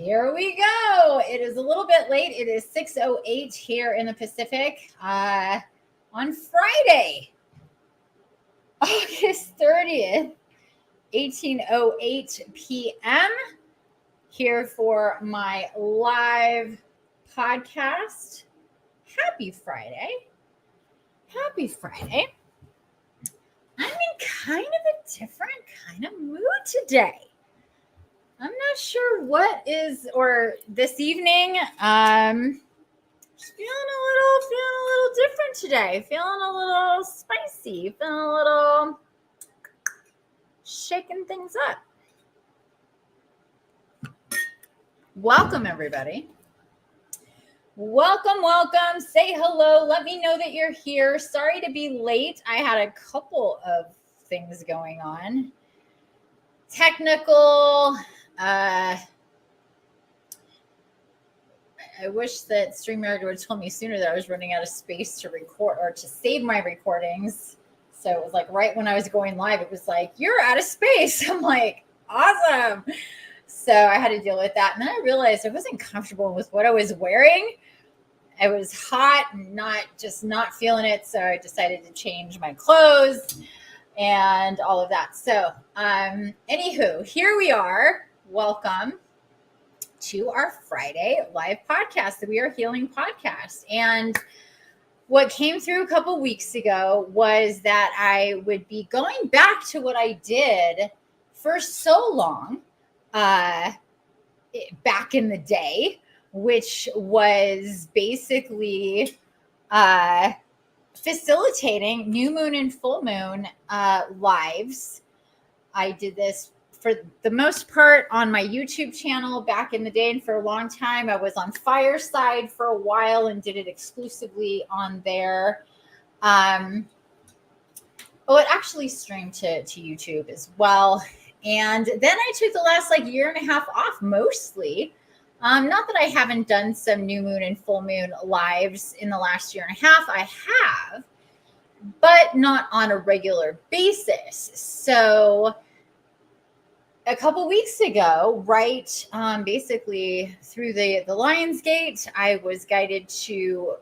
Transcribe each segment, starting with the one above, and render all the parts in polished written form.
Here we go. It is a little bit late. It is 6:08 here in the Pacific on Friday, August 30th, 18:08 p.m. here for my live podcast. Happy Friday. Happy Friday. I'm in kind of a different kind of mood today. I'm not sure what is, or this evening, just feeling a little different today. Feeling a little spicy. Feeling a little shaking things up. Welcome, everybody. Welcome. Say hello. Let me know that you're here. Sorry to be late. I had a couple of things going on. Technical. I wish that StreamYard would have told me sooner that I was running out of space to record or to save my recordings. So it was like right when I was going live, it was like, you're out of space. I'm like, awesome. So I had to deal with that. And then I realized I wasn't comfortable with what I was wearing. It was hot and not feeling it. So I decided to change my clothes and all of that. So anywho, here we are. Welcome to our Friday live podcast, the We Are Healing podcast. And what came through a couple weeks ago was that I would be going back to what I did for so long back in the day, which was basically facilitating new moon and full moon lives. I did this for the most part on my YouTube channel back in the day, and for a long time I was on Fireside for a while and did it exclusively on there. It actually streamed to YouTube as well. And then I took the last year and a half off mostly. Not that I haven't done some new moon and full moon lives in the last year and a half. I have, but not on a regular basis. So a couple weeks ago, right, basically through the Lion's Gate, I was guided to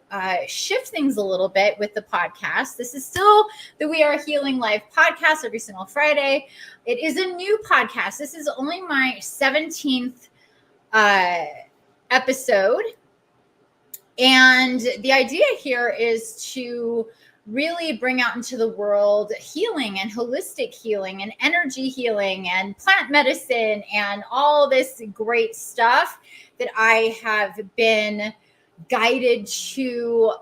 shift things a little bit with the podcast. This is still the We Are Healing Live podcast every single Friday. It is a new podcast. This is only my 17th episode. And the idea here is to really bring out into the world healing and holistic healing and energy healing and plant medicine and all this great stuff that I have been guided to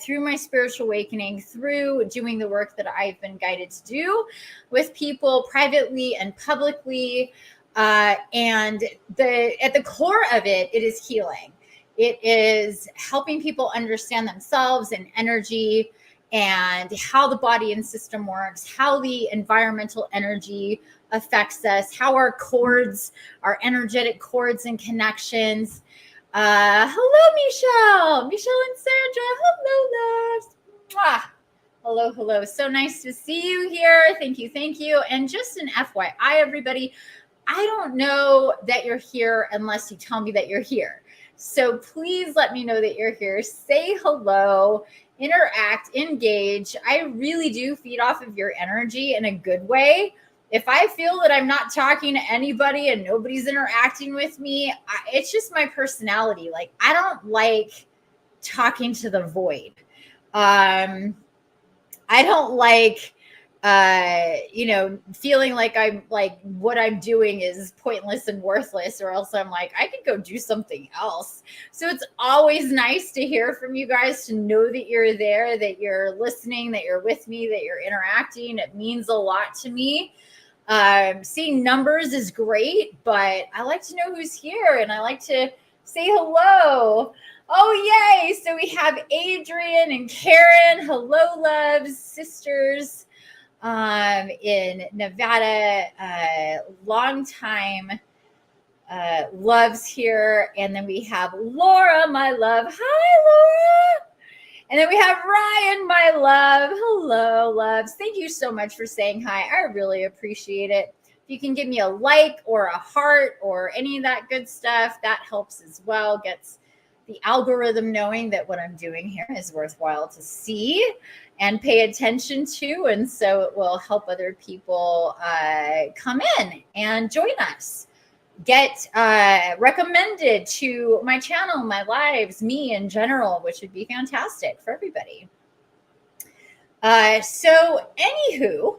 through my spiritual awakening, through doing the work that I've been guided to do with people privately and publicly. And at the core of it, it is healing. It is helping people understand themselves and energy and how the body and system works, how the environmental energy affects us, how our cords, our energetic cords and connections. Hello, Michelle and Sandra. Hello, loves. Mwah. Hello. So nice to see you here. Thank you. And just an FYI, everybody, I don't know that you're here unless you tell me that you're here. So please let me know that you're here. Say hello, interact, engage. I really do feed off of your energy in a good way. If I feel that I'm not talking to anybody and nobody's interacting with me, it's just my personality. I don't like talking to the void. I don't like feeling like I'm what I'm doing is pointless and worthless, or else I'm like, I could go do something else. So it's always nice to hear from you guys, to know that you're there, that you're listening, that you're with me, that you're interacting. It means a lot to me. Seeing numbers is great, but I like to know who's here and I like to say hello. Oh, yay. So we have Adrian and Karen. Hello, loves, sisters. In Nevada, long time loves here. And then we have Laura, my love. Hi, Laura. And then we have Ryan, my love. Hello, loves. Thank you so much for saying hi. I really appreciate it. If you can give me a like or a heart or any of that good stuff, that helps as well. Gets the algorithm knowing that what I'm doing here is worthwhile to see and pay attention to. And so it will help other people come in and join us. Get recommended to my channel, my lives, me in general, which would be fantastic for everybody. So anywho,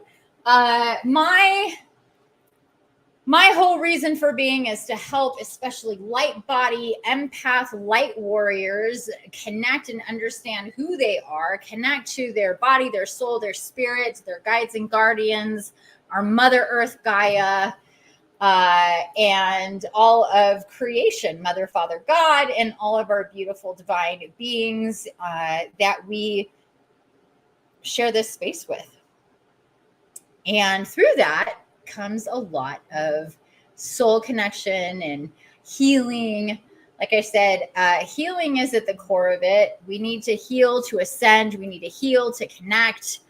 my whole reason for being is to help especially light body, empath, light warriors connect and understand who they are, connect to their body, their soul, their spirit, their guides and guardians, our Mother Earth Gaia, and all of creation, Mother, Father, God, and all of our beautiful divine beings that we share this space with. And through that comes a lot of soul connection and healing. Like I said, healing is at the core of it. We need to heal to ascend. We need to heal to connect.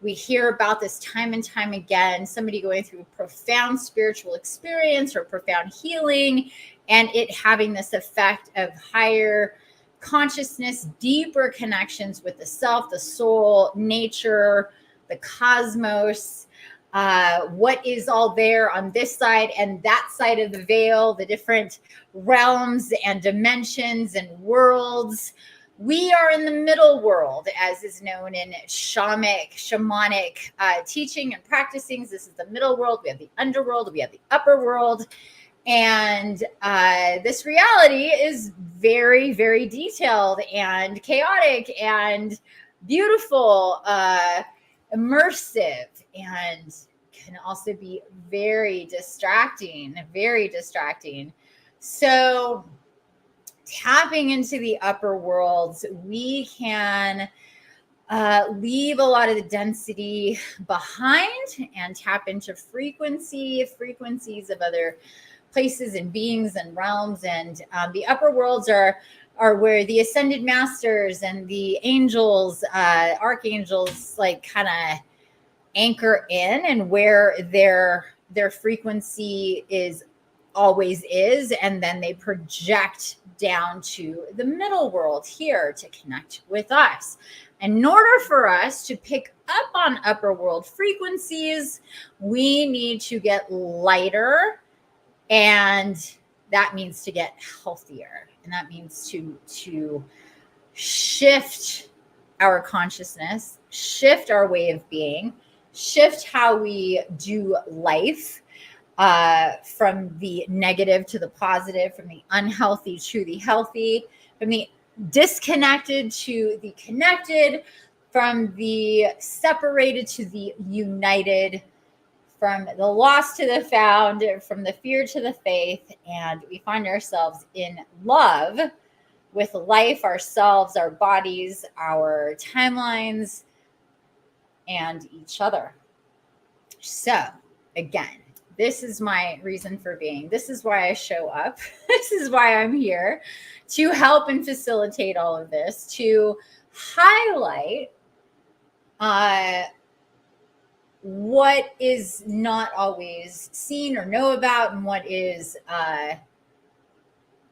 We hear about this time and time again, somebody going through a profound spiritual experience or profound healing, and it having this effect of higher consciousness, deeper connections with the self, the soul, nature, the cosmos, what is all there on this side and that side of the veil, the different realms and dimensions and worlds. We are in the middle world, as is known in shamanic teaching and practicings. This is the middle world. We have the underworld. We have the upper world. And this reality is very, very detailed and chaotic and beautiful, immersive, and can also be very distracting, very distracting. So tapping into the upper worlds, we can leave a lot of the density behind and tap into frequencies of other places and beings and realms. And the upper worlds are where the ascended masters and the angels, archangels, like kind of anchor in, and where their frequency is always is, and then they project down to the middle world here to connect with us. And in order for us to pick up on upper world frequencies, we need to get lighter, and that means to get healthier, and that means to shift our consciousness, shift our way of being, shift how we do life, from the negative to the positive, from the unhealthy to the healthy, from the disconnected to the connected, from the separated to the united, from the lost to the found, from the fear to the faith. And we find ourselves in love with life, ourselves, our bodies, our timelines, and each other. So again, this is my reason for being. This is why I show up. This is why I'm here, to help and facilitate all of this, to highlight what is not always seen or know about, and what is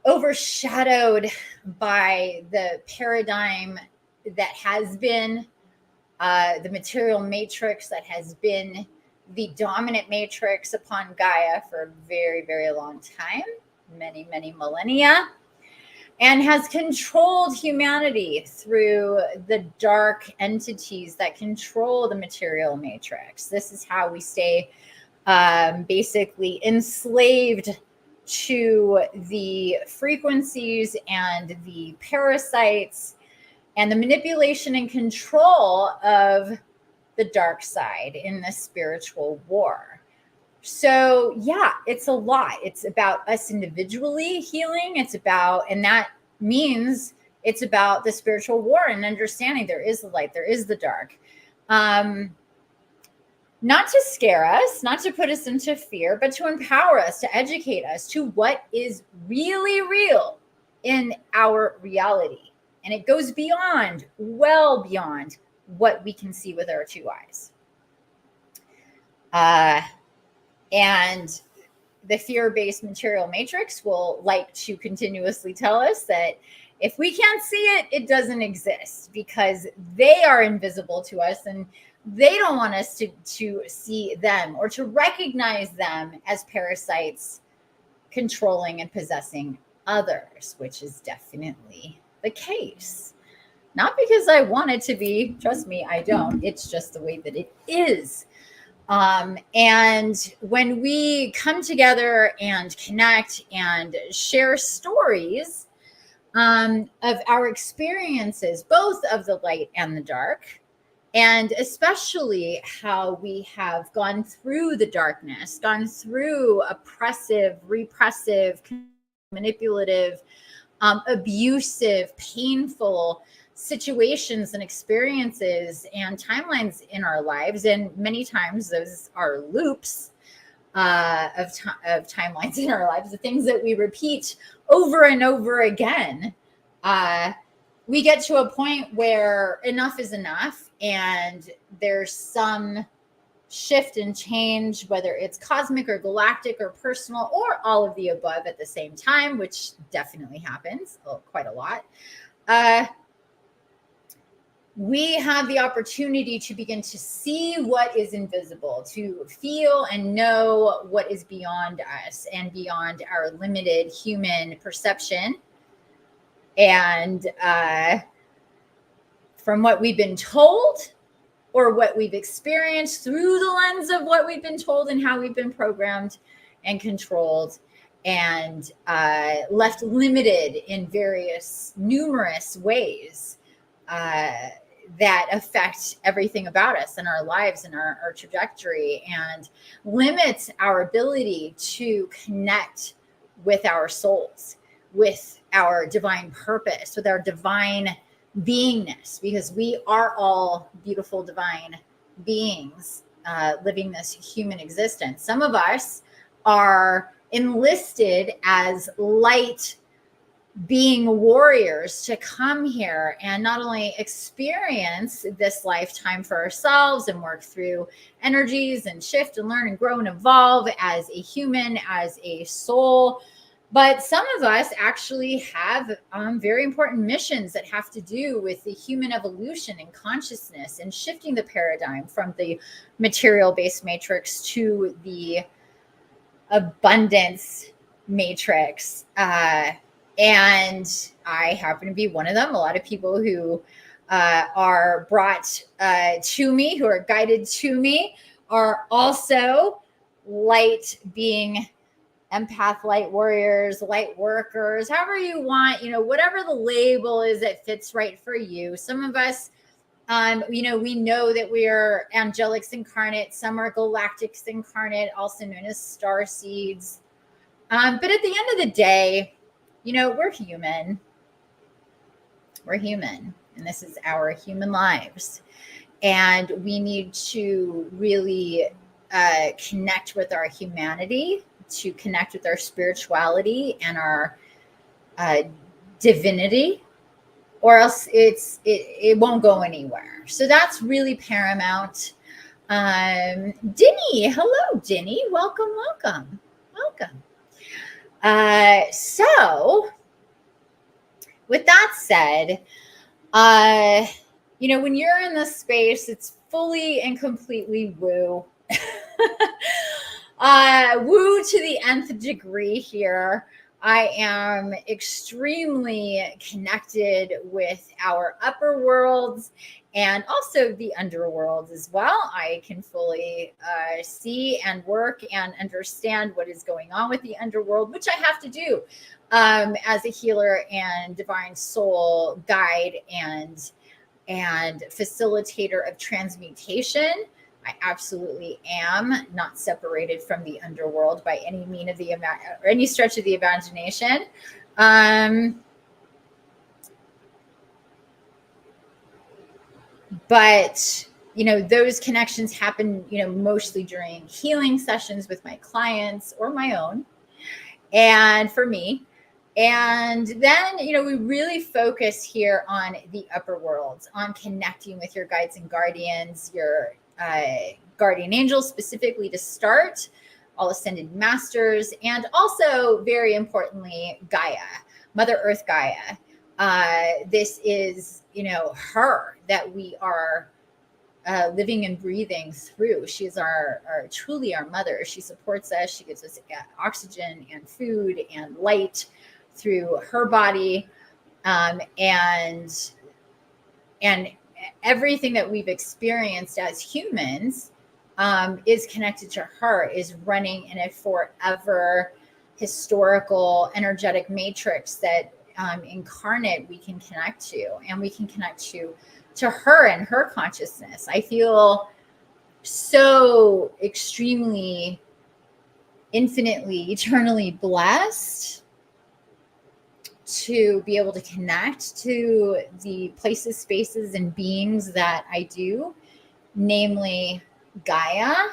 overshadowed by the paradigm that has been the material matrix, that has been the dominant matrix upon Gaia for a very, very long time, many, many millennia, and has controlled humanity through the dark entities that control the material matrix. This is how we stay basically enslaved to the frequencies and the parasites and the manipulation and control of the dark side in the spiritual war. So yeah, it's a lot. It's about us individually healing. It's about, and that means it's about the spiritual war and understanding there is the light, there is the dark. Not to scare us, not to put us into fear, but to empower us, to educate us to what is really real in our reality. And it goes beyond, well beyond what we can see with our two eyes. And the fear-based material matrix will like to continuously tell us that if we can't see it, it doesn't exist, because they are invisible to us and they don't want us to see them or to recognize them as parasites controlling and possessing others, which is definitely the case. Not because I want it to be, trust me, I don't. It's just the way that it is. And when we come together and connect and share stories of our experiences, both of the light and the dark, and especially how we have gone through the darkness, gone through oppressive, repressive, manipulative, abusive, painful situations and experiences and timelines in our lives. And many times those are loops of timelines in our lives, the things that we repeat over and over again. We get to a point where enough is enough, and there's some shift and change, whether it's cosmic or galactic or personal or all of the above at the same time, which definitely happens quite a lot. We have the opportunity to begin to see what is invisible, to feel and know what is beyond us and beyond our limited human perception. And from what we've been told or what we've experienced through the lens of what we've been told and how we've been programmed and controlled and left limited in various numerous ways that affect everything about us and our lives and our trajectory, and limits our ability to connect with our souls, with our divine purpose, with our divine beingness, because we are all beautiful divine beings living this human existence. Some of us are enlisted as light being warriors to come here and not only experience this lifetime for ourselves and work through energies and shift and learn and grow and evolve as a human, as a soul, but some of us actually have very important missions that have to do with the human evolution and consciousness and shifting the paradigm from the material-based matrix to the abundance matrix. And I happen to be one of them. A lot of people who are brought to me, who are guided to me, are also light being empath, light warriors, light workers, however you want, whatever the label is that fits right for you. Some of us, we know that we are angelics incarnate. Some are galactics incarnate, also known as star seeds. But at the end of the day, we're human. We're human, and this is our human lives. And we need to really connect with our humanity, to connect with our spirituality and our divinity, or else it won't go anywhere. So that's really paramount. Dinny, hello, Dinny. Welcome. So with that said, when you're in this space, it's fully and completely woo. Woo to the nth degree here. I am extremely connected with our upper worlds and also the underworld as well. I can fully see and work and understand what is going on with the underworld, which I have to do as a healer and divine soul guide and facilitator of transmutation. I absolutely am not separated from the underworld by any mean of or any stretch of the imagination. But those connections happen, mostly during healing sessions with my clients or my own, and for me. And then, we really focus here on the upper worlds, on connecting with your guides and guardians, your guardian angels specifically to start, all ascended masters, and also very importantly, Gaia, Mother Earth Gaia. This is, her that we are living and breathing through. She's truly our mother. She supports us. She gives us oxygen and food and light through her body, and everything that we've experienced as humans is connected to her, is running in a forever historical energetic matrix that incarnate we can connect to, and we can connect to her and her consciousness. I feel so extremely, infinitely, eternally blessed to be able to connect to the places, spaces, and beings that I do, namely Gaia.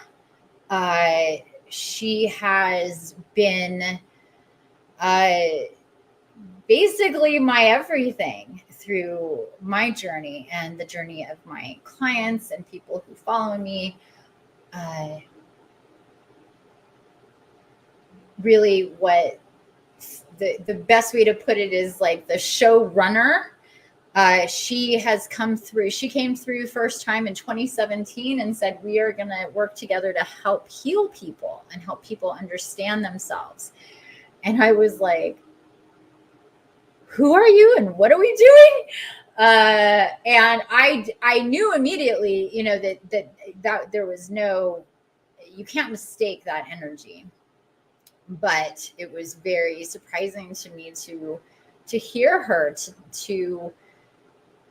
She has been basically my everything through my journey and the journey of my clients and people who follow me. Really, what the best way to put it is like the showrunner. She came through first time in 2017 and said, we are going to work together to help heal people and help people understand themselves. And I was like, who are you and what are we doing? And I knew immediately, that there was you can't mistake that energy. But it was very surprising to me to hear her, to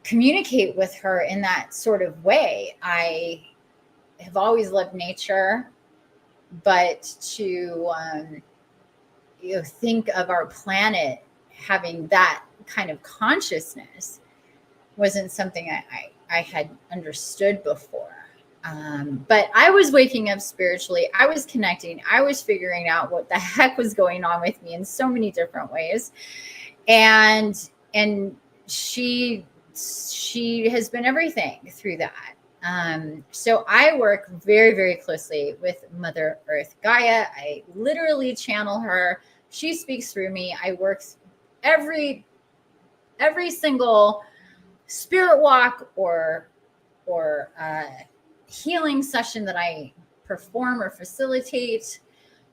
communicate with her in that sort of way. I have always loved nature, but to think of our planet having that kind of consciousness wasn't something I had understood before. But I was waking up spiritually. I was connecting. I was figuring out what the heck was going on with me in so many different ways. And she has been everything through that. So I work very, very closely with Mother Earth Gaia. I literally channel her. She speaks through me. I work every single spirit walk or healing session that I perform or facilitate.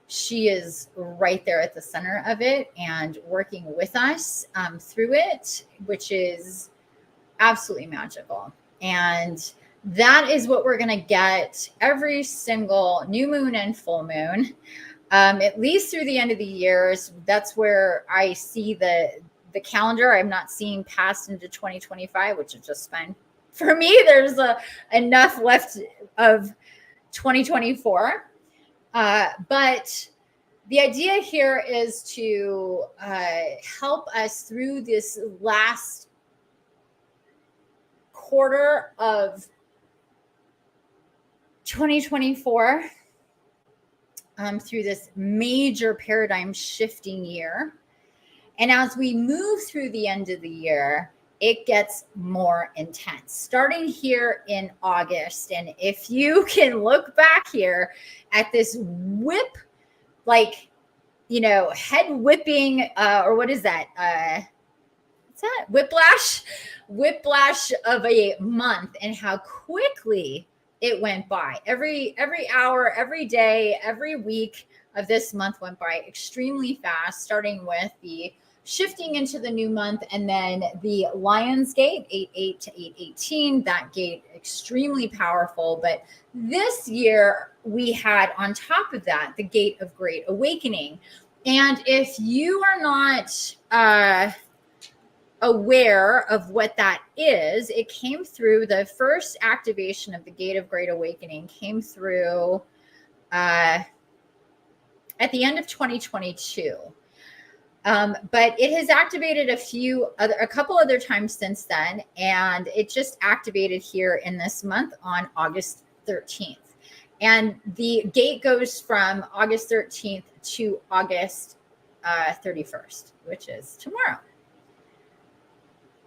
She is right there at the center of it and working with us through it, which is absolutely magical. And that is what we're going to get every single new moon and full moon, at least through the end of the years. That's where I see the calendar. I'm not seeing past into 2025, which is just fine. For me, there's enough left of 2024. But the idea here is to help us through this last quarter of 2024, through this major paradigm shifting year. And as we move through the end of the year, it gets more intense, starting here in August. And if you can look back here at this whip, like, head whipping, or what is that? What's that? Whiplash of a month, and how quickly it went by. Every hour, every day, every week of this month went by extremely fast, starting with the shifting into the new month, and then the Lion's Gate, 8/8 to 8/18, that gate extremely powerful. But this year we had on top of that the Gate of Great Awakening. And if you are not aware of what that is, it came through, the first activation of the Gate of Great Awakening came through at the end of 2022. But it has activated a couple other times since then, and it just activated here in this month on August 13th. And the gate goes from August 13th to August 31st, which is tomorrow.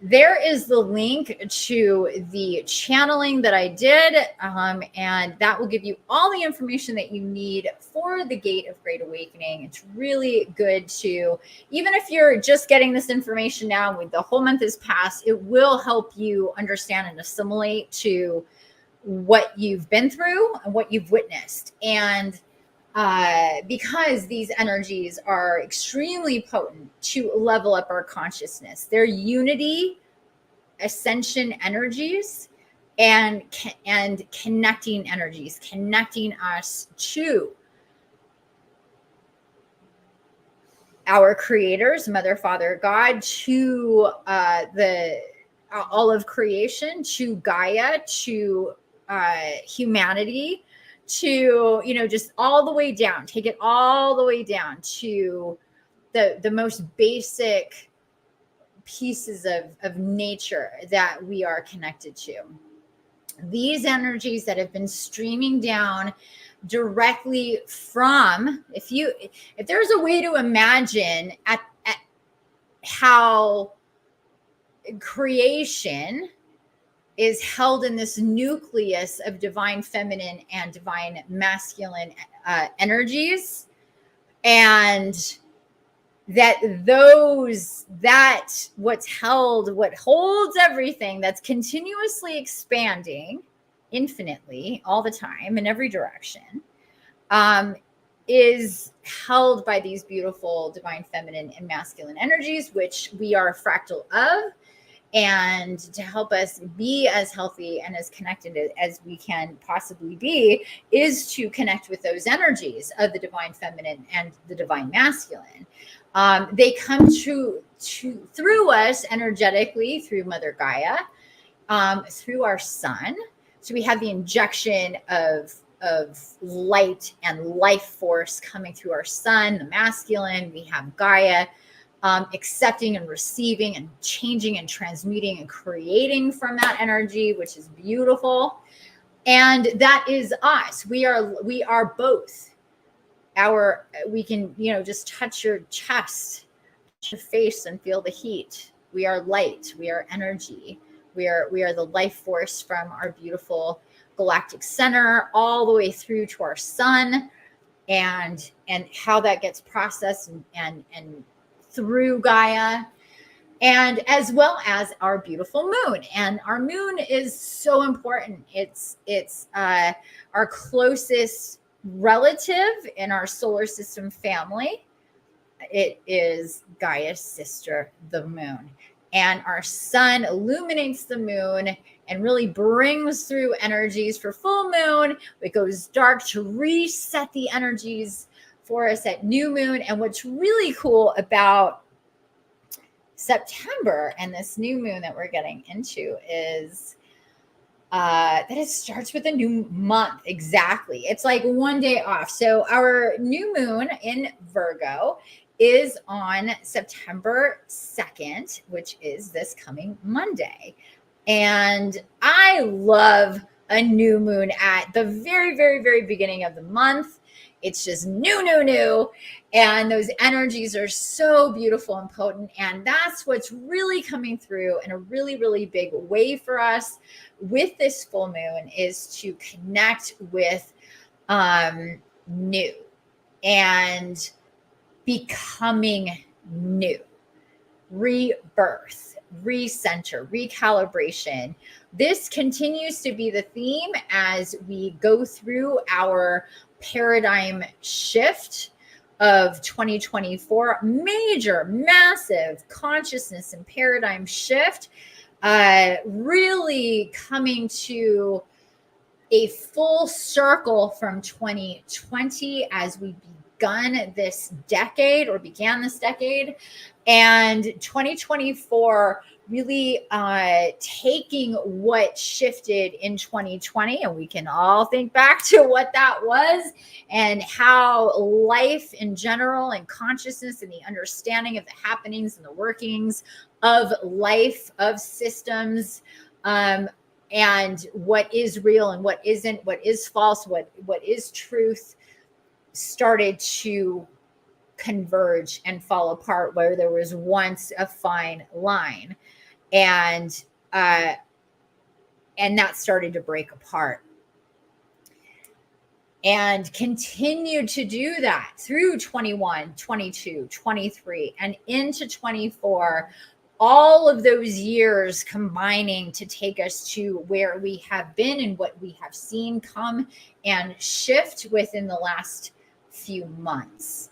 there is the link to the channeling that I did, and that will give you all the information that you need for the Gate of Great Awakening. It's really good to, even if you're just getting this information now, when the whole month has passed, it will help you understand and assimilate to what you've been through and what you've witnessed. And because these energies are extremely potent to level up our consciousness. They're unity, ascension energies, and connecting energies, connecting us to our creators, Mother, Father, God, to the all of creation, to Gaia, to humanity, to, you know, just all the way down, take it all the way down to the most basic pieces of nature that we are connected to. These energies that have been streaming down directly from, if there's a way to imagine at how creation is held in this nucleus of divine feminine and divine masculine energies, and that what holds everything, that's continuously expanding infinitely all the time in every direction, is held by these beautiful divine feminine and masculine energies, which we are a fractal of. And to help us be as healthy and as connected as we can possibly be is to connect with those energies of the divine feminine and the divine masculine. They come through us energetically, through Mother Gaia, through our sun. So we have the injection of light and life force coming through our sun, the masculine. We have Gaia, accepting and receiving and changing and transmuting and creating from that energy, which is beautiful. And that is us. We are both. We can, just touch your chest, your face, and feel the heat. We are light. We are energy. We are the life force from our beautiful galactic center all the way through to our sun, and how that gets processed and through Gaia, and as well as our beautiful moon. And our moon is so important. It's our closest relative in our solar system family. It is Gaia's sister, the moon. And our sun illuminates the moon and really brings through energies for full moon. It goes dark to reset the energies for us at new moon. And what's really cool about September and this new moon that we're getting into is that it starts with a new month. Exactly. It's like one day off. So our new moon in Virgo is on September 2nd, which is this coming Monday. And I love a new moon at the very, very, very beginning of the month. It's just new. And those energies are so beautiful and potent. And that's what's really coming through in a really, really big way for us with this full moon, is to connect with new and becoming new, rebirth, recenter, recalibration. This continues to be the theme as we go through our paradigm shift of 2024, major, massive consciousness and paradigm shift, really coming to a full circle from 2020 as we began this decade, and 2024 really taking what shifted in 2020, and we can all think back to what that was and how life in general and consciousness and the understanding of the happenings and the workings of life, of systems, and what is real and what isn't, what is false, what is truth, started to converge and fall apart where there was once a fine line. And that started to break apart. And continued to do that through 21, 22, 23, and into 24. All of those years combining to take us to where we have been and what we have seen come and shift within the last few months.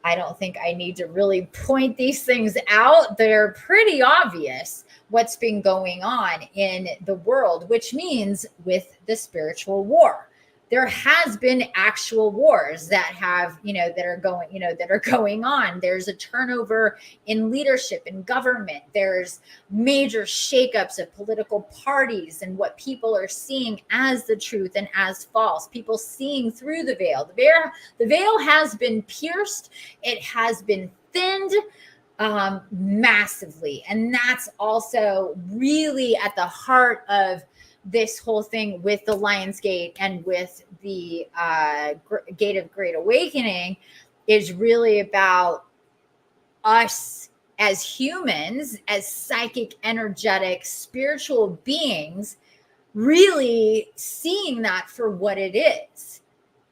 I don't think I need to really point these things out. They're pretty obvious what's been going on in the world, which means with the spiritual war. There has been actual wars that have, that are going on. There's a turnover in leadership and government. There's major shakeups of political parties and what people are seeing as the truth and as false. People seeing through the veil. The veil has been pierced. It has been thinned massively. And that's also really at the heart of this whole thing with the Lion's Gate and with the Gate of Great Awakening, is really about us as humans, as psychic, energetic, spiritual beings, really seeing that for what it is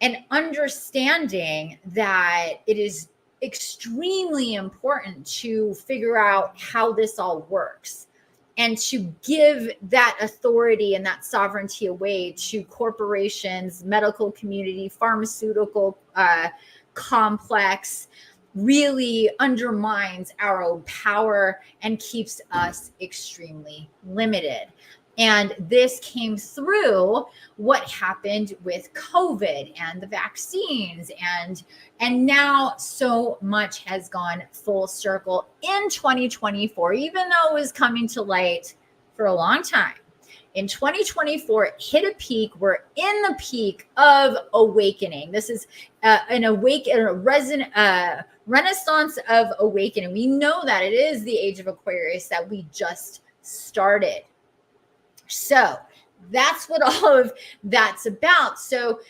and understanding that it is extremely important to figure out how this all works, and to give that authority and that sovereignty away to corporations, medical community, pharmaceutical complex, really undermines our own power and keeps us extremely limited. And this came through what happened with COVID and the vaccines. And now so much has gone full circle in 2024, even though it was coming to light for a long time. In 2024, it hit a peak. We're in the peak of awakening. This is a renaissance of awakening. We know that it is the age of Aquarius that we just started. So that's what all of that's about. So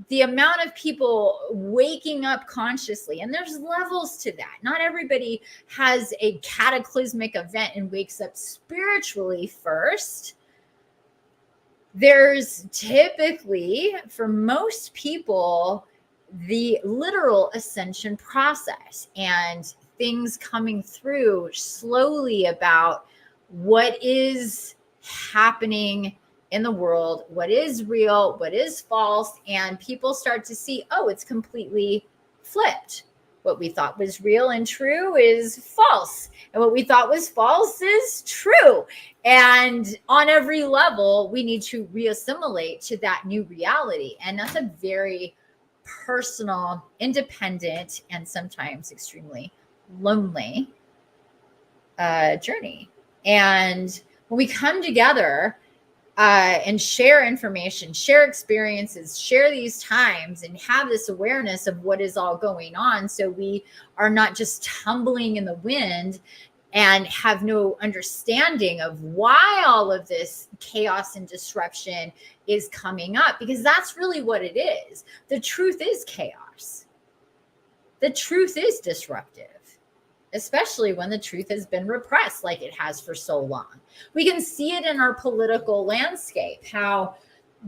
the amount of people waking up consciously, and there's levels to that. Not everybody has a cataclysmic event and wakes up spiritually first. There's typically, for most people, the literal ascension process and things coming through slowly about what is happening in the world, what is real, what is false, and people start to see, oh, it's completely flipped. What we thought was real and true is false, and what we thought was false is true. And on every level, we need to reassimilate to that new reality, and that's a very personal, independent, and sometimes extremely lonely journey. And when we come together and share information, share experiences, share these times, and have this awareness of what is all going on, so we are not just tumbling in the wind and have no understanding of why all of this chaos and disruption is coming up, because that's really what it is. The truth is chaos. The truth is disruptive, especially when the truth has been repressed like it has for so long. We can see it in our political landscape, how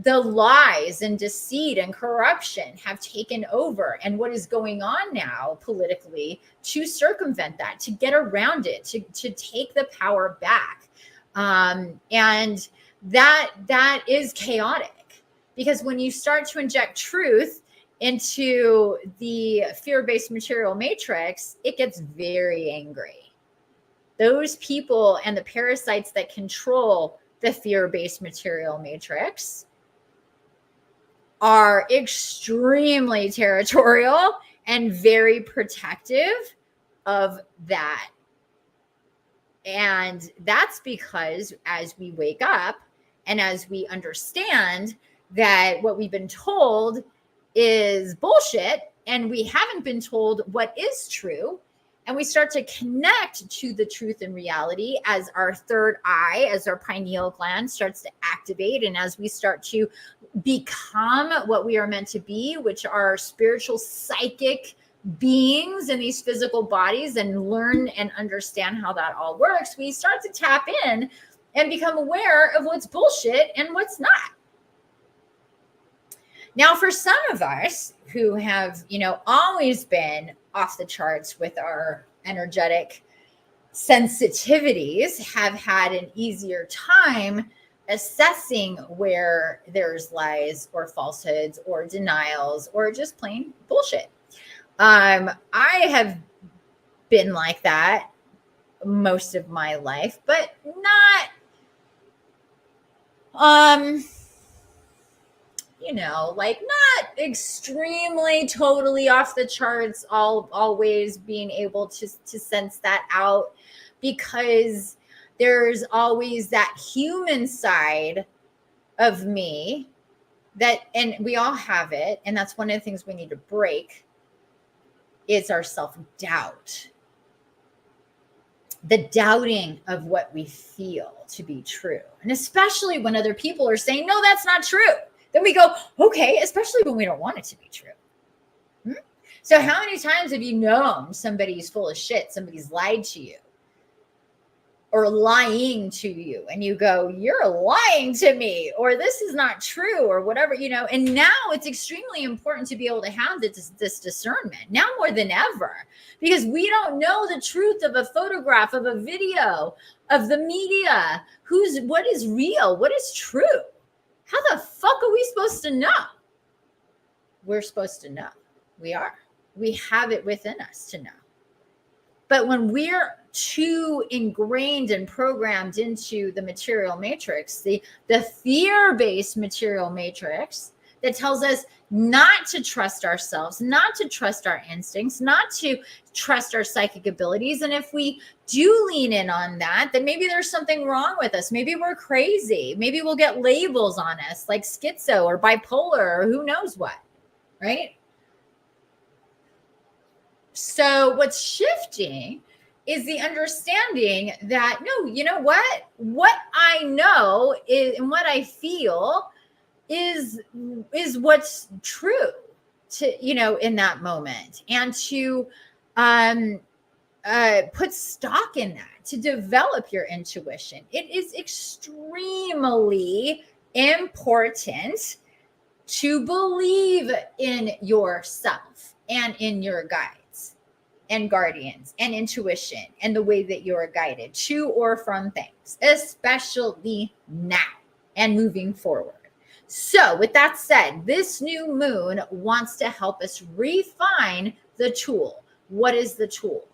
the lies and deceit and corruption have taken over, and what is going on now politically to circumvent that, to get around it, to take the power back. And that is chaotic, because when you start to inject truth into the fear-based material matrix, it gets very angry. Those people and the parasites that control the fear-based material matrix are extremely territorial and very protective of that. And that's because as we wake up and as we understand that what we've been told is bullshit, and we haven't been told what is true, and we start to connect to the truth and reality as our third eye, as our pineal gland starts to activate, and as we start to become what we are meant to be, which are spiritual, psychic beings in these physical bodies and learn and understand how that all works, we start to tap in and become aware of what's bullshit and what's not. Now, for some of us who have, always been off the charts with our energetic sensitivities, have had an easier time assessing where there's lies or falsehoods or denials or just plain bullshit. I have been like that most of my life, but not, not extremely totally off the charts, always being able to sense that out, because there's always that human side of me that, and we all have it. And that's one of the things we need to break, is our self-doubt. The doubting of what we feel to be true. And especially when other people are saying, no, that's not true. Then we go, okay, especially when we don't want it to be true. So how many times have you known somebody's full of shit, somebody's lied to you or lying to you, and you go, you're lying to me, or this is not true, or whatever, and now it's extremely important to be able to have this discernment now more than ever, because we don't know the truth of a photograph, of a video, of the media, what is real, what is true. How the fuck are we supposed to know? We're supposed to know. We have it within us to know. But when we're too ingrained and programmed into the material matrix, the fear-based material matrix that tells us not to trust ourselves, not to trust our instincts, not to trust our psychic abilities. And if we do lean in on that, then maybe there's something wrong with us. Maybe we're crazy. Maybe we'll get labels on us like schizo or bipolar or who knows what, right? So what's shifting is the understanding that, no, you know what I know is, and what I feel is what's true to, in that moment, and to put stock in that, to develop your intuition. It is extremely important to believe in yourself and in your guides and guardians and intuition and the way that you're guided to or from things, especially now and moving forward. So with that said, this new moon wants to help us refine the tool. What is the tool?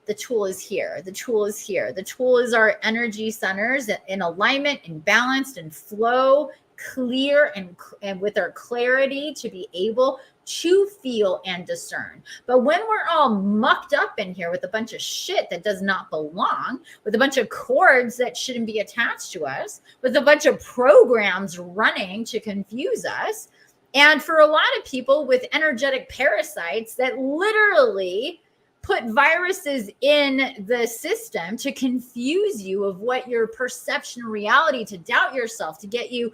The tool is here. The tool is here. The tool is our energy centers in alignment and balanced and flow, clear and with our clarity to be able to feel and discern. But when we're all mucked up in here with a bunch of shit that does not belong, with a bunch of cords that shouldn't be attached to us, with a bunch of programs running to confuse us, and for a lot of people with energetic parasites that literally put viruses in the system to confuse you of what your perception reality, to doubt yourself, to get you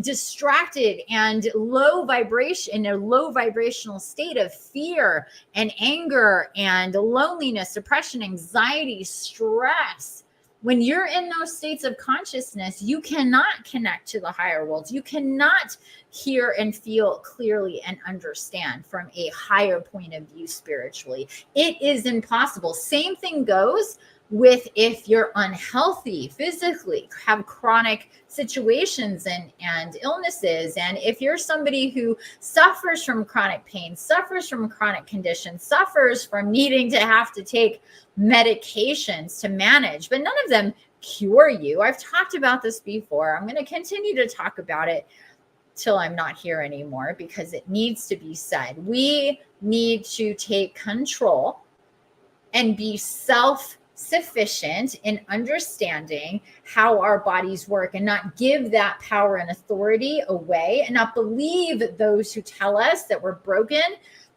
distracted and low vibration, in a low vibrational state of fear and anger and loneliness, depression, anxiety, stress. When you're in those states of consciousness, you cannot connect to the higher worlds. You cannot hear and feel clearly and understand from a higher point of view spiritually. It is impossible. Same thing goes with if you're unhealthy physically, have chronic situations and illnesses. And if you're somebody who suffers from chronic pain, suffers from chronic conditions, suffers from needing to have to take medications to manage, but none of them cure you. I've talked about this before. I'm going to continue to talk about it till I'm not here anymore, because it needs to be said. We need to take control and be self-sufficient in understanding how our bodies work, and not give that power and authority away, and not believe those who tell us that we're broken,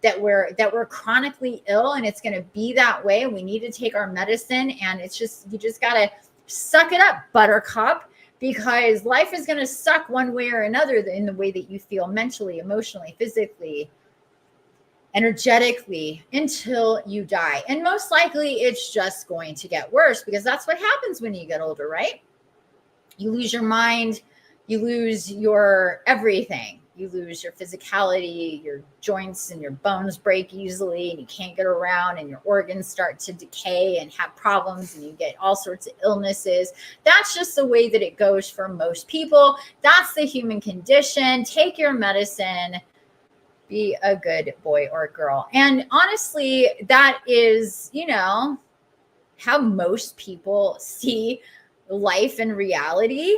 that we're chronically ill, and it's going to be that way, and we need to take our medicine, and it's just, you just got to suck it up, buttercup, because life is going to suck one way or another in the way that you feel mentally, emotionally, physically, energetically until you die. And most likely it's just going to get worse, because that's what happens when you get older, right? You lose your mind, you lose your everything. You lose your physicality, your joints and your bones break easily, and you can't get around, and your organs start to decay and have problems, and you get all sorts of illnesses. That's just the way that it goes for most people. That's the human condition. Take your medicine. Be a good boy or girl. And honestly, that is, how most people see life and reality.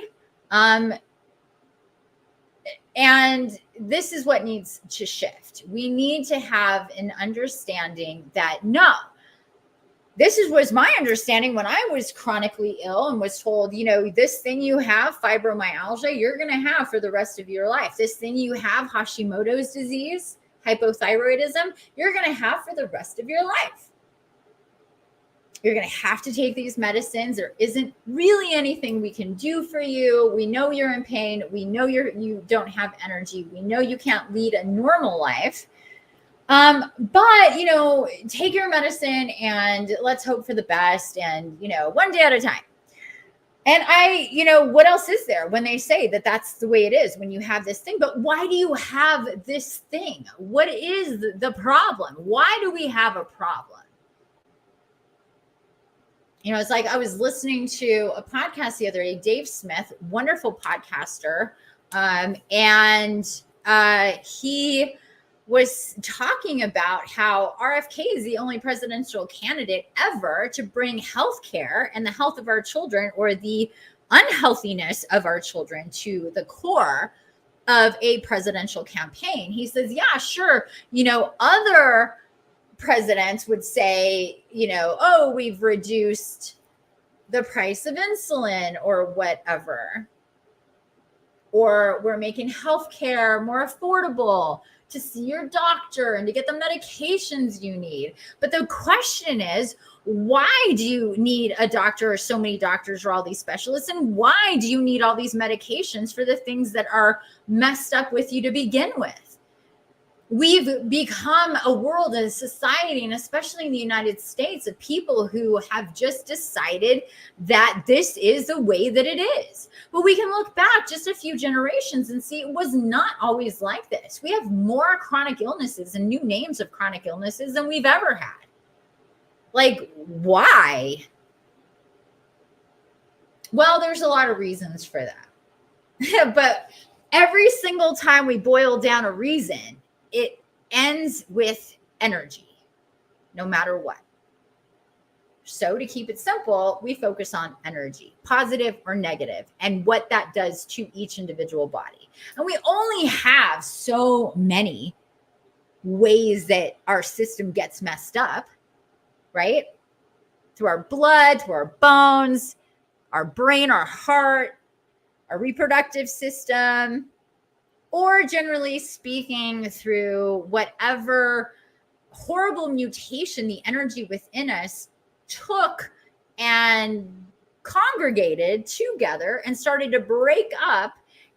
And this is what needs to shift. We need to have an understanding that was my understanding when I was chronically ill and was told, this thing you have, fibromyalgia, you're going to have for the rest of your life. This thing you have, Hashimoto's disease, hypothyroidism, you're going to have for the rest of your life. You're going to have to take these medicines. There isn't really anything we can do for you. We know you're in pain. We know you don't have energy. We know you can't lead a normal life. But, take your medicine and let's hope for the best. And, one day at a time. And what else is there when they say that that's the way it is when you have this thing? But why do you have this thing? What is the problem? Why do we have a problem? It's like I was listening to a podcast the other day, Dave Smith, wonderful podcaster. And he was talking about how RFK is the only presidential candidate ever to bring healthcare and the health of our children, or the unhealthiness of our children, to the core of a presidential campaign. He says, yeah, sure. Other presidents would say, we've reduced the price of insulin or whatever, or we're making healthcare more affordable to see your doctor and to get the medications you need. But the question is, why do you need a doctor or so many doctors or all these specialists? And why do you need all these medications for the things that are messed up with you to begin with? We've become a world and a society, and especially in the United States, of people who have just decided that this is the way that it is. But we can look back just a few generations and see it was not always like this. We have more chronic illnesses and new names of chronic illnesses than we've ever had. Like, why? Well, there's a lot of reasons for that. But every single time we boil down a reason, it ends with energy, no matter what. So to keep it simple, we focus on energy, positive or negative, and what that does to each individual body. And we only have so many ways that our system gets messed up, right? Through our blood, through our bones, our brain, our heart, our reproductive system, or generally speaking, through whatever horrible mutation the energy within us took and congregated together and started to break up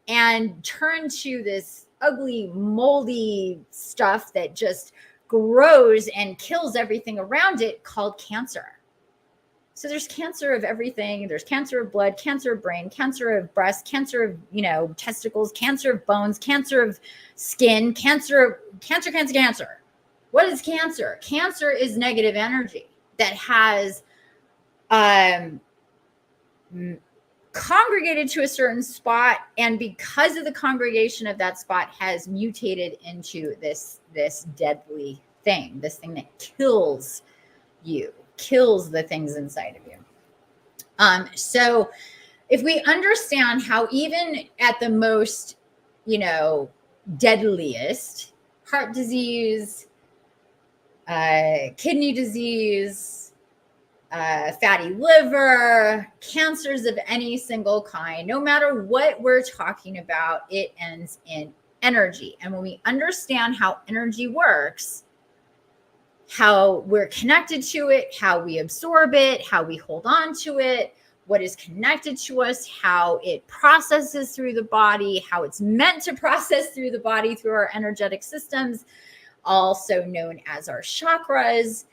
and turn to this ugly, moldy stuff that just grows and kills everything around it, called cancer. So there's cancer of everything. There's cancer of blood, cancer of brain, cancer of breast, cancer of, testicles, cancer of bones, cancer of skin, cancer. What is cancer? Cancer is negative energy that has congregated to a certain spot, and because of the congregation of that spot, has mutated into this deadly thing, this thing that kills you, kills the things inside of you. So if we understand how even at the most, deadliest, heart disease, kidney disease, fatty liver, cancers of any single kind, no matter what we're talking about, it ends in energy. And when we understand how energy works, how we're connected to it, how we absorb it, how we hold on to it, what is connected to us, how it processes through the body, how it's meant to process through the body, through our energetic systems, also known as our chakras.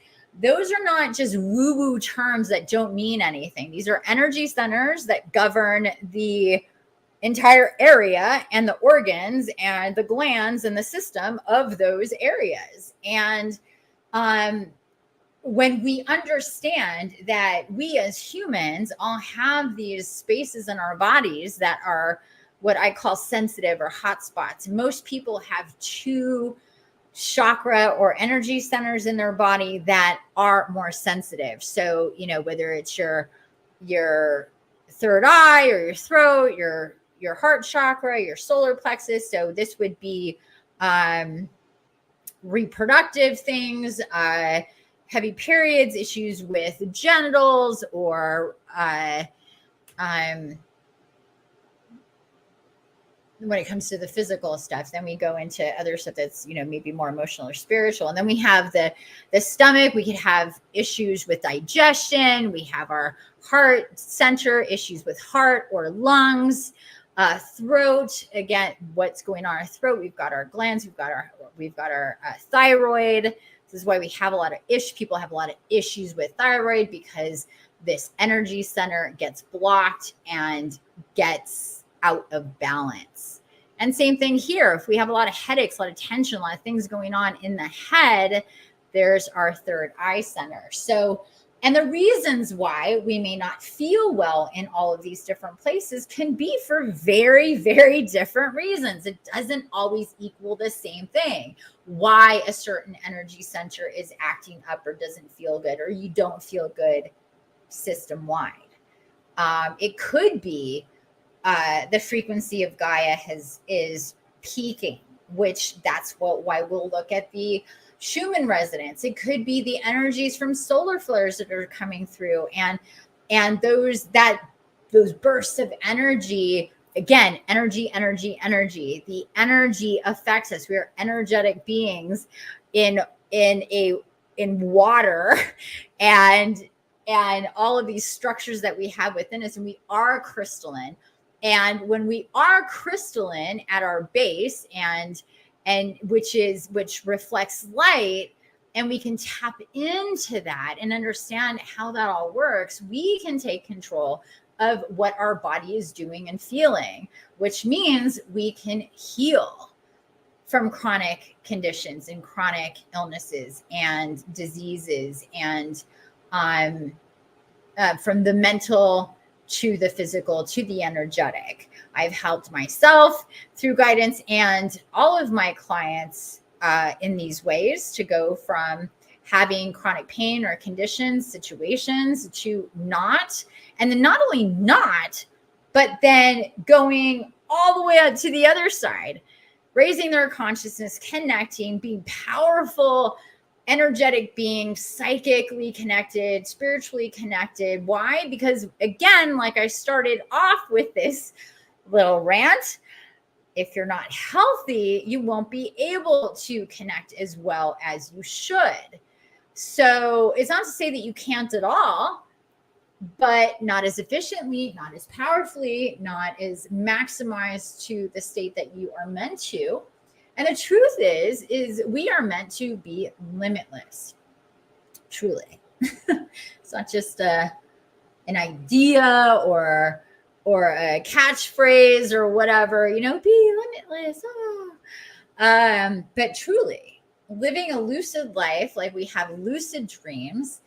Those are not just woo-woo terms that don't mean anything. These are energy centers that govern the entire area and the organs and the glands and the system of those areas. And when we understand that we as humans all have these spaces in our bodies that are what I call sensitive or hot spots. Most people have 2 chakra or energy centers in their body that are more sensitive. So, whether it's your third eye or your throat, your heart chakra, your solar plexus. So this would be reproductive things, heavy periods, issues with genitals, or when it comes to the physical stuff. Then we go into other stuff that's, maybe more emotional or spiritual. And then we have the stomach. We could have issues with digestion. We have our heart center, issues with heart or lungs, throat. Again, what's going on in our throat? We've got our glands. We've got our thyroid. This is why we have a lot of people have a lot of issues with thyroid, because this energy center gets blocked and gets out of balance. And same thing here. If we have a lot of headaches, a lot of tension, a lot of things going on in the head, there's our third eye center. So, and the reasons why we may not feel well in all of these different places can be for very, very different reasons. It doesn't always equal the same thing. Why a certain energy center is acting up or doesn't feel good, or you don't feel good system-wide. It could be the frequency of Gaia is peaking, which that's why we'll look at the Schumann resonance. It could be the energies from solar flares that are coming through, and those bursts of energy. Again, energy. The energy affects us. We are energetic beings in water, and all of these structures that we have within us, and we are crystalline. And when we are crystalline at our base, and which reflects light, and we can tap into that and understand how that all works, we can take control of what our body is doing and feeling, which means we can heal from chronic conditions and chronic illnesses and diseases, and from the mental to the physical to the energetic. I've helped myself through guidance and all of my clients in these ways to go from having chronic pain or conditions, situations, to not, and then not only not, but then going all the way up to the other side, raising their consciousness, connecting, being powerful, energetic beings, psychically connected, spiritually connected. Why? Because again, like I started off with this little rant, if you're not healthy, you won't be able to connect as well as you should. So it's not to say that you can't at all, but not as efficiently, not as powerfully, not as maximized to the state that you are meant to. And the truth is we are meant to be limitless, truly. It's not just an idea or a catchphrase or whatever, be limitless. But truly, living a lucid life, like we have lucid dreams,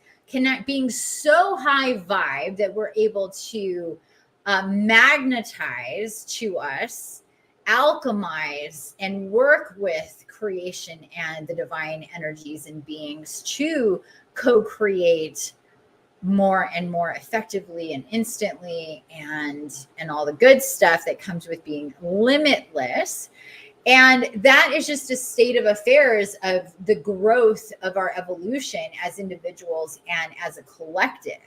being so high vibe that we're able to magnetize to us, alchemize, and work with creation and the divine energies and beings to co-create more and more effectively and instantly, and all the good stuff that comes with being limitless. And that is just a state of affairs of the growth of our evolution as individuals and as a collective.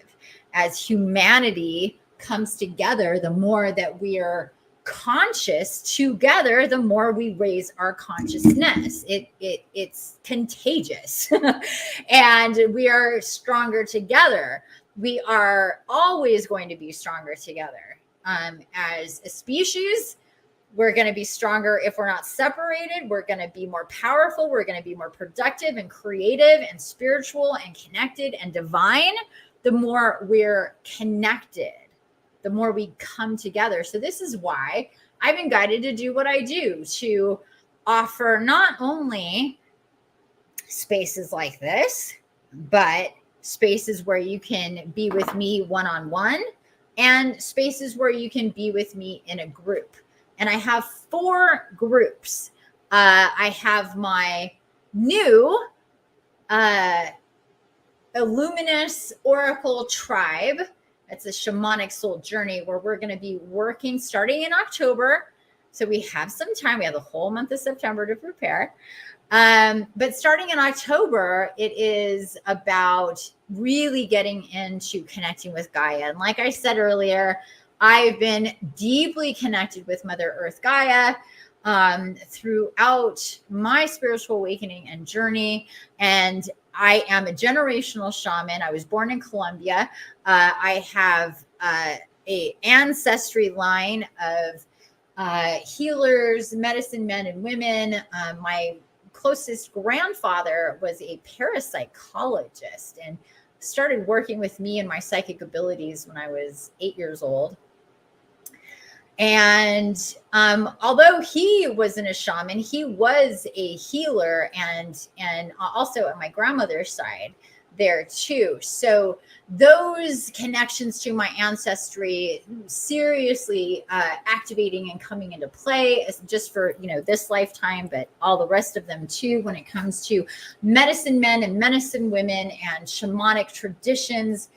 As humanity comes together, the more that we are conscious together, the more we raise our consciousness. It's contagious. And we are stronger together. We are always going to be stronger together. As a species, We're going to be stronger if we're not separated. We're going to be more powerful. We're going to be more productive and creative and spiritual and connected and divine. The more we're connected, the more we come together. So this is why I've been guided to do what I do, to offer not only spaces like this, but spaces where you can be with me one-on-one and spaces where you can be with me in a group. And I have 4 groups. I have my new Illuminous Oracle Tribe. It's a shamanic soul journey where we're going to be working starting in October. So we have some time. We have the whole month of September to prepare. But starting in October, it is about really getting into connecting with Gaia. And like I said earlier, I've been deeply connected with Mother Earth Gaia throughout my spiritual awakening and journey. And I am a generational shaman. I was born in Colombia. I have a ancestry line of healers, medicine men and women. My closest grandfather was a parapsychologist and started working with me and my psychic abilities when I was 8 years old. And although he wasn't a shaman, he was a healer and also at my grandmother's side there too. So those connections to my ancestry seriously activating and coming into play just for, this lifetime, but all the rest of them too, when it comes to medicine men and medicine women and shamanic traditions,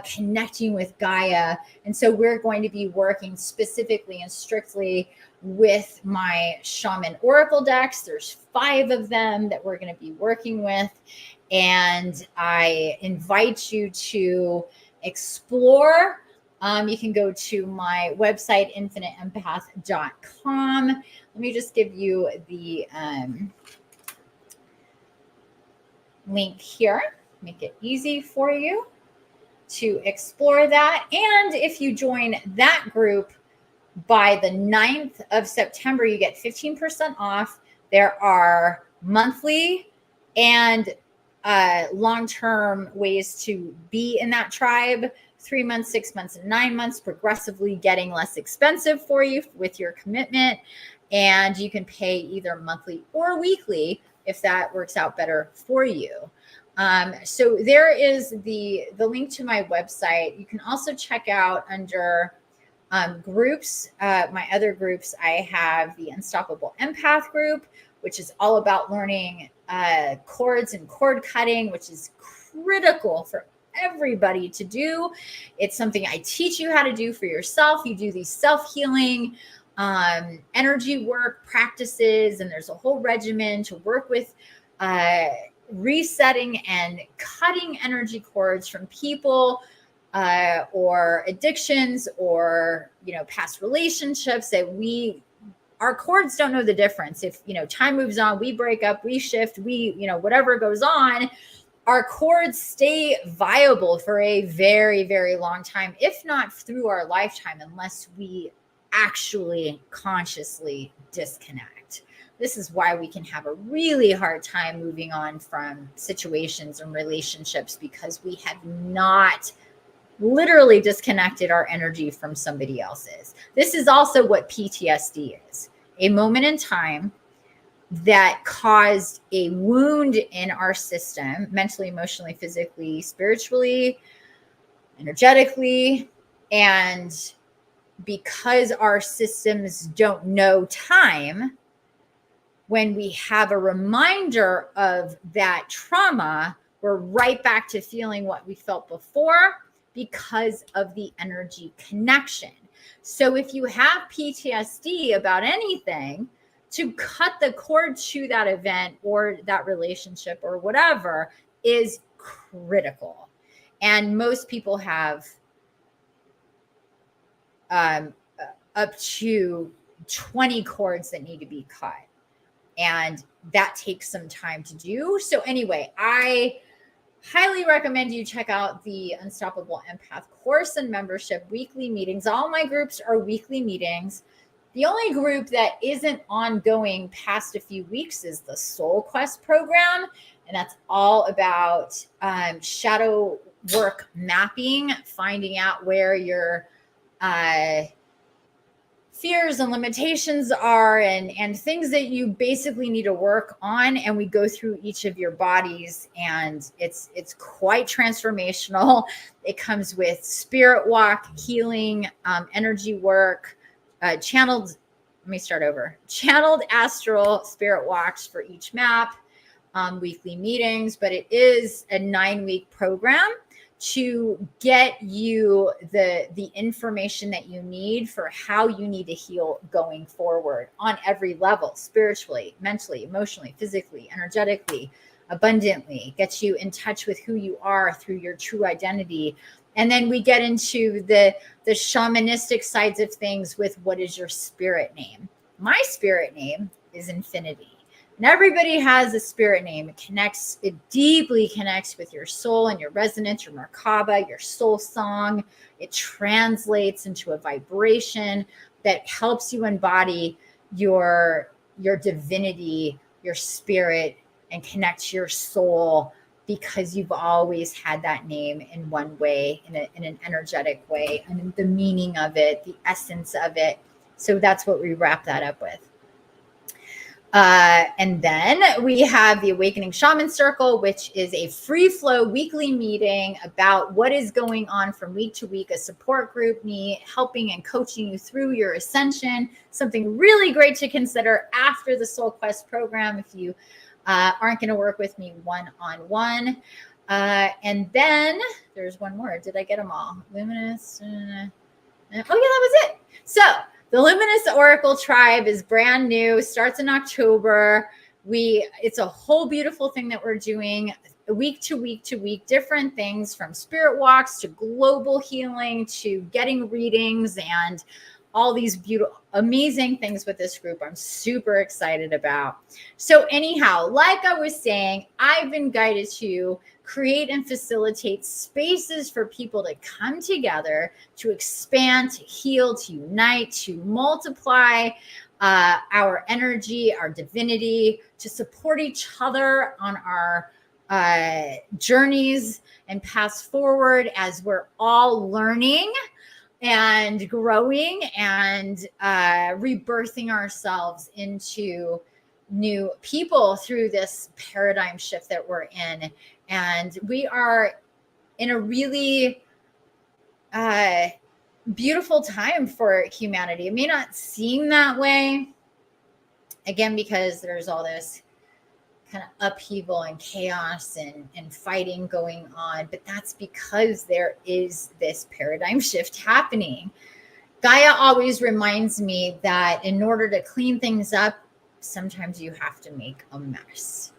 connecting with Gaia. And so we're going to be working specifically and strictly with my shaman oracle decks. There's 5 of them that we're going to be working with. And I invite you to explore. You can go to my website, infiniteempath.com. Let me just give you the link here, make it easy for you to explore that. And if you join that group by the 9th of September, you get 15% off. There are monthly and long-term ways to be in that tribe, 3 months, 6 months, and 9 months, progressively getting less expensive for you with your commitment. And you can pay either monthly or weekly if that works out better for you. So there is the link to my website. You can also check out under groups, my other groups. I have the Unstoppable Empath group, which is all about learning chords and cord cutting, which is critical for everybody to do. It's something I teach you how to do for yourself. You do these self-healing energy work practices, and there's a whole regimen to work with resetting and cutting energy cords from people or addictions or past relationships that our cords don't know the difference. If time moves on, we break up, we shift, whatever goes on, our cords stay viable for a very, very long time, if not through our lifetime, unless we actually consciously disconnect. This is why we can have a really hard time moving on from situations and relationships, because we have not literally disconnected our energy from somebody else's. This is also what PTSD is, a moment in time that caused a wound in our system, mentally, emotionally, physically, spiritually, energetically. And because our systems don't know time, when we have a reminder of that trauma, we're right back to feeling what we felt before because of the energy connection. So if you have PTSD about anything, to cut the cord to that event or that relationship or whatever is critical. And most people have up to 20 cords that need to be cut. And that takes some time to do. So anyway, I highly recommend you check out the Unstoppable Empath course and membership, weekly meetings. All my groups are weekly meetings. The only group that isn't ongoing past a few weeks is the Soul Quest program. And that's all about shadow work mapping, finding out where your fears and limitations are, and things that you basically need to work on. And we go through each of your bodies, and it's quite transformational. It comes with spirit walk, healing, energy work, channeled astral spirit walks for each map, weekly meetings. But it is a 9-week program to get you the information that you need for how you need to heal going forward on every level, spiritually, mentally, emotionally, physically, energetically, abundantly, gets you in touch with who you are through your true identity. And then we get into the shamanistic sides of things with what is your spirit name. My spirit name is Infiniti. And everybody has a spirit name. It deeply connects with your soul and your resonance, your Merkaba, your soul song. It translates into a vibration that helps you embody your divinity, your spirit, and connect your soul, because you've always had that name in one way, in an energetic way, and the meaning of it, the essence of it. So that's what we wrap that up with. And then we have the Awakening Shaman Circle, which is a free flow weekly meeting about what is going on from week to week, a support group, me helping and coaching you through your ascension. Something really great to consider after the Soul Quest program if you aren't going to work with me one-on-one. And then there's one more. Did I get them all? Luminous. Oh yeah, that was it. So the Luminous Oracle Tribe is brand new, starts in October. It's a whole beautiful thing that we're doing week to week to week, different things from spirit walks to global healing to getting readings and all these beautiful, amazing things with this group I'm super excited about. So anyhow, like I was saying, I've been guided to create and facilitate spaces for people to come together, to expand, to heal, to unite, to multiply our energy, our divinity, to support each other on our journeys and paths forward as we're all learning and growing and rebirthing ourselves into new people through this paradigm shift that we're in. And we are in a really beautiful time for humanity. It may not seem that way, again, because there's all this kind of upheaval and chaos and fighting going on, but that's because there is this paradigm shift happening. Gaia always reminds me that in order to clean things up, sometimes you have to make a mess.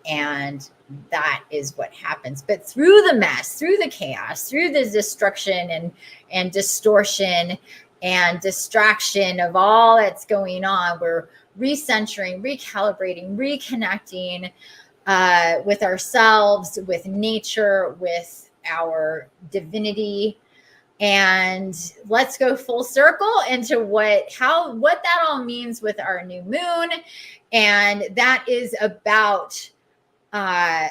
And that is what happens. But through the mess, through the chaos, through the destruction and distortion and distraction of all that's going on, we're recentering, recalibrating, reconnecting with ourselves, with nature, with our divinity. And let's go full circle into what that all means with our new moon. And that is about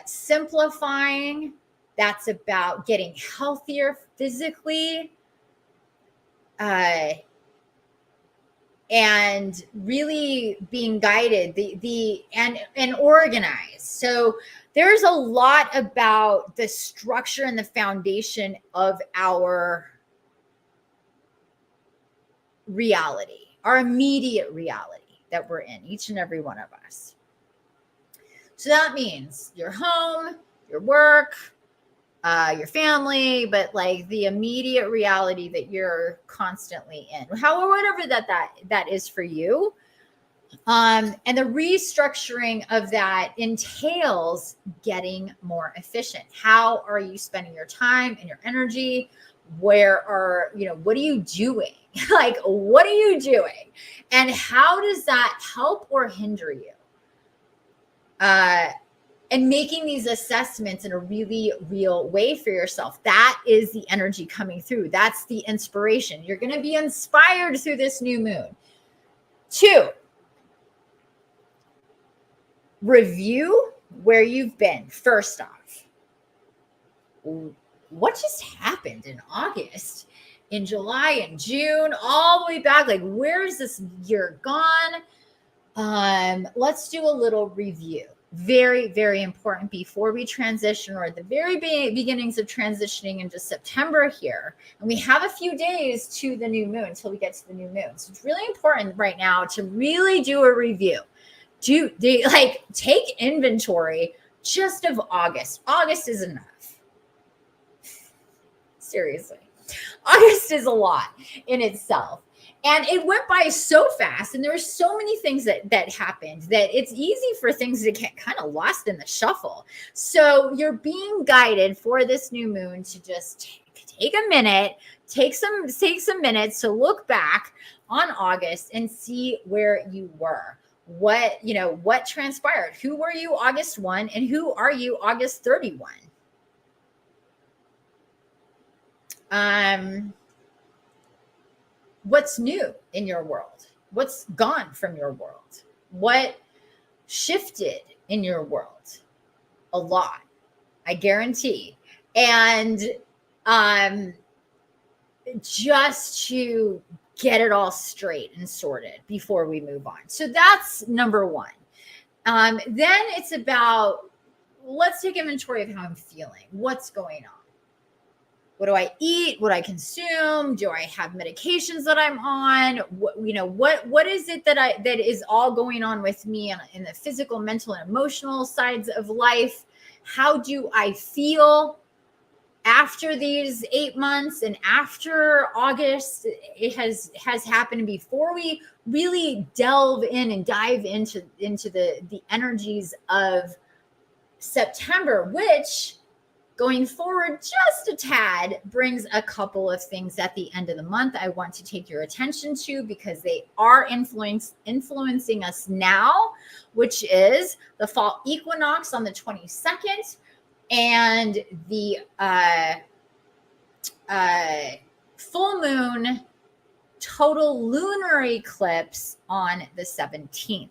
simplifying. That's about getting healthier physically, and really being guided and organized. So there's a lot about the structure and the foundation of our reality, our immediate reality that we're in, each and every one of us. So that means your home, your work, your family, but like the immediate reality that you're constantly in, whatever that is for you. And the restructuring of that entails getting more efficient. How are you spending your time and your energy? What are you doing? Like, what are you doing? And how does that help or hinder you? And making these assessments in a really real way for yourself. That is the energy coming through. That's the inspiration. You're going to be inspired through this new moon. 2, review where you've been. First off, what just happened in August, in July, and June, all the way back? Like, where is this year gone? Let's do a little review. Very, very important before we transition, or at the very beginnings of transitioning into September here. And we have a few days to the new moon until we get to the new moon. So it's really important right now to really do a review. Take inventory just of August. August is enough. Seriously. August is a lot in itself. And it went by so fast, and there were so many things that happened that it's easy for things to get kind of lost in the shuffle. So you're being guided for this new moon to just take a minute, take some minutes to look back on August and see where you were. What transpired? Who were you August 1 and who are you August 31? What's new in your world? What's gone from your world? What shifted in your world? A lot, I guarantee. And just to get it all straight and sorted before we move on. So that's number 1. Then it's about, let's take inventory of how I'm feeling. What's going on? What do I eat? What do I consume? Do I have medications that I'm on? What is it that is all going on with me in the physical, mental, and emotional sides of life? How do I feel after these 8 months and after August it has happened, before we really delve in and dive into the energies of September, which going forward just a tad brings a couple of things at the end of the month I want to take your attention to, because they are influencing us now, which is the fall equinox on the 22nd and the full moon total lunar eclipse on the 17th.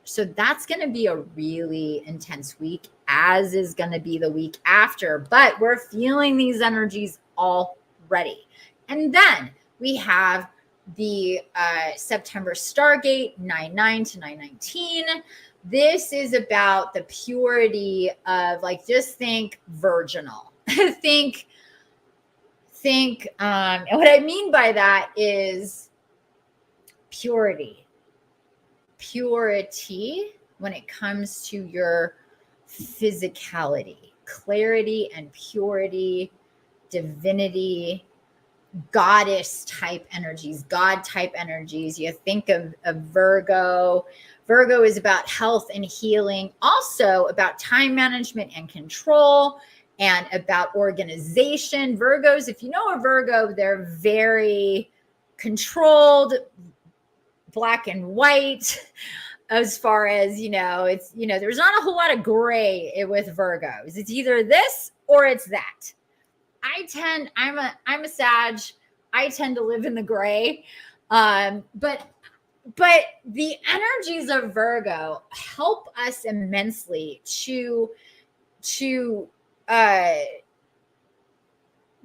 So that's going to be a really intense week, as is going to be the week after. But we're feeling these energies already. And then we have the September Stargate 9/9 to 9/19. This is about the purity of, like, just think virginal. think. And what I mean by that is purity when it comes to your physicality, clarity and purity, divinity, goddess type energies, God type energies. You think of Virgo. Virgo is about health and healing, also about time management and control, and about organization. Virgos, if you know a Virgo, they're very controlled, black and white, as far as, it's, there's not a whole lot of gray with Virgos. It's either this or it's that. I'm a Sag. I tend to live in the gray. But the energies of Virgo help us immensely to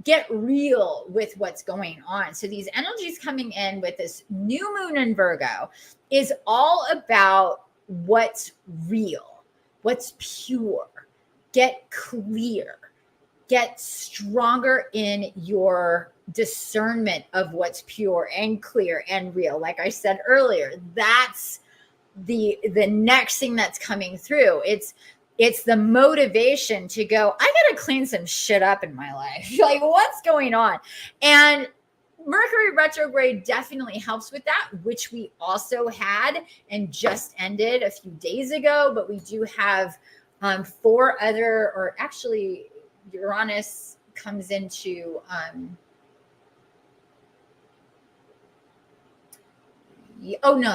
get real with what's going on. So these energies coming in with this new moon in Virgo is all about what's real, what's pure. Get clear, get stronger in your discernment of what's pure and clear and real. Like I said earlier, that's the next thing that's coming through. It's the motivation to go, I got to clean some shit up in my life. Like, what's going on? And Mercury retrograde definitely helps with that, which we also had and just ended a few days ago. But we do have 4 other, or actually Uranus comes into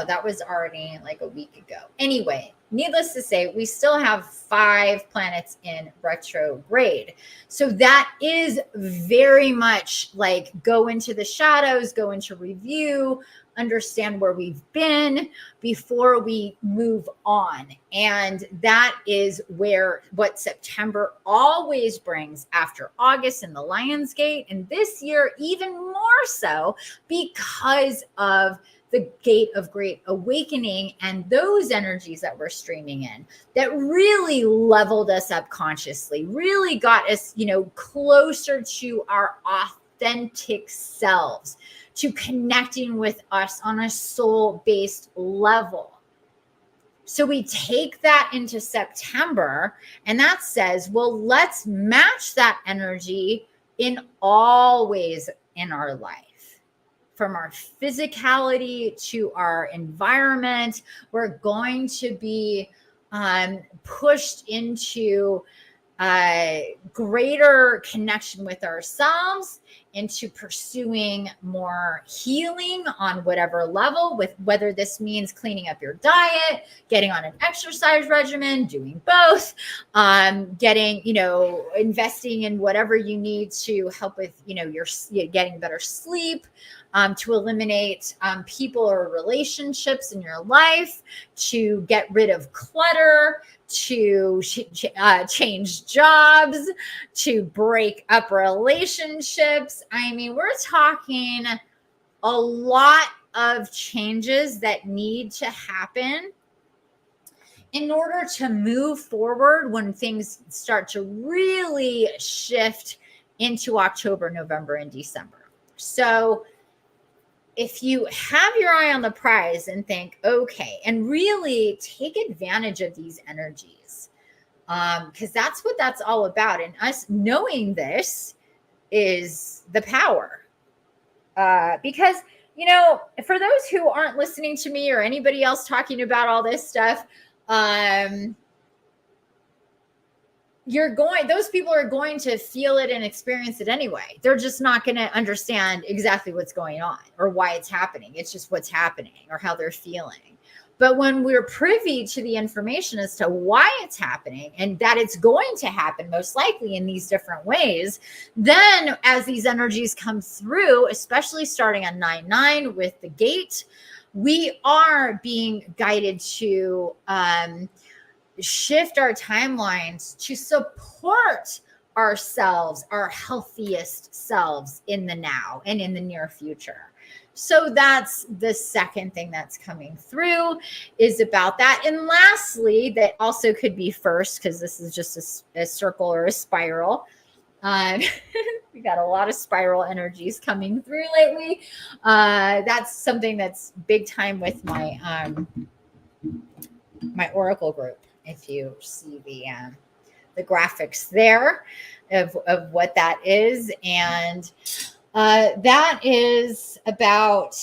that was already like a week ago. Anyway, needless to say, we still have 5 planets in retrograde. So that is very much like go into the shadows, go into review, understand where we've been before we move on. And that is what September always brings after August in the Lion's Gate. And this year, even more so because of the gate of great awakening and those energies that we're streaming in that really leveled us up consciously, really got us, closer to our authentic selves, to connecting with us on a soul-based level. So we take that into September, and that says, well, let's match that energy in all ways in our life. From our physicality to our environment, we're going to be pushed into greater connection with ourselves, into pursuing more healing on whatever level, with whether this means cleaning up your diet, getting on an exercise regimen, doing both, getting, investing in whatever you need to help with, your getting better sleep, to eliminate people or relationships in your life, to get rid of clutter, to change jobs, to break up relationships. I mean, we're talking a lot of changes that need to happen in order to move forward when things start to really shift into October, November, and December. So if you have your eye on the prize and think, okay, and really take advantage of these energies, because that's what that's all about. And us knowing this is the power. Because, for those who aren't listening to me or anybody else talking about all this stuff, those people are going to feel it and experience it anyway. They're just not going to understand exactly what's going on or why it's happening. It's just what's happening or how they're feeling. But when we're privy to the information as to why it's happening and that it's going to happen most likely in these different ways, then as these energies come through, especially starting on 9/9 with the gate, we are being guided to shift our timelines to support ourselves, our healthiest selves in the now and in the near future. So that's the second thing that's coming through, is about that. And lastly, that also could be first, because this is just a circle or a spiral. We got a lot of spiral energies coming through lately. That's something that's big time with my my oracle group. If you see the graphics there of what that is. And that is about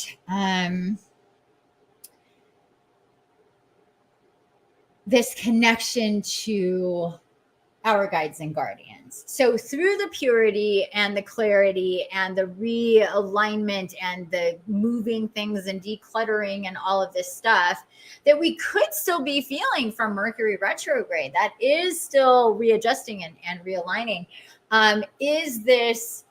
this connection to our guides and guardians. So through the purity and the clarity and the realignment and the moving things and decluttering and all of this stuff that we could still be feeling from Mercury retrograde, that is still readjusting and realigning, is this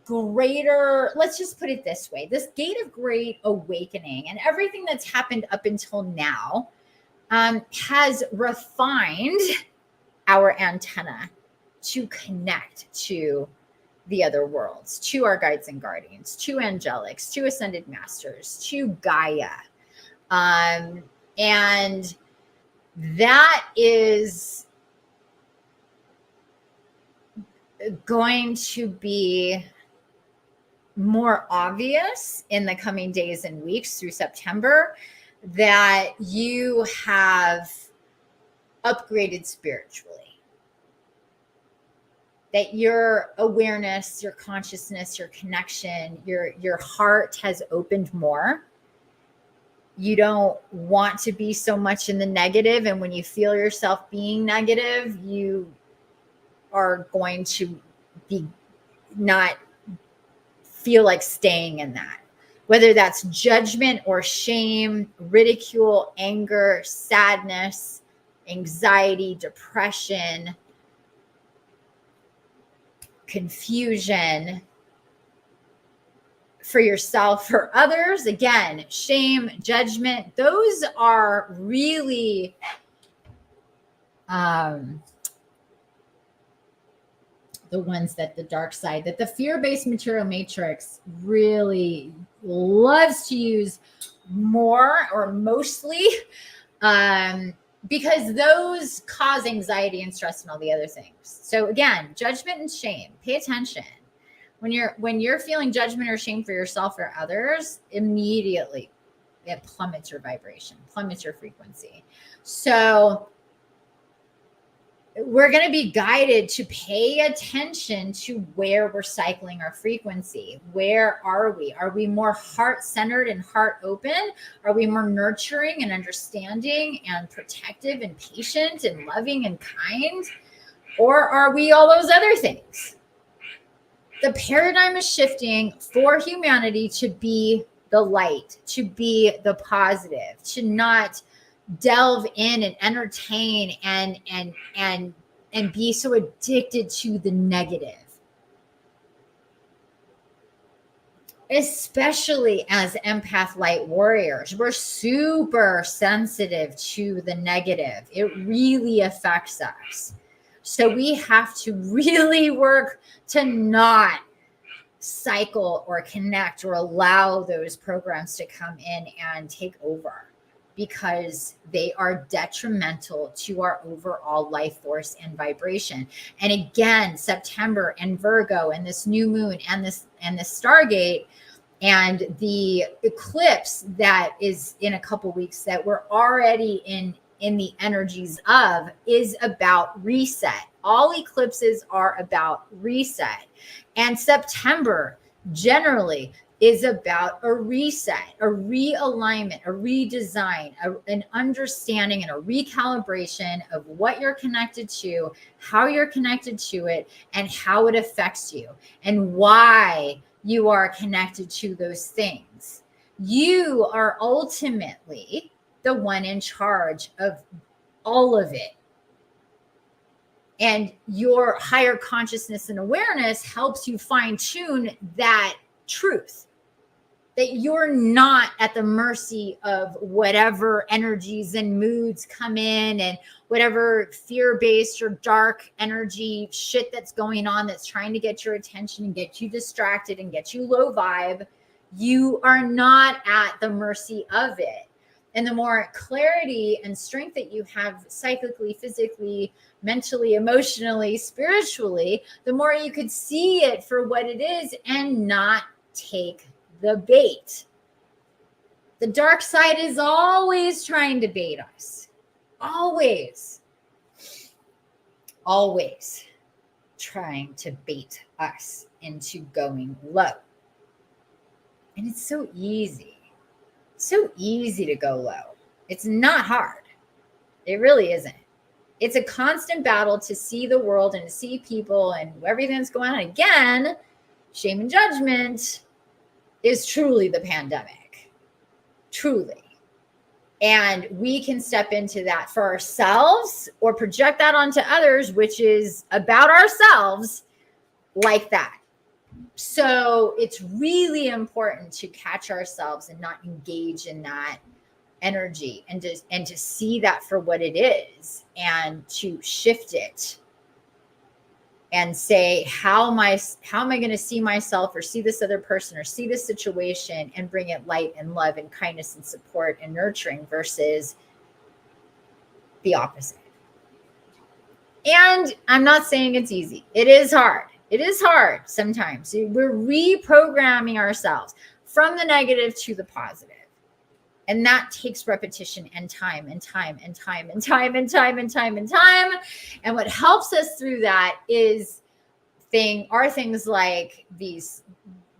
greater, let's just put it this way, this gate of great awakening and everything that's happened up until now has refined our antenna to connect to the other worlds, to our guides and guardians, to angelics, to ascended masters, to Gaia. And that is going to be more obvious in the coming days and weeks through September, that you have upgraded spiritually, that your awareness, your consciousness, your connection, your heart has opened more. You don't want to be so much in the negative, and when you feel yourself being negative, you are going to be not feel like staying in that, whether that's judgment or shame, ridicule, anger, sadness, anxiety, depression, confusion, for yourself, for others. Again, shame, judgment, those are really the ones that the dark side, that the fear-based material matrix really loves to use more or mostly, because those cause anxiety and stress and all the other things. So again, judgment and shame, pay attention. When you're feeling judgment or shame for yourself or others, immediately it plummets your vibration, plummets your frequency. So we're going to be guided to pay attention to where we're cycling our frequency. Where are we? Are we more heart-centered and heart open? Are we more nurturing and understanding and protective and patient and loving and kind? Or are we all those other things? The paradigm is shifting for humanity to be the light, to be the positive, to not delve in and entertain and be so addicted to the negative. Especially as empath light warriors, we're super sensitive to the negative. It really affects us. So we have to really work to not cycle or connect or allow those programs to come in and take over, because they are detrimental to our overall life force and vibration. And again, September and Virgo and this new moon and this Stargate and the eclipse that is in a couple weeks that we're already in the energies of is about reset. All eclipses are about reset. And September generally is about a reset, a realignment, a redesign, an understanding and a recalibration of what you're connected to, how you're connected to it, and how it affects you, and why you are connected to those things. You are ultimately the one in charge of all of it. And your higher consciousness and awareness helps you fine-tune that truth, that you're not at the mercy of whatever energies and moods come in and whatever fear-based or dark energy shit that's going on that's trying to get your attention and get you distracted and get you low vibe. You are not at the mercy of it. And the more clarity and strength that you have psychically, physically, mentally, emotionally, spiritually, the more you could see it for what it is and not take the bait. The dark side is always trying to bait us. Always trying to bait us into going low. And it's so easy. So easy to go low. It's not hard. It really isn't. It's a constant battle to see the world and to see people and everything that's going on. Again, shame and judgment is truly the pandemic. Truly. And we can step into that for ourselves or project that onto others, which is about ourselves, like that. So it's really important to catch ourselves and not engage in that energy, and to see that for what it is, and to shift it and say, how am I going to see myself or see this other person or see this situation and bring it light and love and kindness and support and nurturing versus the opposite. And I'm not saying it's easy. It is hard. It is hard sometimes. We're reprogramming ourselves from the negative to the positive. And that takes repetition and time and time and time and time and time and time and time. And what helps us through that are things like these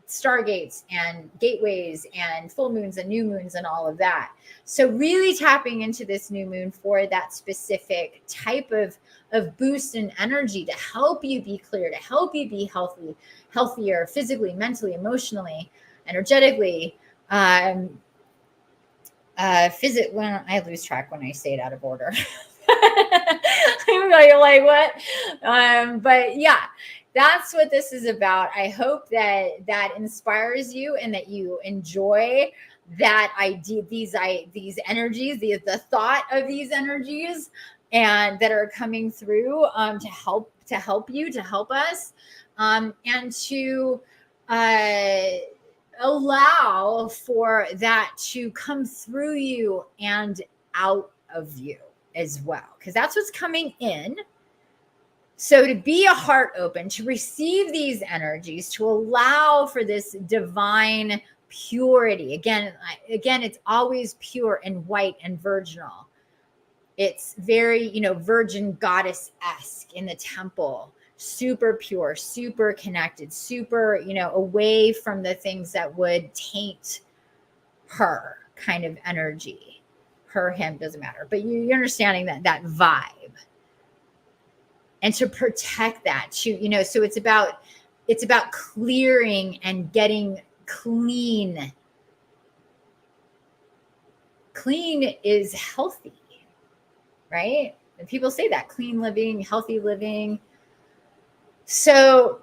stargates and gateways and full moons and new moons and all of that. So really tapping into this new moon for that specific type of boost in energy to help you be clear, to help you be healthier physically, mentally, emotionally, energetically. When I lose track when I say it out of order. I'm like, what? But yeah, that's what this is about. I hope that inspires you and that you enjoy that idea, these energies, the thought of these energies, and that are coming through to help you, to help us, and to allow for that to come through you and out of you as well, because that's what's coming in. So to be a heart open, to receive these energies, to allow for this divine purity. Again, it's always pure and white and virginal. It's very, virgin goddess-esque in the temple, super pure, super connected, super, away from the things that would taint her kind of energy. Her, him, doesn't matter. But you're understanding that vibe. And to protect that, so it's about clearing and getting clean. Clean is healthy, right? And people say that, clean living, healthy living. So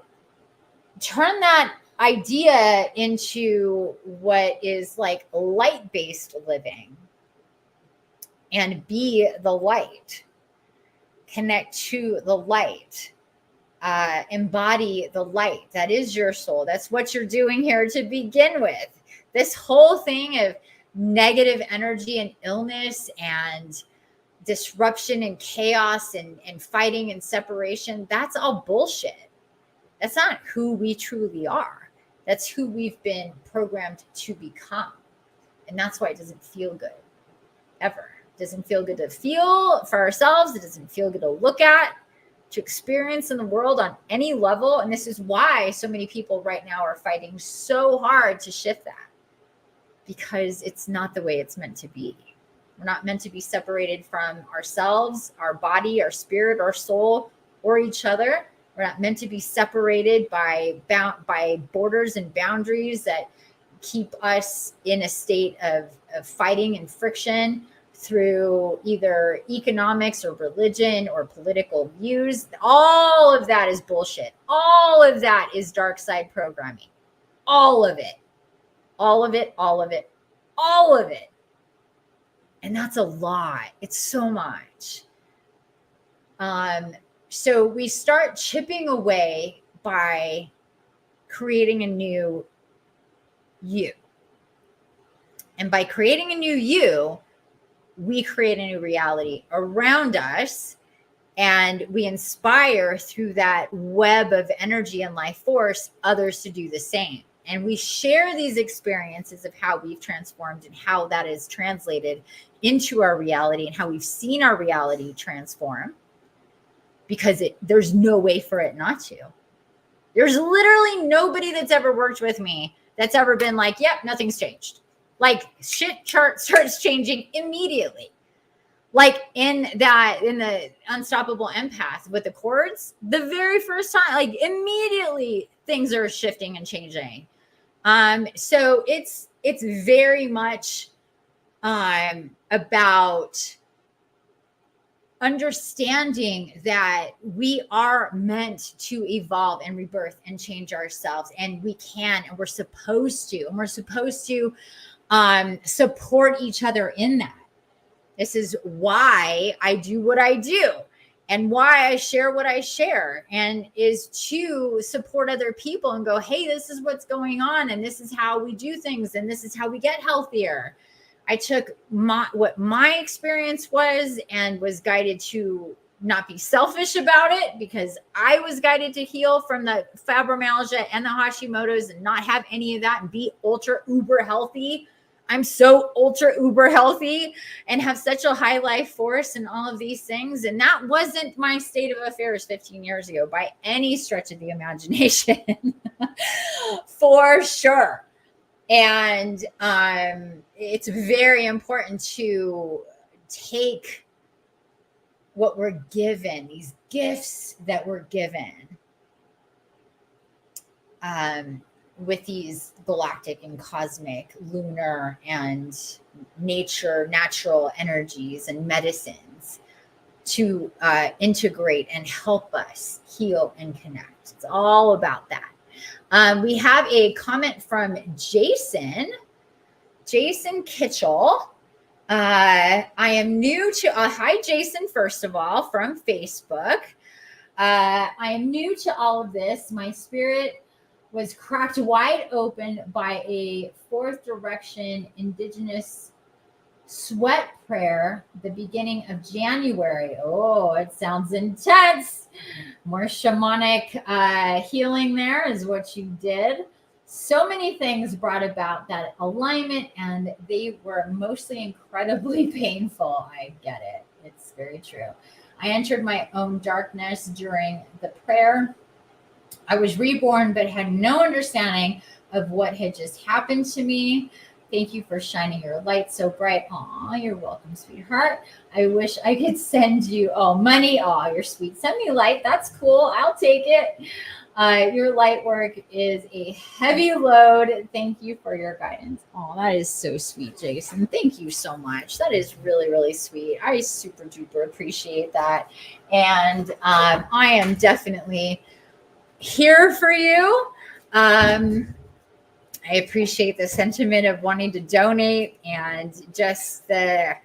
turn that idea into what is like light-based living, and be the light. Connect to the light. Embody the light. That is your soul. That's what you're doing here to begin with. This whole thing of negative energy and illness and disruption and chaos and fighting and separation, that's all bullshit. That's not who we truly are. That's who we've been programmed to become. And that's why it doesn't feel good, ever. It doesn't feel good to feel for ourselves. It doesn't feel good to look at, to experience in the world on any level. And this is why so many people right now are fighting so hard to shift that, because it's not the way it's meant to be. We're not meant to be separated from ourselves, our body, our spirit, our soul, or each other. We're not meant to be separated by borders and boundaries that keep us in a state of fighting and friction through either economics or religion or political views. All of that is bullshit. All of that is dark side programming. All of it. All of it, all of it, all of it. And that's a lot. It's so much. So we start chipping away by creating a new you. And by creating a new you, we create a new reality around us, and we inspire through that web of energy and life force others to do the same. And we share these experiences of how we've transformed and how that is translated into our reality and how we've seen our reality transform, because there's no way for it not to. There's literally nobody that's ever worked with me that's ever been like, yep, nothing's changed. Like shit starts changing immediately. Like in the Unstoppable Empath with the cords, the very first time, like immediately things are shifting and changing. So it's very much about understanding that we are meant to evolve and rebirth and change ourselves, and we can, and we're supposed to, support each other in that. This is why I do what I do and why I share what I share, and is to support other people and go, hey, this is what's going on, and this is how we do things, and this is how we get healthier. I took what my experience was and was guided to not be selfish about it, because I was guided to heal from the fibromyalgia and the Hashimoto's and not have any of that and be ultra uber healthy. I'm so ultra uber healthy and have such a high life force and all of these things. And that wasn't my state of affairs 15 years ago by any stretch of the imagination, for sure. And it's very important to take what we're given, these gifts that we're given, with these galactic and cosmic, lunar and natural energies and medicines, to integrate and help us heal and connect. It's all about that. We have a comment from Jason Kitchell. I am new to, hi, Jason, first of all, from Facebook. I am new to all of this. My spirit was cracked wide open by a fourth direction indigenous sweat prayer the beginning of January. Oh, it sounds intense. More shamanic healing there is what you did. So many things brought about that alignment, and they were mostly incredibly painful. I get it. It's very true. I entered my own darkness during the prayer. I was reborn, but had no understanding of what had just happened to me. Thank you for shining your light so bright. Aw, you're welcome, sweetheart. I wish I could send you, money. Aw, you're sweet. Send me light. That's cool. I'll take it. Your light work is a heavy load. Thank you for your guidance. Oh, that is so sweet, Jason. Thank you so much. That is really, really sweet. I super duper appreciate that. And I am definitely here for you. I appreciate the sentiment of wanting to donate, and just the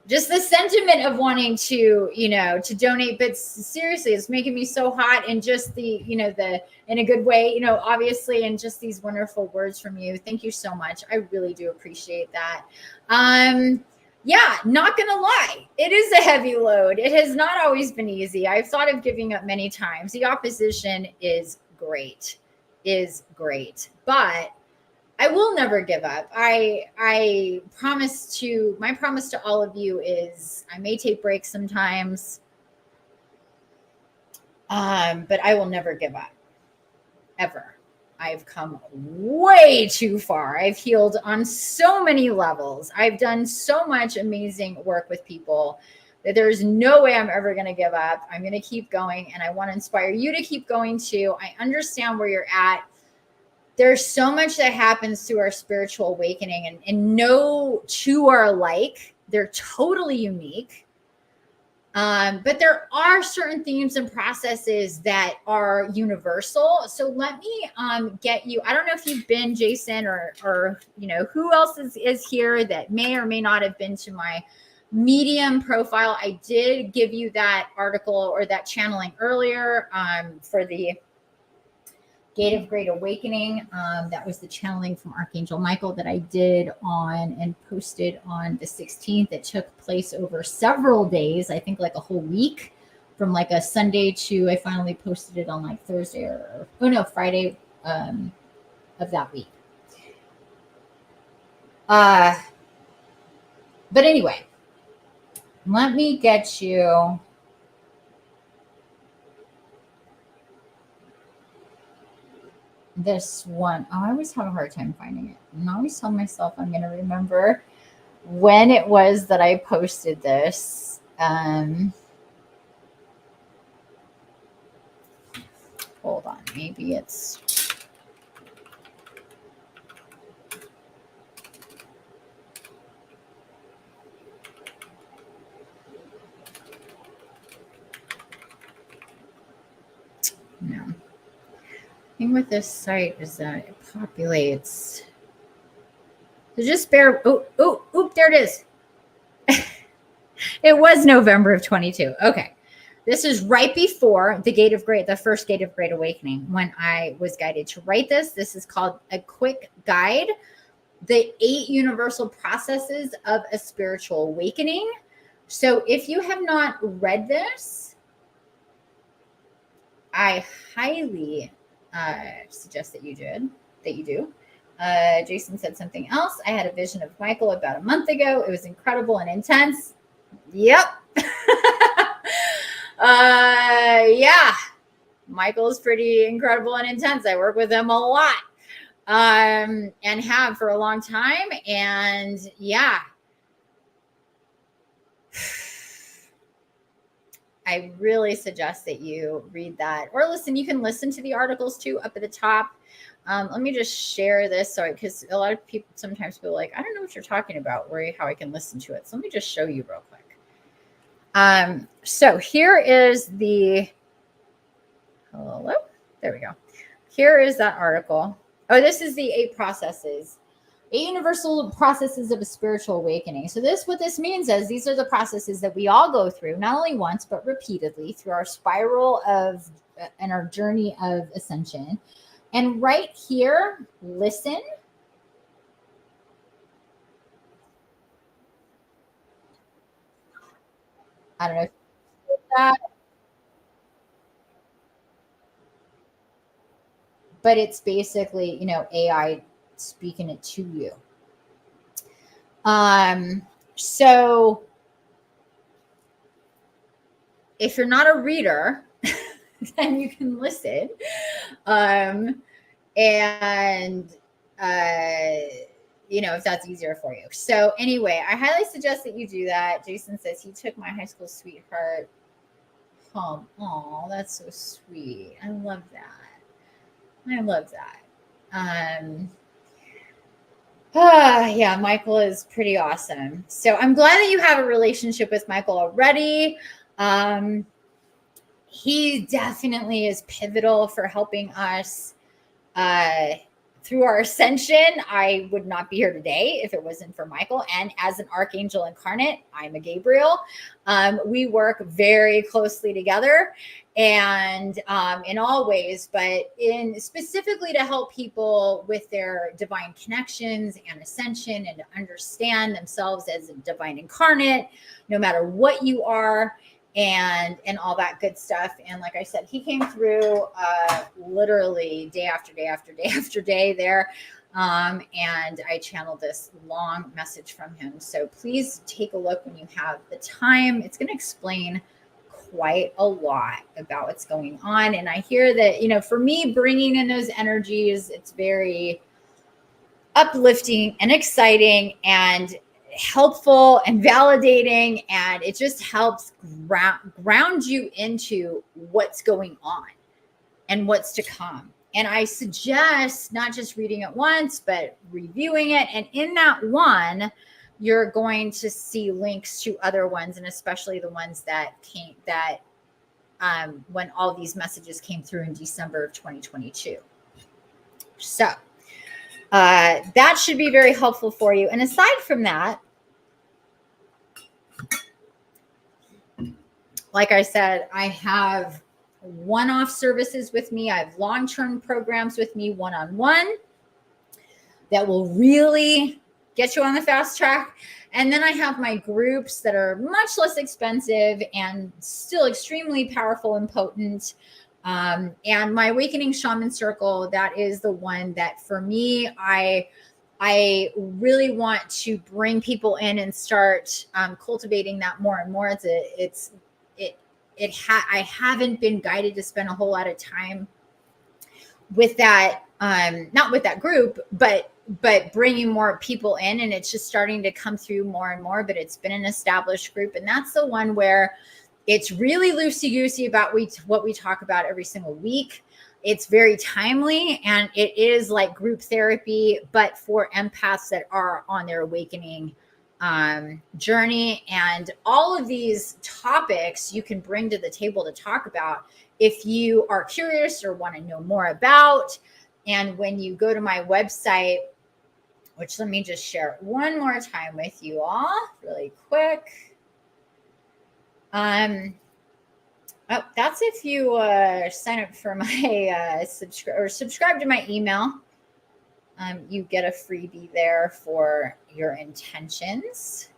sentiment of wanting to, to donate. But seriously, it's making me so hot, and just the in a good way, obviously, and just these wonderful words from you. Thank you so much. I really do appreciate that. Yeah, not gonna lie, it is a heavy load. It has not always been easy. I've thought of giving up many times. The opposition is great, but I will never give up. My promise to all of you is I may take breaks sometimes, but I will never give up, ever. I've come way too far. I've healed on so many levels. I've done so much amazing work with people that there's no way I'm ever going to give up. I'm going to keep going, and I want to inspire you to keep going too. I understand where you're at. There's so much that happens through our spiritual awakening, and no two are alike. They're totally unique. But there are certain themes and processes that are universal. So let me get you. I don't know if you've been, Jason, or who else is here that may or may not have been to my Medium profile. I did give you that article or that channeling earlier for the Gate of Great Awakening. That was the channeling from Archangel Michael that I did on and posted on the 16th. It took place over several days, I think like a whole week, from like a Sunday to, I finally posted it on like Thursday Friday of that week. But anyway, let me get you this one. Oh, I always have a hard time finding it. And I always tell myself I'm going to remember when it was that I posted this. Hold on. Maybe it's... No. The thing with this site is that it populates. So just bear. Oh, there it is. It was November of 22. Okay. This is right before the first Gate of Great Awakening, when I was guided to write this. This is called A Quick Guide, the 8 Universal Processes of a Spiritual Awakening. So if you have not read this, I highly suggest that you do. Jason said something else. I had a vision of Michael about a month ago. It was incredible and intense. Yep. Yeah. Michael's pretty incredible and intense. I work with him a lot. And have for a long time. And yeah. I really suggest that you read that, or listen. You can listen to the articles too up at the top. Let me just share this, because a lot of people sometimes feel like, I don't know what you're talking about, how I can listen to it. So let me just show you real quick. So here is the, hello, there we go. Here is that article. Oh, this is the 8 processes, 8 universal processes of a spiritual awakening. So what this means is these are the processes that we all go through, not only once, but repeatedly through our spiral of and our journey of ascension. And right here, listen. I don't know if that, but it's basically, AI speaking it to you. So if you're not a reader, then you can listen. And if that's easier for you. So anyway, I highly suggest that you do that. Jason says he took my high school sweetheart home. Oh, that's so sweet. I love that. I love that. Yeah, Michael is pretty awesome. So I'm glad that you have a relationship with Michael already. He definitely is pivotal for helping us through our ascension. I would not be here today if it wasn't for Michael. And as an archangel incarnate, I'm a Gabriel. We work very closely together, and in all ways, but in specifically to help people with their divine connections and ascension, and to understand themselves as a divine incarnate, no matter what you are, and all that good stuff. And like I said, he came through literally day after day after day after day there. And I channeled this long message from him. So please take a look when you have the time. It's going to explain quite a lot about what's going on. And I hear that, for me, bringing in those energies, it's very uplifting and exciting and helpful and validating, and it just helps ground you into what's going on and what's to come. And I suggest not just reading it once, but reviewing it. And in that one, you're going to see links to other ones, and especially the ones that when all these messages came through in December of 2022. So that should be very helpful for you. And aside from that, like I said, I have one-off services with me. I have long-term programs with me, one-on-one, that will really get you on the fast track. And then I have my groups that are much less expensive and still extremely powerful and potent. And my Awakening Shaman Circle, that is the one that for me, I really want to bring people in and start cultivating that more and more. I haven't been guided to spend a whole lot of time with that, not with that group, but bringing more people in, and it's just starting to come through more and more. But it's been an established group, and that's the one where it's really loosey-goosey about what we talk about every single week. It's very timely, and it is like group therapy, but for empaths that are on their awakening journey. And all of these topics you can bring to the table to talk about if you are curious or want to know more about. And when you go to my website, which let me just share it one more time with you all really quick. Oh, that's if you sign up for my subscribe to my email. You get a freebie there for your intentions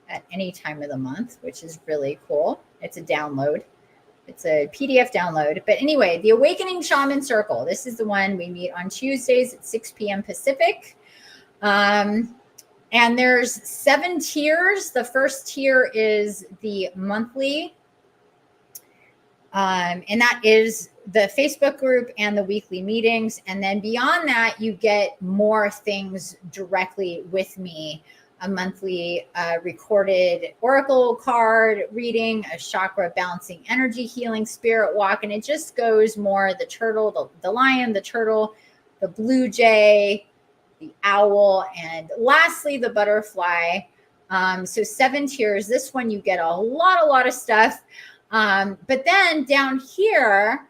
at any time of the month, which is really cool. It's a download. It's a PDF download. But anyway, the Awakening Shaman Circle. This is the one we meet on Tuesdays at 6 p.m. Pacific. And there's 7 tiers. The first tier is the monthly. And that is the Facebook group and the weekly meetings. And then beyond that, you get more things directly with me. A monthly recorded oracle card reading, a chakra balancing energy healing spirit walk. And it just goes more the turtle, the lion, the turtle, the blue jay, the owl, and lastly, the butterfly. So 7 tiers. This one you get a lot of stuff. But then down here,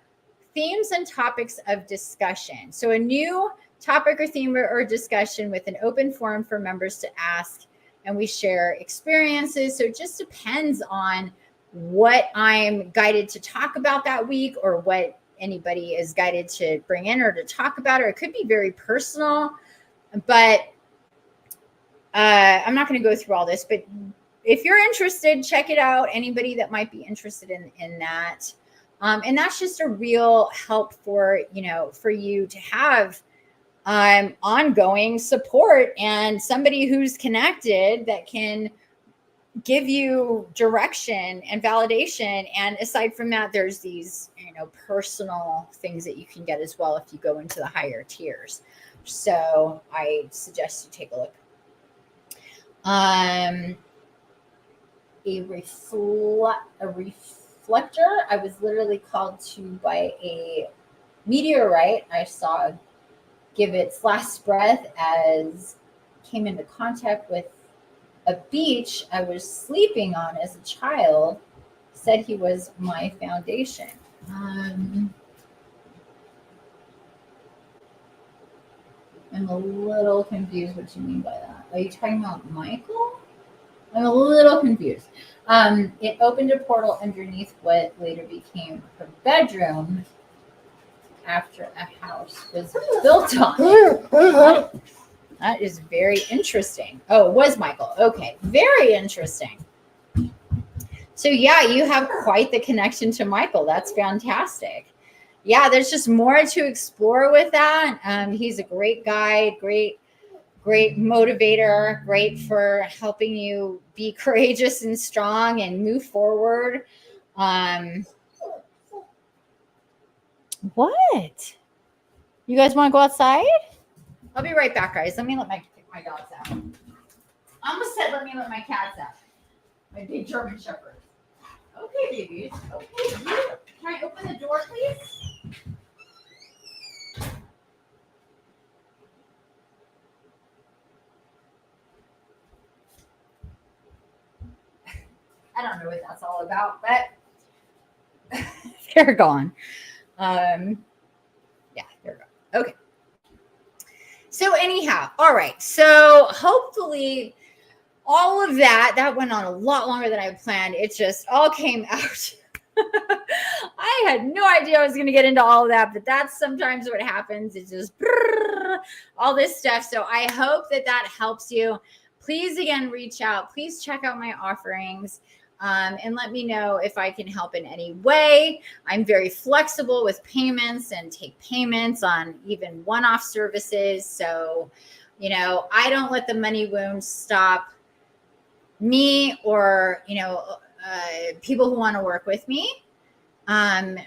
themes and topics of discussion. So a new topic or theme or discussion with an open forum for members to ask, and we share experiences. So it just depends on what I'm guided to talk about that week, or what anybody is guided to bring in or to talk about, or it could be very personal. But I'm not going to go through all this, but if you're interested, check it out. Anybody that might be interested in that. And that's just a real help for, for you to have ongoing support and somebody who's connected that can give you direction and validation. And aside from that, there's these, personal things that you can get as well if you go into the higher tiers. So I suggest you take a look. A reflector. I was literally called to by a meteorite I saw give its last breath as came into contact with a beach I was sleeping on as a child. Said he was my foundation. I'm a little confused what you mean by that. Are you talking about Michael? I'm a little confused. It opened a portal underneath what later became her bedroom after a house was built on it. That is very interesting. Oh, it was Michael. Okay, very interesting. So yeah, you have quite the connection to Michael. That's fantastic. Yeah, there's just more to explore with that. He's a great guide, great motivator, great for helping you be courageous and strong and move forward. What? You guys want to go outside? I'll be right back, guys. Let me let my dogs out. I almost said let me let my cats out. My big German Shepherd. Okay, babies. Okay. Can I open the door, please? I don't know what that's all about, but they're gone. Yeah, they're gone. Okay. So anyhow, all right. So hopefully all of that went on a lot longer than I planned. It just all came out. I had no idea I was going to get into all of that, but that's sometimes what happens. It's just all this stuff. So I hope that helps you. Please, again, reach out. Please check out my offerings. And let me know if I can help in any way. I'm very flexible with payments and take payments on even one-off services. So, I don't let the money wounds stop me or, people who want to work with me. And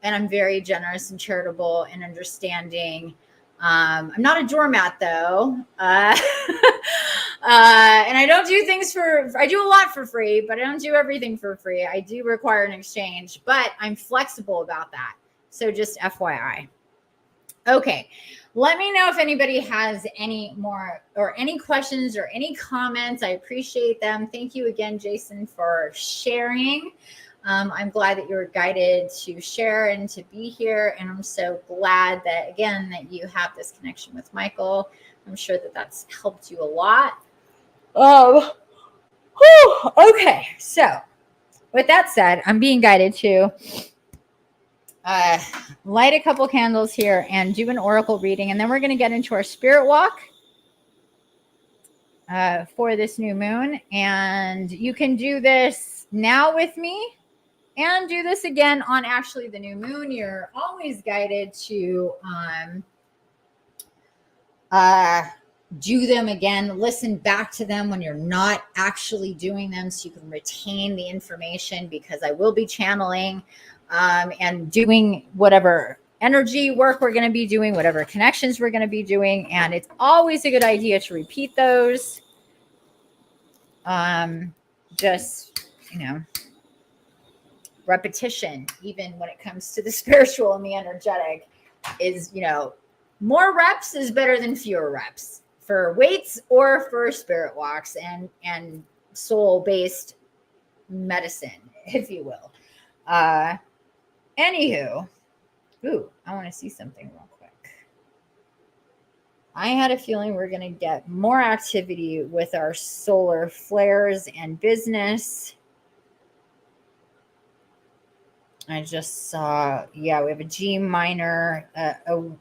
I'm very generous and charitable and understanding. I'm not a doormat though. And I don't do things I do a lot for free, but I don't do everything for free. I do require an exchange, but I'm flexible about that. So just FYI. Okay. Let me know if anybody has any more or any questions or any comments. I appreciate them. Thank you again, Jason, for sharing. I'm glad that you were guided to share and to be here. And I'm so glad that, again, that you have this connection with Michael. I'm sure that that's helped you a lot. Okay. So with that said, I'm being guided to light a couple candles here and do an oracle reading. And then we're going to get into our spirit walk for this new moon. And you can do this now with me and do this again on actually the new moon. You're always guided to do them again, listen back to them when you're not actually doing them so you can retain the information, because I will be channeling and doing whatever energy work we're going to be doing, whatever connections we're going to be doing. And it's always a good idea to repeat those. Just, repetition, even when it comes to the spiritual and the energetic, is, more reps is better than fewer reps for weights or for spirit walks and soul-based medicine, if you will. Anywho, ooh, I want to see something real quick. I had a feeling we're going to get more activity with our solar flares and business. I just saw, yeah, we have a G minor, a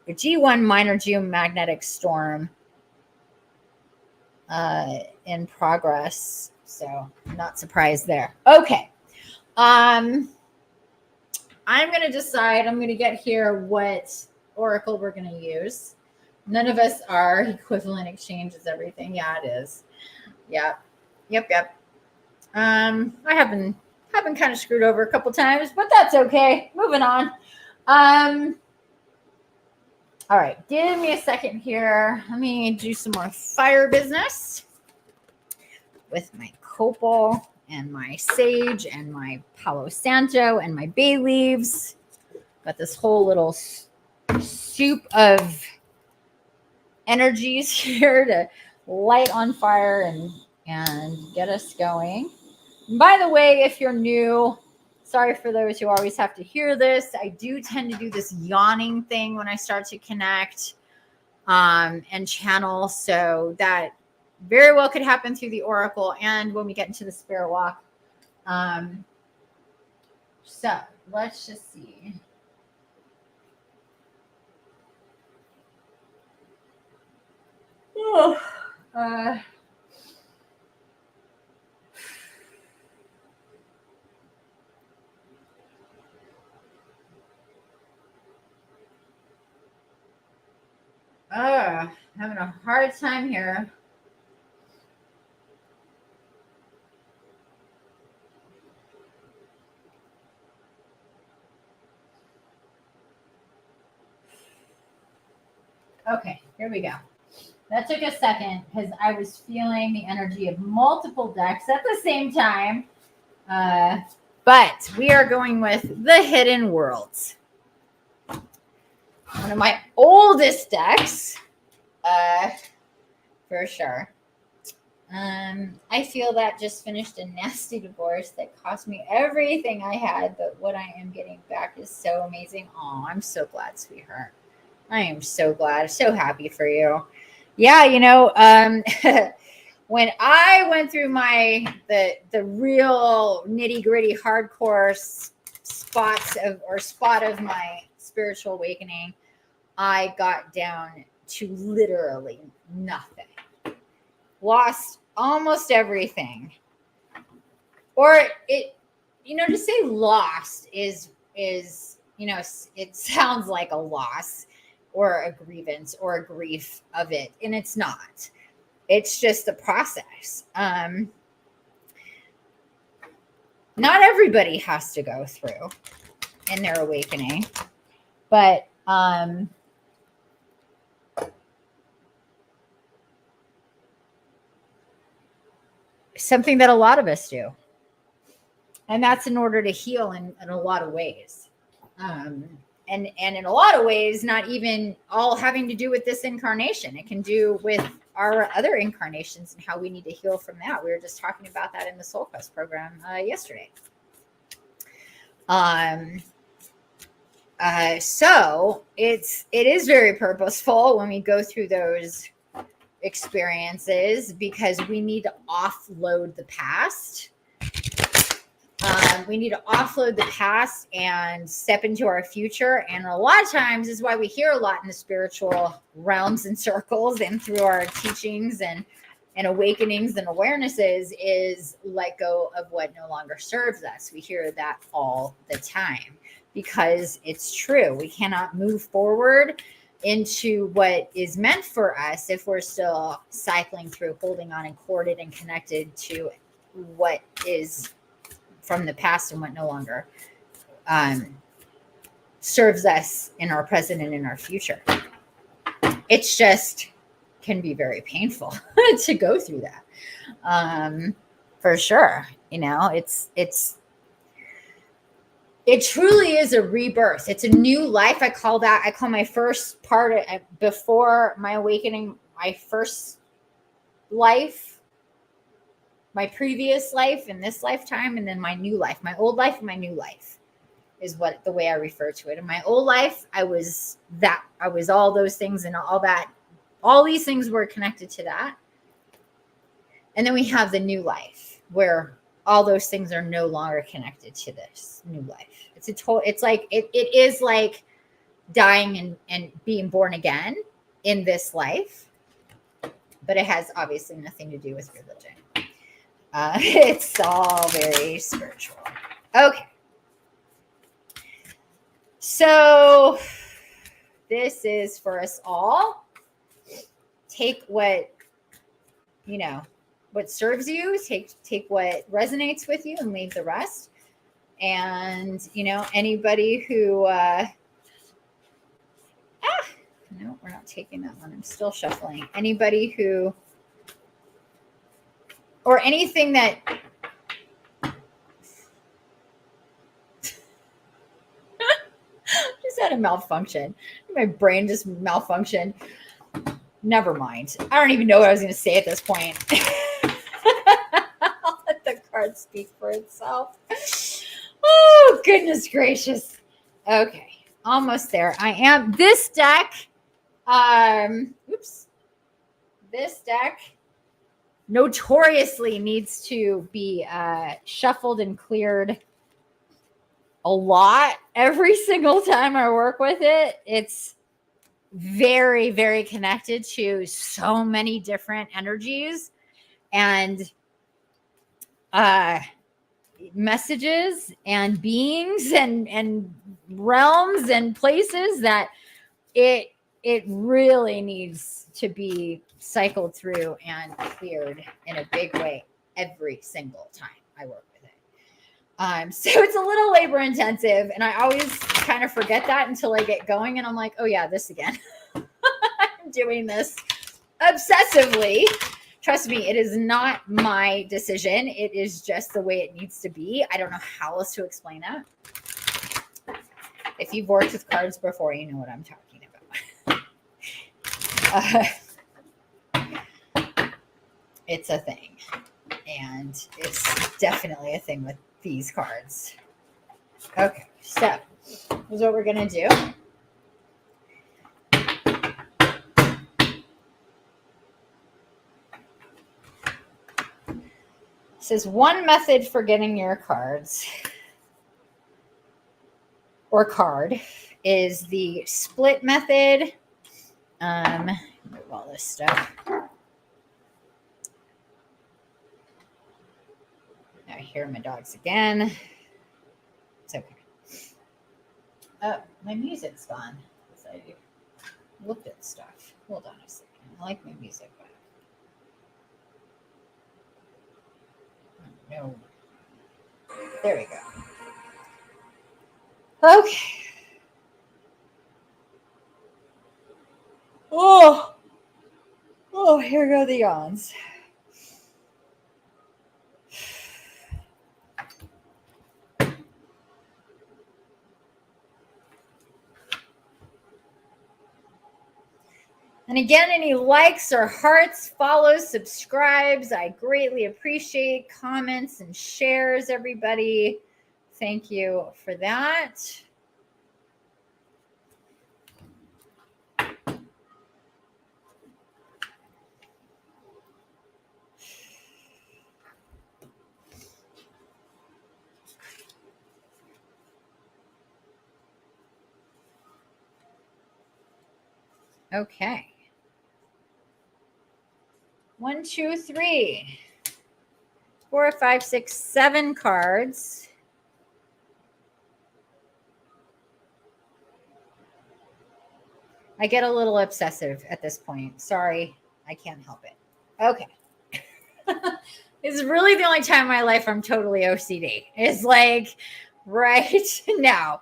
G1 minor geomagnetic storm in progress. So not surprised there. Okay. I'm going to decide, I'm going to get here what oracle we're going to use. None of us are. Equivalent exchange is everything. Yeah, it is. Yeah. Yep. I have been kind of screwed over a couple times, but that's okay. Moving on. All right. Give me a second here. Let me do some more fire business with my copal and my sage and my Palo Santo and my bay leaves. Got this whole little soup of energies here to light on fire and get us going. And by the way, if you're new, sorry for those who always have to hear this. I do tend to do this yawning thing when I start to connect and channel. So that very well could happen through the oracle and when we get into the spirit walk. So let's just see. Oh, having a hard time here. Okay, here we go. That took a second because I was feeling the energy of multiple decks at the same time. But we are going with the Hidden Worlds. One of my oldest decks, for sure. I feel that just finished a nasty divorce that cost me everything I had, but what I am getting back is so amazing. Oh, I'm so glad, sweetheart. I am so glad. So happy for you. Yeah, when I went through the real nitty gritty hardcore spot of my spiritual awakening, I got down to literally nothing. Lost almost everything. Or to say lost is it sounds like a loss or a grievance or a grief of it, and it's not. It's just a process. Not everybody has to go through in their awakening, but something that a lot of us do. And that's in order to heal in a lot of ways. And in a lot of ways, not even all having to do with this incarnation. It can do with our other incarnations and how we need to heal from that. We were just talking about that in the Soul Quest program yesterday. So it is very purposeful when we go through those experiences because we need to offload the past. We need to offload the past and step into our future. And a lot of times is why we hear a lot in the spiritual realms and circles and through our teachings and awakenings and awarenesses is let go of what no longer serves us. We hear that all the time because it's true. We cannot move forward into what is meant for us if we're still cycling through, holding on and corded and connected to what is from the past and what no longer serves us in our present and in our future. It's just can be very painful to go through that. For sure. It truly is a rebirth. It's a new life. I call my first part before my awakening. my first life, my previous life, in this lifetime, and then my new life, my old life and my new life is what the way I refer to it. In my old life, I was all those things and all that. All these things were connected to that. And then we have the new life where all those things are no longer connected to this new life. It's like, it is like dying and being born again in this life, but it has obviously nothing to do with religion. It's all very spiritual. Okay. So this is for us all. Take what, what serves you, take what resonates with you and leave the rest. And, anybody who, no, we're not taking that one. I'm still shuffling. Anybody who, or anything that, just had a malfunction. My brain just malfunctioned. Never mind. I don't even know what I was going to say at this point. I'll let the card speak for itself. Oh, goodness gracious. Okay. Almost there. I am. This deck, this deck notoriously needs to be shuffled and cleared a lot every single time I work with it. It's very, very connected to so many different energies and messages and beings and realms and places that it really needs to be cycled through and cleared in a big way every single time I work with it. So it's a little labor intensive, and I always kind of forget that until I get going, and I'm like, oh yeah, this again. I'm doing this obsessively. Trust me, it is not my decision. It is just the way it needs to be. I don't know how else to explain that. If you've worked with cards before, you know what I'm talking about. It's a thing. And it's definitely a thing with these cards. Okay, so here's what we're going to do. It says one method for getting your cards or card is the split method. Move all this stuff. I hear my dogs again. It's okay. Oh, my music's gone. I looked at stuff. Hold on a second. I like my music back. No. There we go. Okay. Oh, here go the yawns. And again, any likes or hearts, follows, subscribes, I greatly appreciate. Comments and shares, everybody. Thank you for that. Okay. 1, 2, 3, 4, 5, 6, 7 cards. I get a little obsessive at this point. Sorry, I can't help it. Okay. This is really the only time in my life I'm totally OCD. It's like right now.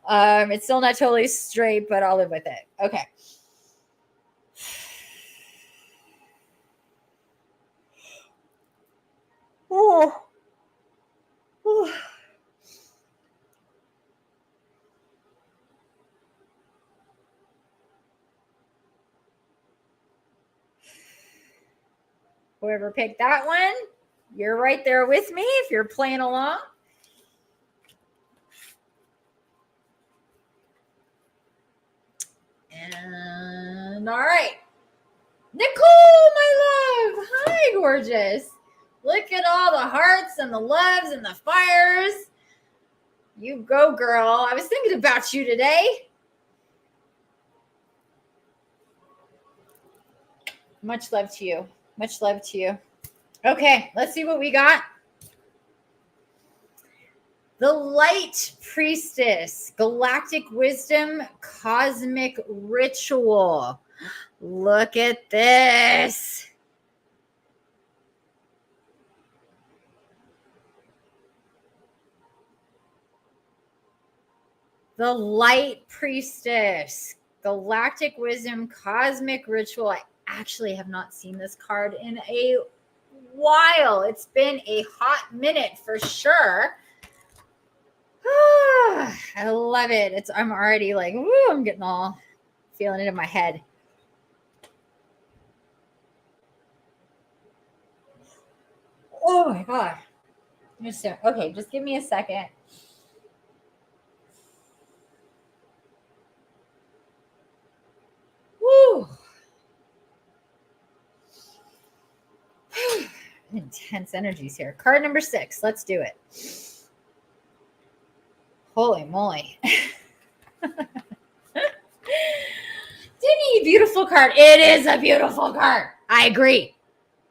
It's still not totally straight, but I'll live with it. Okay. Oh. Whoever picked that one, you're right there with me if you're playing along. And all right. Nicole, my love. Hi, gorgeous. Look at all the hearts and the loves and the fires. You go, girl. I was thinking about you today. Much love to you. Much love to you. Okay, let's see what we got. The Light Priestess, Galactic Wisdom, Cosmic Ritual. Look at this. The Light Priestess, Galactic Wisdom, Cosmic Ritual. I actually have not seen this card in a while. It's been a hot minute for sure. I love it. I'm already like, woo, I'm getting all feeling it in my head. Oh my God. Okay, just give me a second. Woo. Intense energies here. Card number 6. Let's do it. Holy moly. Didn't beautiful card? It is a beautiful card. I agree.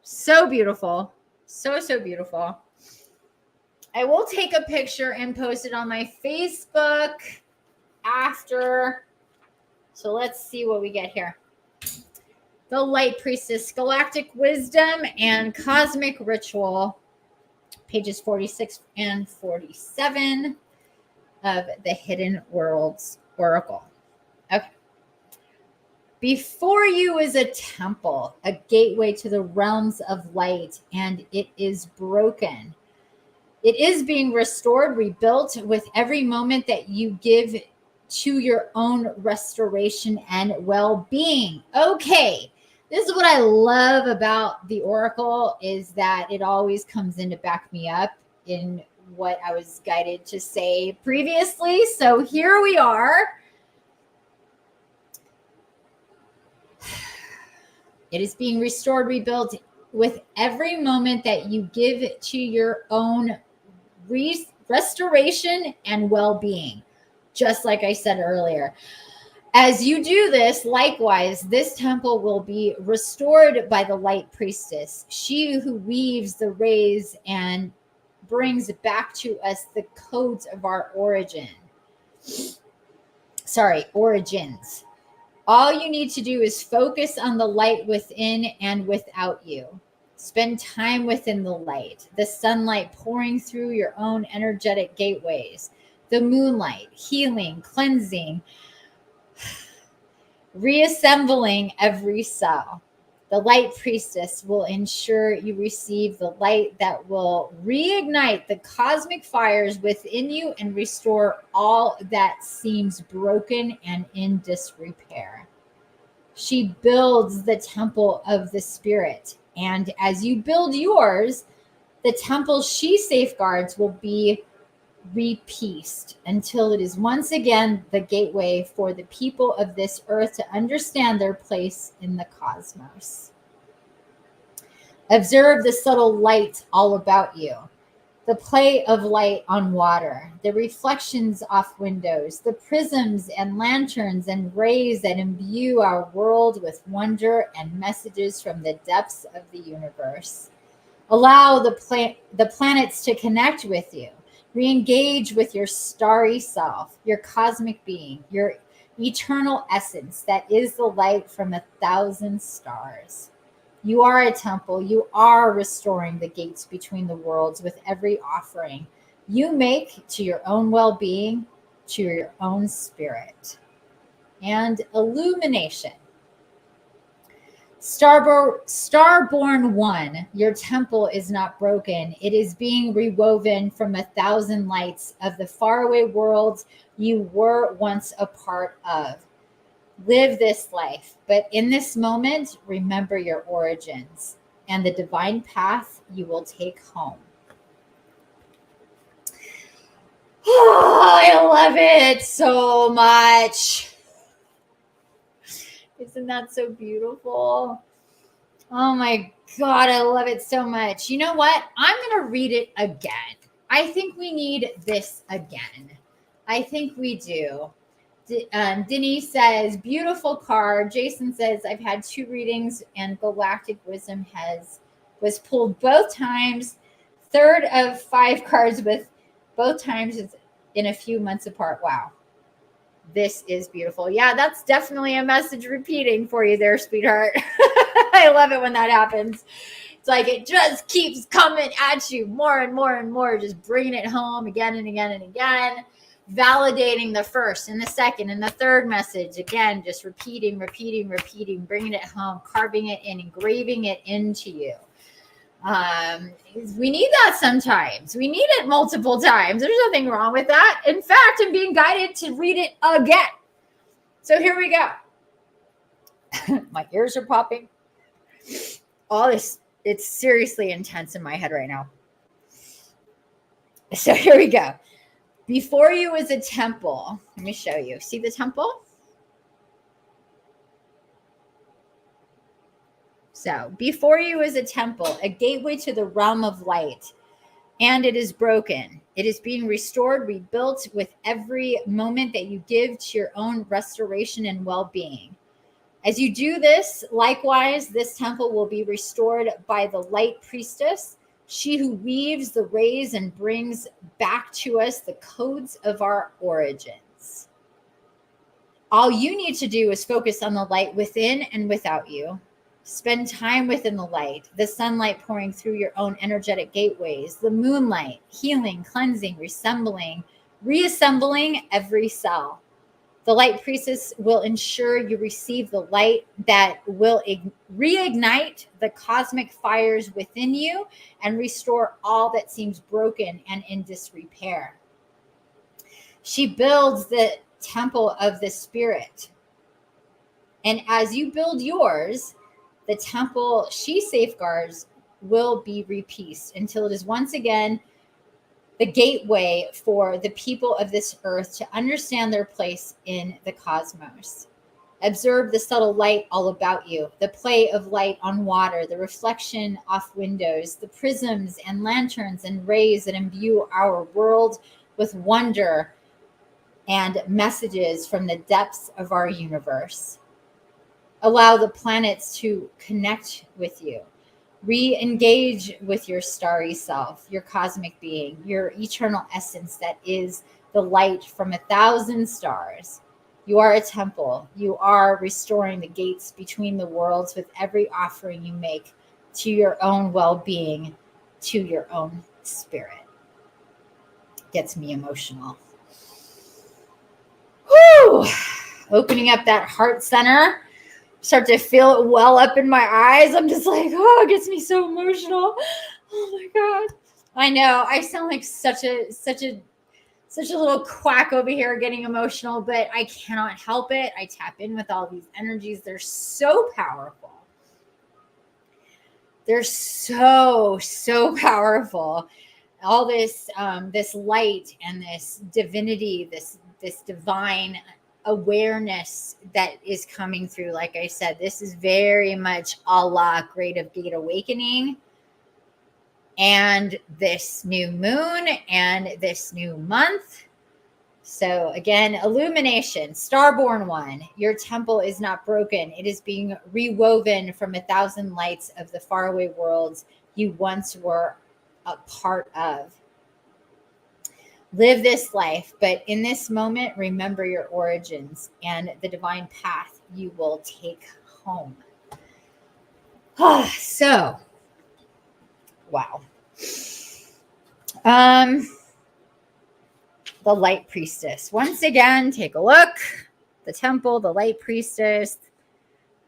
So beautiful. So beautiful. I will take a picture and post it on my Facebook after. So let's see what we get here. The Light Priestess, Galactic Wisdom, and Cosmic Ritual. Pages 46 and 47 of the Hidden Worlds Oracle. Okay. Before you is a temple, a gateway to the realms of light, and it is broken. It is being restored, rebuilt with every moment that you give to your own restoration and well-being. Okay, this is what I love about the Oracle, is that it always comes in to back me up in what I was guided to say previously. So here we are. It is being restored, rebuilt with every moment that you give to your own restoration and well-being. Just like I said earlier. As you do this, likewise, this temple will be restored by the Light Priestess, she who weaves the rays and brings back to us the codes of our origins. All you need to do is focus on the light within and without you. Spend time within the light, the sunlight pouring through your own energetic gateways, the moonlight, healing, cleansing, reassembling every cell. The Light Priestess will ensure you receive the light that will reignite the cosmic fires within you and restore all that seems broken and in disrepair. She builds the temple of the spirit, and as you build yours, the temple she safeguards will be repieced until it is once again the gateway for the people of this earth to understand their place in the cosmos. Observe the subtle light all about you, the play of light on water, the reflections off windows, the prisms and lanterns and rays that imbue our world with wonder and messages from the depths of the universe. Allow the planets to connect with you. Re-engage with your starry self, your cosmic being, your eternal essence that is the light from 1,000 stars. You are a temple. You are restoring the gates between the worlds with every offering you make to your own well-being, to your own spirit. And illumination. Starborn One, your temple is not broken. It is being rewoven from 1,000 lights of the faraway worlds you were once a part of. Live this life, but in this moment, remember your origins. and the divine path you will take home. Oh, I love it so much. Isn't that so beautiful? Oh my God, I love it so much. You know what? I'm going to read it again. I think we need this again. I think we do. Denise says, beautiful card. Jason says, I've had 2 readings and Galactic Wisdom was pulled both times. 3rd of 5 cards with both times in a few months apart. Wow. This is beautiful. Yeah, that's definitely a message repeating for you there, sweetheart. I love it when that happens. It's like it just keeps coming at you more and more and more, just bringing it home again and again and again, validating the first and the second and the third message. Again, just repeating, bringing it home, carving it in, engraving it into you. We need that sometimes. We need it multiple times. There's nothing wrong with that. In fact, I'm being guided to read it again. So here we go. My ears are popping. All this, it's seriously intense in my head right now. So here we go. Before you is a temple. Let me show you. See the temple? So before you is a temple, a gateway to the realm of light, and it is broken. It is being restored, rebuilt with every moment that you give to your own restoration and well-being. As you do this, likewise, this temple will be restored by the light priestess, she who weaves the rays and brings back to us the codes of our origins. All you need to do is focus on the light within and without you. Spend time within the light, the sunlight pouring through your own energetic gateways, the moonlight, healing, cleansing, reassembling every cell. The light priestess will ensure you receive the light that will reignite the cosmic fires within you and restore all that seems broken and in disrepair. She builds the temple of the spirit. And as you build yours, the temple she safeguards will be repieced until it is once again the gateway for the people of this earth to understand their place in the cosmos. Observe the subtle light all about you, the play of light on water, the reflection off windows, the prisms and lanterns and rays that imbue our world with wonder and messages from the depths of our universe. Allow the planets to connect with you. Re-engage with your starry self, your cosmic being, your eternal essence that is the light from 1,000 stars. You are a temple. You are restoring the gates between the worlds with every offering you make to your own well-being, to your own spirit. Gets me emotional. Whew! Opening up that heart center. Start to feel it well up in my eyes. I'm just like, oh, it gets me so emotional. Oh my God. I know I sound like such a little quack over here getting emotional, but I cannot help it. I tap in with all these energies. They're so powerful. They're so powerful. All this this light and this divinity, this divine awareness that is coming through. Like I said, this is very much a la Great of Gate Awakening and this new moon and this new month. So again, illumination, starborn one, your temple is not broken. It is being rewoven from 1,000 lights of the faraway worlds you once were a part of. Live this life, but in this moment, remember your origins and the divine path you will take home. So, wow. The light priestess. Once again, take a look. The temple, the light priestess,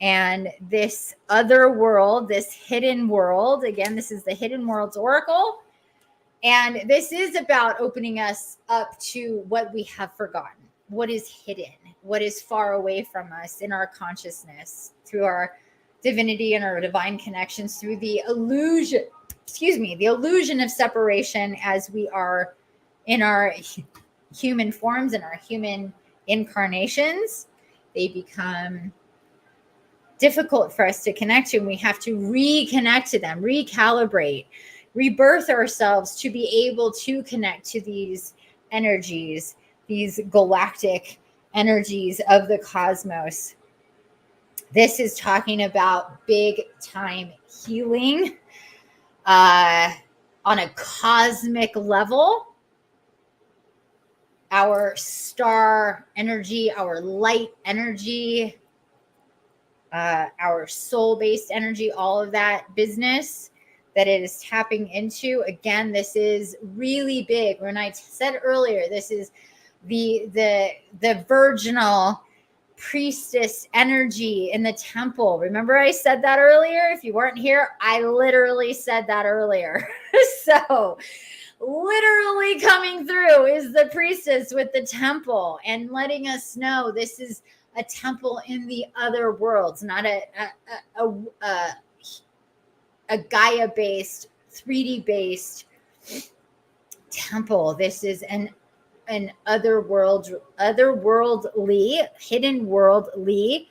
and this other world, this hidden world. Again, this is the Hidden Worlds Oracle. And this is about opening us up to what we have forgotten, what is hidden, what is far away from us in our consciousness, through our divinity and our divine connections through the illusion, the illusion of separation as we are in our human forms and our human incarnations. They become difficult for us to connect to, and we have to reconnect to them, recalibrate, rebirth ourselves to be able to connect to these energies, these galactic energies of the cosmos. This is talking about big time healing on a cosmic level. Our star energy, our light energy, our soul-based energy, all of that business that it is tapping into. Again, this is really big. When I said earlier, this is the virginal priestess energy in the temple. Remember I said that earlier? If you weren't here, I literally said that earlier. So literally coming through is the priestess with the temple and letting us know this is a temple in the other worlds, not a Gaia-based, 3D-based temple. This is an otherworldly, hidden worldly,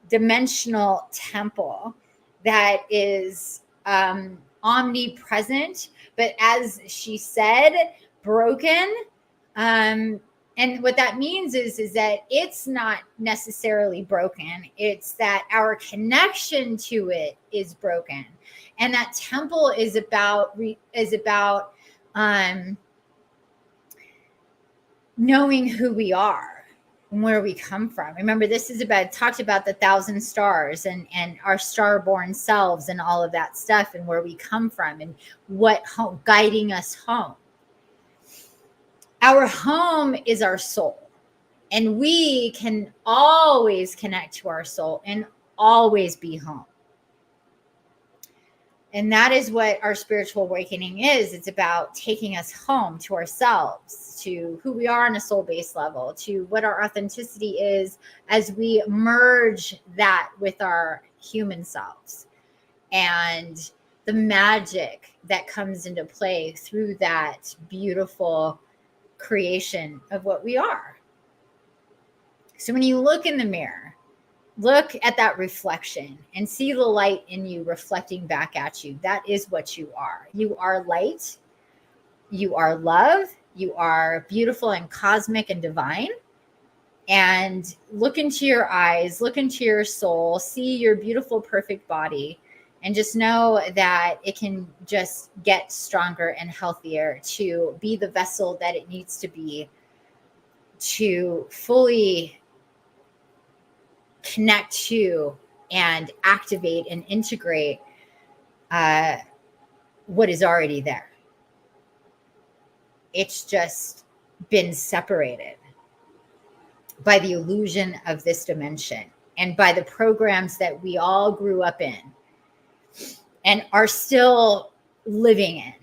dimensional temple that is omnipresent, but as she said, broken. And what that means is that it's not necessarily broken. It's that our connection to it is broken. And that temple is about knowing who we are and where we come from. Remember, this is talked about the 1,000 stars and our star-born selves and all of that stuff and where we come from and what guiding us home. Our home is our soul, and we can always connect to our soul and always be home. And that is what our spiritual awakening is. It's about taking us home to ourselves, to who we are on a soul-based level, to what our authenticity is as we merge that with our human selves and the magic that comes into play through that beautiful creation of what we are. So when you look in the mirror, look at that reflection and see the light in you reflecting back at you. That is what you are. You are light. You are love. You are beautiful and cosmic and divine. And look into your eyes, look into your soul, see your beautiful, perfect body, and just know that it can just get stronger and healthier to be the vessel that it needs to be to fully connect to and activate and integrate what is already there. It's just been separated by the illusion of this dimension and by the programs that we all grew up in and are still living in.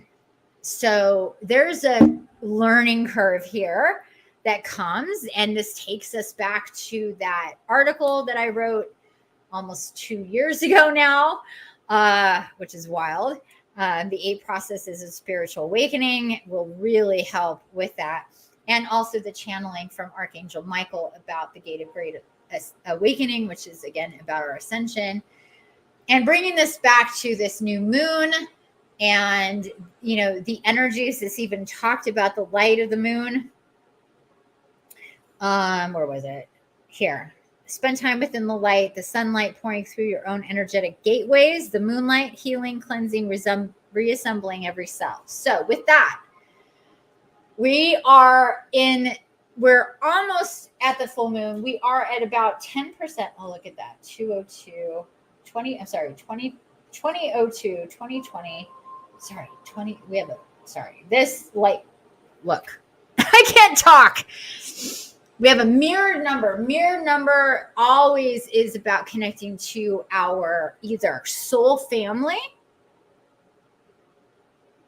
So there's a learning curve here that comes, and this takes us back to that article that I wrote almost 2 years ago now, which is wild. The 8 processes of spiritual awakening will really help with that. And also the channeling from Archangel Michael about the Gate of Great Awakening, which is, again, about our ascension. And bringing this back to this new moon and, the energies. This even talked about the light of the moon. Where was it? Here. Spend time within the light, the sunlight pouring through your own energetic gateways, the moonlight healing, cleansing, reassembling every cell. So with that, we're almost at the full moon. We are at about 10%. Oh, look at that. 2020. This light, look, I can't talk. We have a mirrored number. Mirrored number always is about connecting to our either soul family,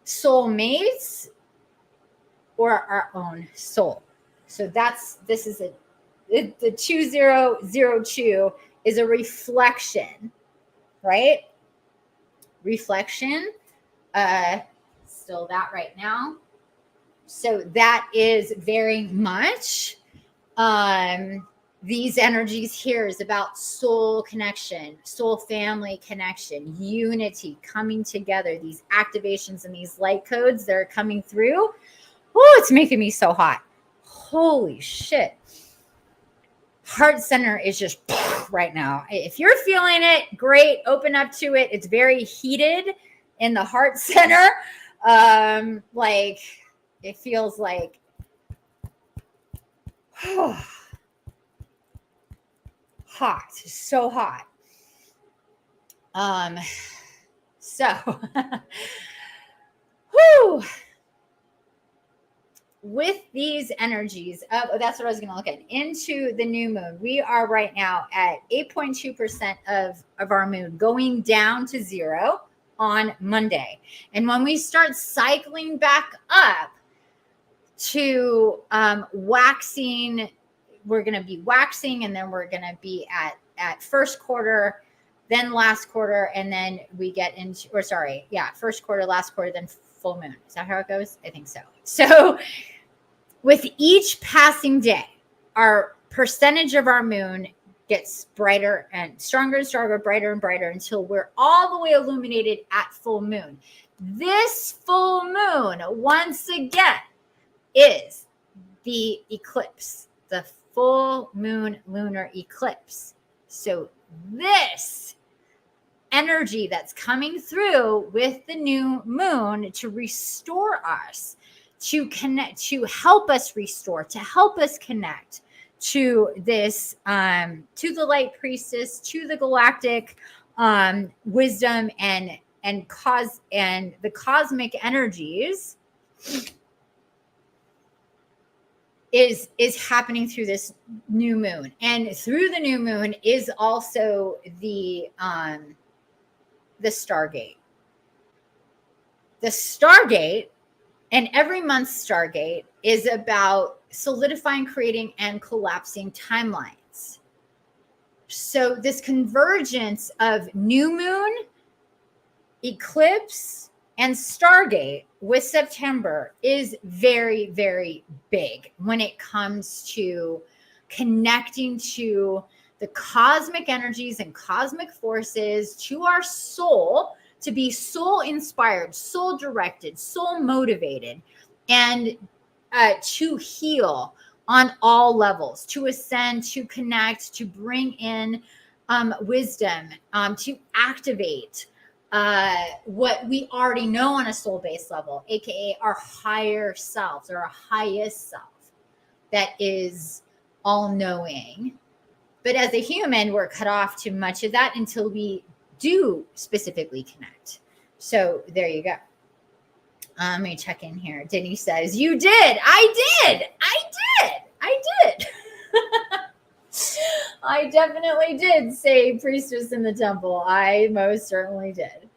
soul mates, or our own soul. So the 2002 is a reflection right? Reflection, still that right now. So that is very much these energies here is about soul connection, soul family connection, unity, coming together, these activations and these light codes that are coming through. Oh, it's making me so hot. Holy shit. Heart center is just right now. If you're feeling it, great. Open up to it. It's very heated in the heart center. Like it feels like hot, so hot. So whew. With these energies, that's what I was going to look at, into the new moon. We are right now at 8.2% of our moon, going down to 0 on Monday. And when we start cycling back up to waxing, we're going to be waxing, and then we're going to be at first quarter, then last quarter, and then we get into, first quarter, last quarter, then full moon. Is that how it goes? I think so. So with each passing day, our percentage of our moon gets brighter and stronger, brighter and brighter, until we're all the way illuminated at full moon. This full moon, once again, is the eclipse, the full moon lunar eclipse. So this energy that's coming through with the new moon to restore us, to connect, to help us restore, to help us connect to this, to the light priestess, to the galactic wisdom and the cosmic energies, is happening through this new moon. And through the new moon is also the Stargate. The Stargate, and every month's Stargate, is about solidifying, creating, and collapsing timelines. So this convergence of new moon, eclipse, and Stargate with September is very, very big when it comes to connecting to the cosmic energies and cosmic forces, to our soul, to be soul inspired, soul directed, soul motivated, and to heal on all levels, to ascend, to connect, to bring in wisdom, to activate what we already know on a soul-based level, aka our higher selves, or our highest self that is all-knowing. But as a human, we're cut off to much of that until we do specifically connect. So there you go. Let me check in here. Denny says, you did. I did. I definitely did say priestess in the temple. I most certainly did.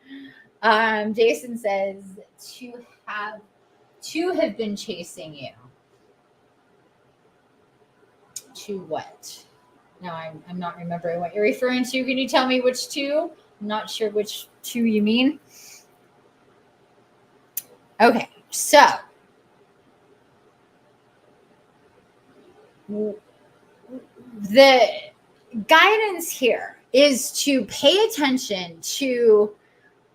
Jason says, to have been chasing you. To what? No, I'm not remembering what you're referring to. Can you tell me which two? I'm not sure which two you mean. Okay, so the guidance here is to pay attention to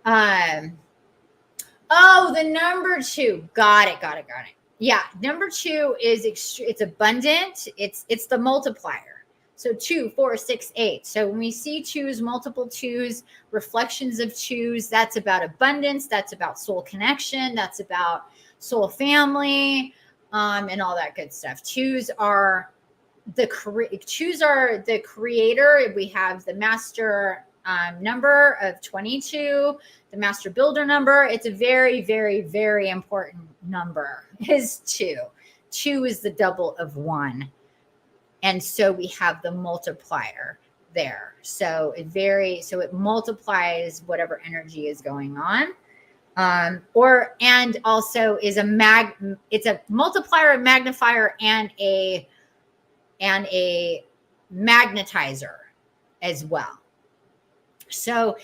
the number 2. Got it. Yeah, number 2 is it's abundant. It's the multiplier. So 2, 4, 6, 8. So when we see 2s, multiple 2s, reflections of 2s, that's about abundance. That's about soul connection. That's about soul family, and all that good stuff. 2s are the creator. We have the master number of 22, the master builder number. It's a very, very, very important number, is 2. 2 is the double of 1. And so we have the multiplier there. So it multiplies whatever energy is going on. And also is it's a multiplier, a magnifier, and a magnetizer as well. So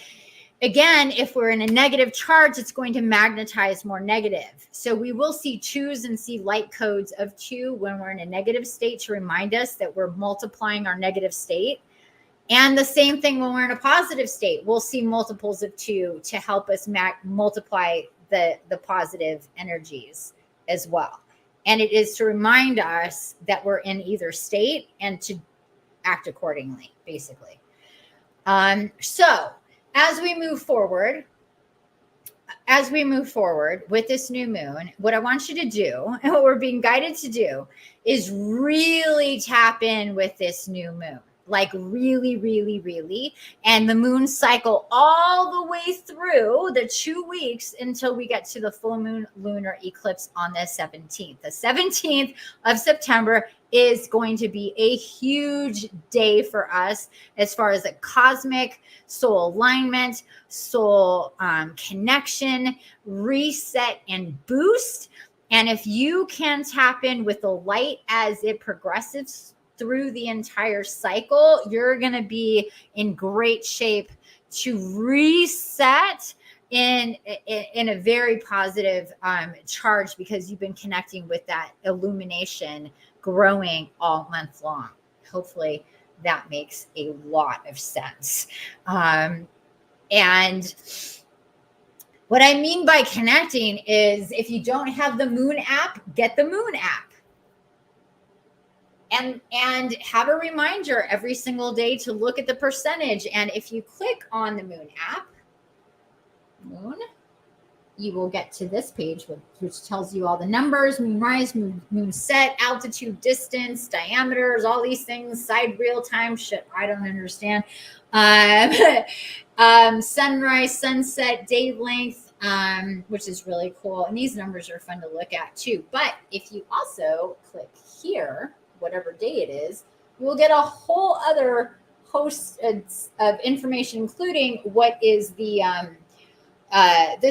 again, if we're in a negative charge, it's going to magnetize more negative. So we will see 2s and see light codes of 2 when we're in a negative state to remind us that we're multiplying our negative state. And the same thing when we're in a positive state, we'll see multiples of 2 to help us multiply the positive energies as well. And it is to remind us that we're in either state and to act accordingly, basically. So as we move forward with this new moon, what I want you to do, and what we're being guided to do, is really tap in with this new moon. Like really, really, really. And the moon cycle all the way through the 2 weeks until we get to the full moon lunar eclipse on the 17th. The 17th of September is going to be a huge day for us as far as a cosmic soul alignment, soul connection, reset, and boost. And if you can tap in with the light as it progresses through the entire cycle, you're going to be in great shape to reset in a very positive charge, because you've been connecting with that illumination growing all month long. Hopefully that makes a lot of sense. And what I mean by connecting is, if you don't have the moon app, get the moon app. And have a reminder every single day to look at the percentage. And if you click on the moon app, you will get to this page, which tells you all the numbers: moon rise, moon set, altitude, distance, diameters, all these things, side real time shit I don't understand. Sunrise, sunset, day length, which is really cool. And these numbers are fun to look at too. But if you also click here, whatever day it is, you will get a whole other host of information, including what is the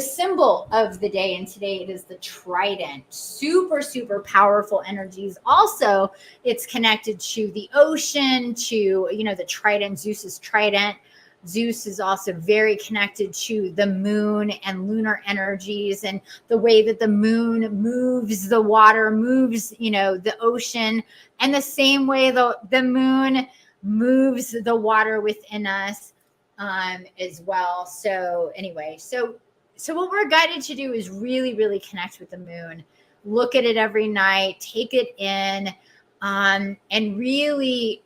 symbol of the day. And today it is the trident. Super, super powerful energies. Also, it's connected to the ocean, to, the trident, Zeus's trident. Zeus is also very connected to the moon and lunar energies, and the way that the moon moves the water, moves, the ocean, and the same way the moon moves the water within us as well. So anyway, so what we're guided to do is really, really connect with the moon, look at it every night, take it in, and really,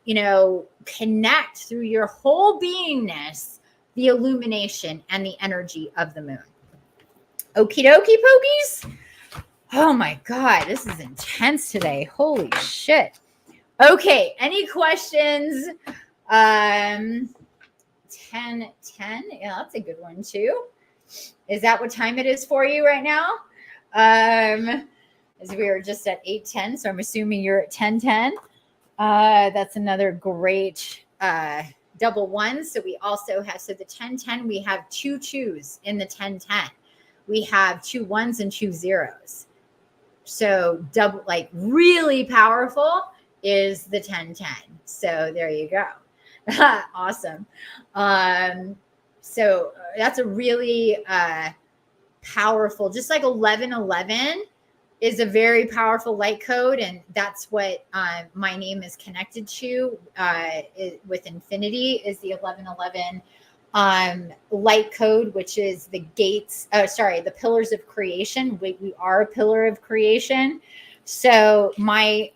connect through your whole beingness, the illumination and the energy of the moon. Okie dokie pokies. Oh my God, this is intense today. Holy shit. Okay, any questions? 10:10. Yeah, that's a good one too. Is that what time it is for you right now? As we were just at 8:10, so I'm assuming you're at 10:10. That's another great double one. So we also have, the 10:10, we have 2 2s in the 10:10. We have 2 1s and 2 0s. So double, like really powerful is the 10:10. So there you go. Awesome. So that's a really powerful, just like 1111 is a very powerful light code. And that's what my name is connected to with Infiniti, is the 1111 light code, which is the gates, the pillars of creation. We are a pillar of creation. So when I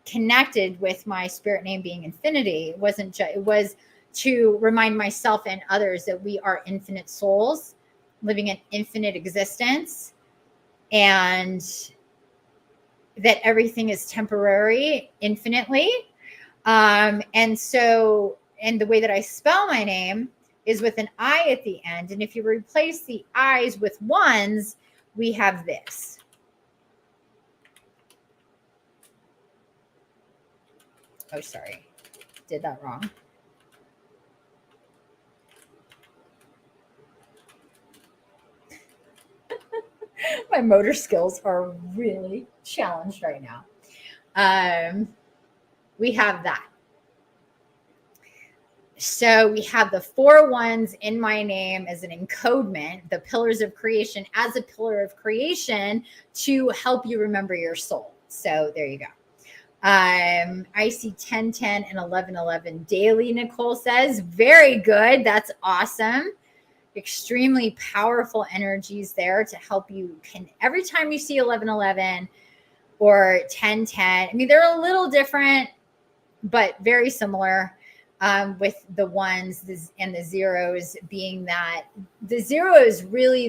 connected with my spirit name being Infiniti, it was to remind myself and others that we are infinite souls living an infinite existence, and that everything is temporary infinitely. And the way that I spell my name is with an I at the end. And if you replace the I's with 1s, we have this. Oh, sorry. Did that wrong. My motor skills are really challenged right now. We have that. So we have the 4 ones in my name as an encodement, the pillars of creation as a pillar of creation to help you remember your soul. So there you go. I see 10, 10 and 11, 11 daily, Nicole says. Very good. That's awesome. Extremely powerful energies there to help you. Every time you see 11, 11 or 10, 10, I mean, they're a little different, but very similar. With the ones and the zeros being that the 0 is really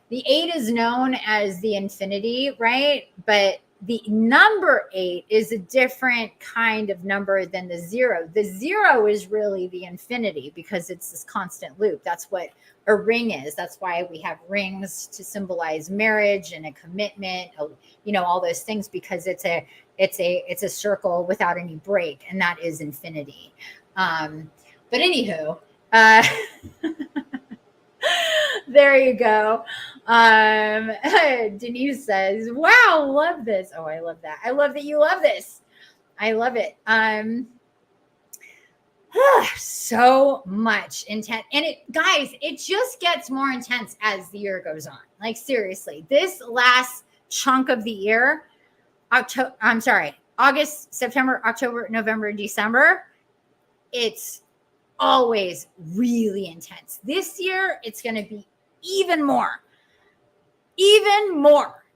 the 8 is known as the infinity, right? But the number 8 is a different kind of number than the 0. The 0 is really the infinity because it's this constant loop. That's what a ring is. That's why we have rings to symbolize marriage and a commitment, all those things, because it's a circle without any break, and that is infinity. But anywho, there you go. Denise says, wow, love this. Oh, I love that. I love that you love this. I love it. So much intent. And guys, it just gets more intense as the year goes on. Like, seriously, this last chunk of the year, August, September, October, November, December, it's always really intense. This year, it's going to be even more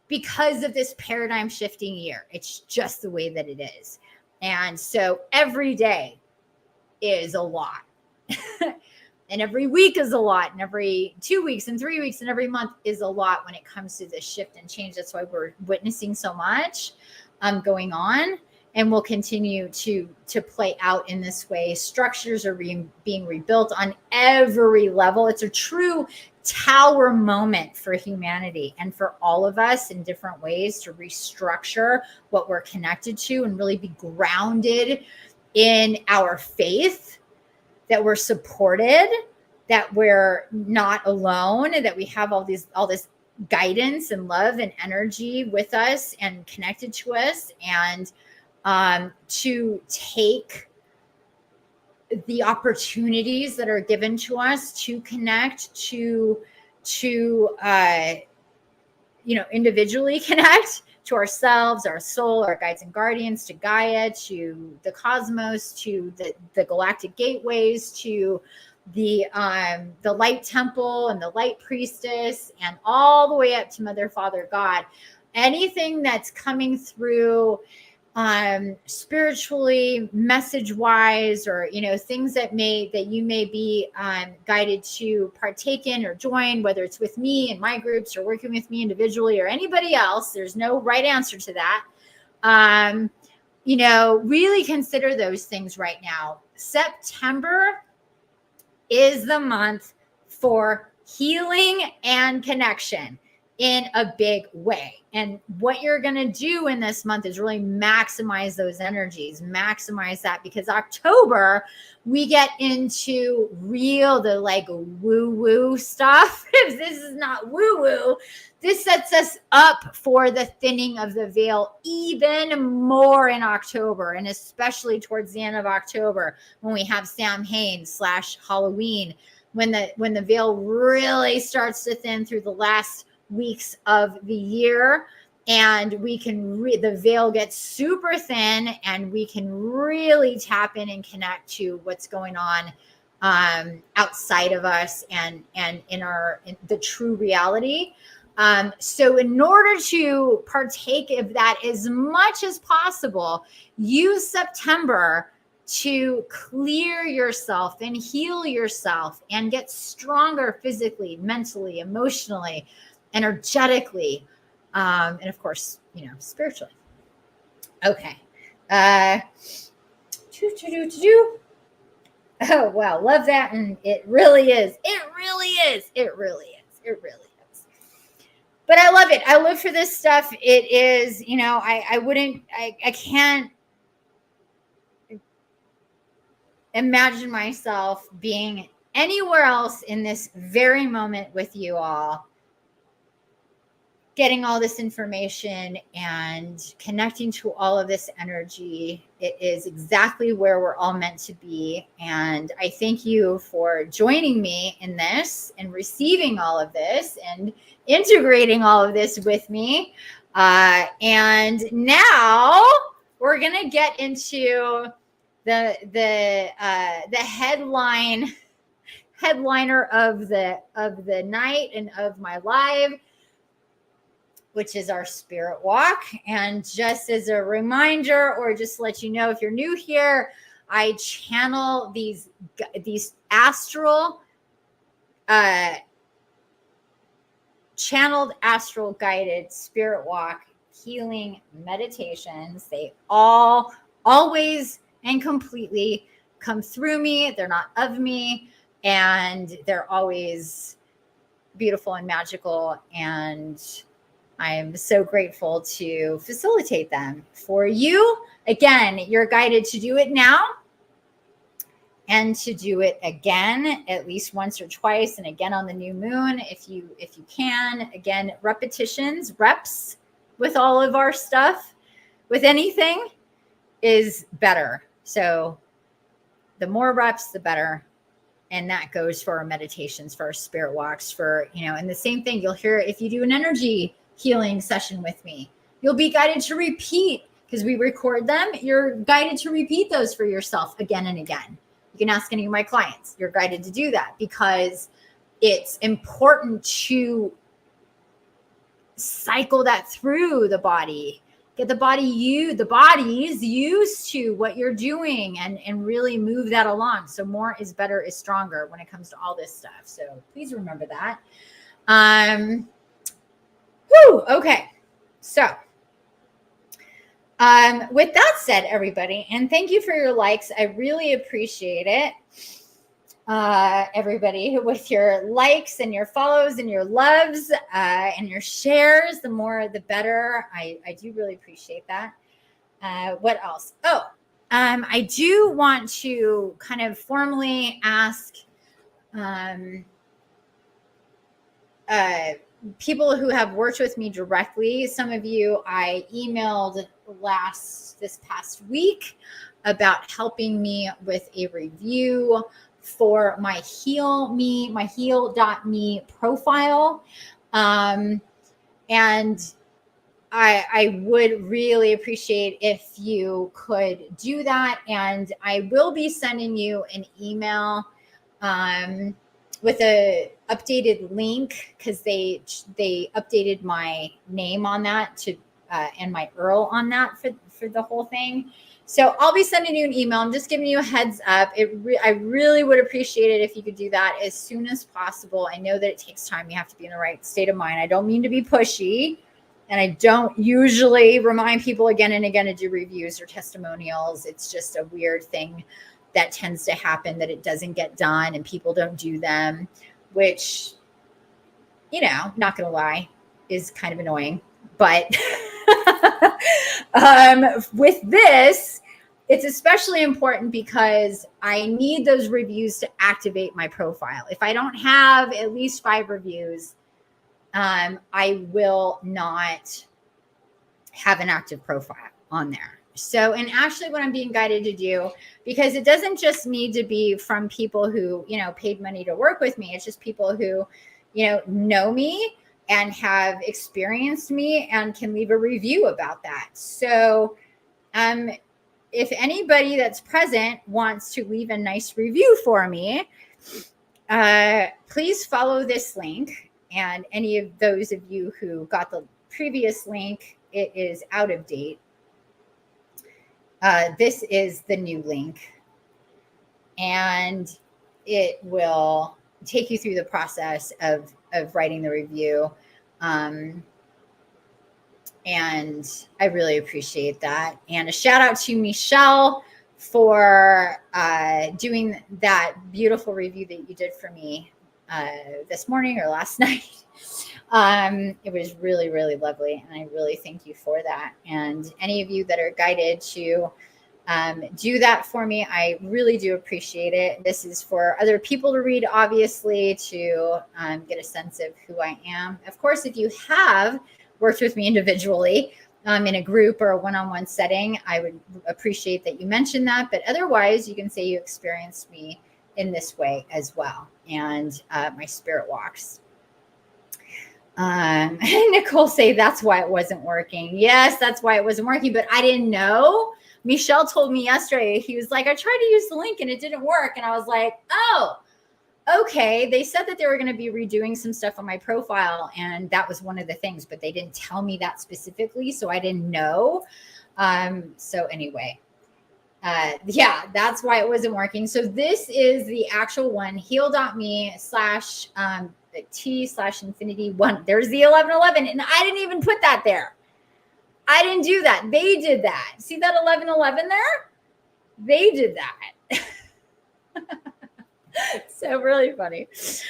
because of this paradigm shifting year. It's just the way that it is. And so every day is a lot. And every week is a lot. And every 2 weeks and 3 weeks and every month is a lot when it comes to this shift and change. That's why we're witnessing so much going on. And will continue to play out in this way. Structures are being rebuilt on every level. It's a true tower moment for humanity and for all of us in different ways to restructure what we're connected to and really be grounded in our faith, that we're supported, that we're not alone, that we have all this guidance and love and energy with us and connected to us, and to take the opportunities that are given to us to connect, to individually connect to ourselves, our soul, our guides and guardians, to Gaia, to the cosmos, to the galactic gateways, to the light temple and the light priestess, and all the way up to Mother, Father, God. Anything that's coming through spiritually, message wise, or things that you may be guided to partake in or join, whether it's with me in my groups or working with me individually or anybody else. There's no right answer to that. Really consider those things right now. September is the month for healing and connection in a big way. And what you're going to do in this month is really maximize those energies, maximize that, because October, we get into the woo-woo stuff. If this is not woo-woo, this sets us up for the thinning of the veil even more in October, and especially towards the end of October when we have Samhain / Halloween, when the veil really starts to thin through the last weeks of the year, and we can the veil gets super thin, and we can really tap in and connect to what's going on outside of us and in the true reality. So in order to partake of that as much as possible, use September to clear yourself and heal yourself and get stronger physically, mentally, emotionally, energetically, and of course, spiritually. Okay. Oh, wow. Love that. And it really is. But I love it. I live for this stuff. It is, I can't imagine myself being anywhere else in this very moment with you all getting all this information and connecting to all of this energy. It is exactly where we're all meant to be. And I thank you for joining me in this and receiving all of this and integrating all of this with me. And now we're going to get into the headliner of the night and of my live, which is our spirit walk. And just as a reminder, or just to let you know, if you're new here, I channel these astral, channeled astral guided spirit walk healing meditations. They all always and completely come through me. They're not of me, and they're always beautiful and magical. And I'm so grateful to facilitate them for you. Again, you're guided to do it now and to do it again at least once or twice, and again on the new moon if you can. Again, repetitions, reps with all of our stuff, with anything, is better. So the more reps, the better. And that goes for our meditations, for our spirit walks, for, and the same thing you'll hear if you do an energy healing session with me. You'll be guided to repeat, because we record them. You're guided to repeat those for yourself again and again. You can ask any of my clients. You're guided to do that because it's important to cycle that through the body. Get the body's used to what you're doing and really move that along. So more is better is stronger when it comes to all this stuff. So please remember that. Okay. So, with that said, everybody, and thank you for your likes. I really appreciate it. Everybody, with your likes and your follows and your loves, and your shares, the more, the better. I do really appreciate that. What else? I do want to kind of formally ask, people who have worked with me directly. Some of you I emailed this past week about helping me with a review for my heal.me profile. And I would really appreciate if you could do that. And I will be sending you an email with a updated link, because they updated my name on that to and my URL on that for the whole thing. So I'll be sending you an email. I'm just giving you a heads up. I really would appreciate it if you could do that as soon as possible. I know that it takes time. You have to be in the right state of mind. I don't mean to be pushy, and I don't usually remind people again and again to do reviews or testimonials. It's just a weird thing that tends to happen, that it doesn't get done and people don't do them, which, not going to lie, is kind of annoying. But with this, it's especially important because I need those reviews to activate my profile. If I don't have at least 5 reviews, I will not have an active profile on there. So, and actually what I'm being guided to do, because it doesn't just need to be from people who, paid money to work with me. It's just people who, know me and have experienced me and can leave a review about that. So, if anybody that's present wants to leave a nice review for me, please follow this link. And any of those of you who got the previous link, it is out of date. This is the new link, and it will take you through the process of writing the review. And I really appreciate that. And a shout out to Michelle for doing that beautiful review that you did for me this morning or last night. It was really, really lovely. And I really thank you for that. And any of you that are guided to do that for me, I really do appreciate it. This is for other people to read, obviously, to get a sense of who I am. Of course, if you have worked with me individually in a group or a one-on-one setting, I would appreciate that you mention that. But otherwise, you can say you experienced me in this way as well, and my spirit walks. Nicole say that's why it wasn't working. Yes, that's why it wasn't working, but I didn't know. Michelle told me yesterday, he was like, I tried to use the link and it didn't work. And I was like, oh, okay. They said that they were going to be redoing some stuff on my profile, and that was one of the things, but they didn't tell me that specifically, so I didn't know. So anyway, yeah, that's why it wasn't working. So this is the actual one, heal.me slash T/Infiniti one. There's the 1111, and I didn't even put that there. I didn't do that. They did that. See that 1111 there? They did that. So really funny. It's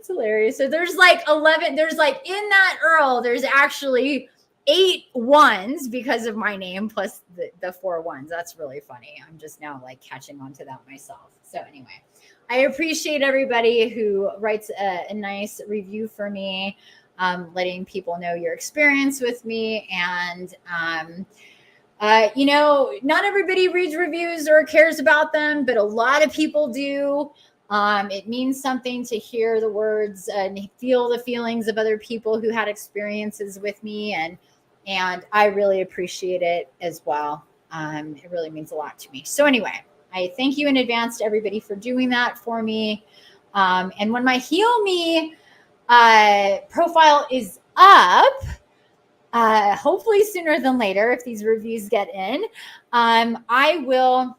hilarious. So there's like 11, there's like in that Earl, there's actually 8 ones because of my name plus the 4 ones. That's really funny. I'm just now like catching on to that myself. So anyway, I appreciate everybody who writes a nice review for me, letting people know your experience with me. And, you know, not everybody reads reviews or cares about them, but a lot of people do. It means something to hear the words and feel the feelings of other people who had experiences with me. And I really appreciate it as well. It really means a lot to me. So anyway, I thank you in advance to everybody for doing that for me. And when my Heal Me profile is up, hopefully sooner than later, if these reviews get in, I will.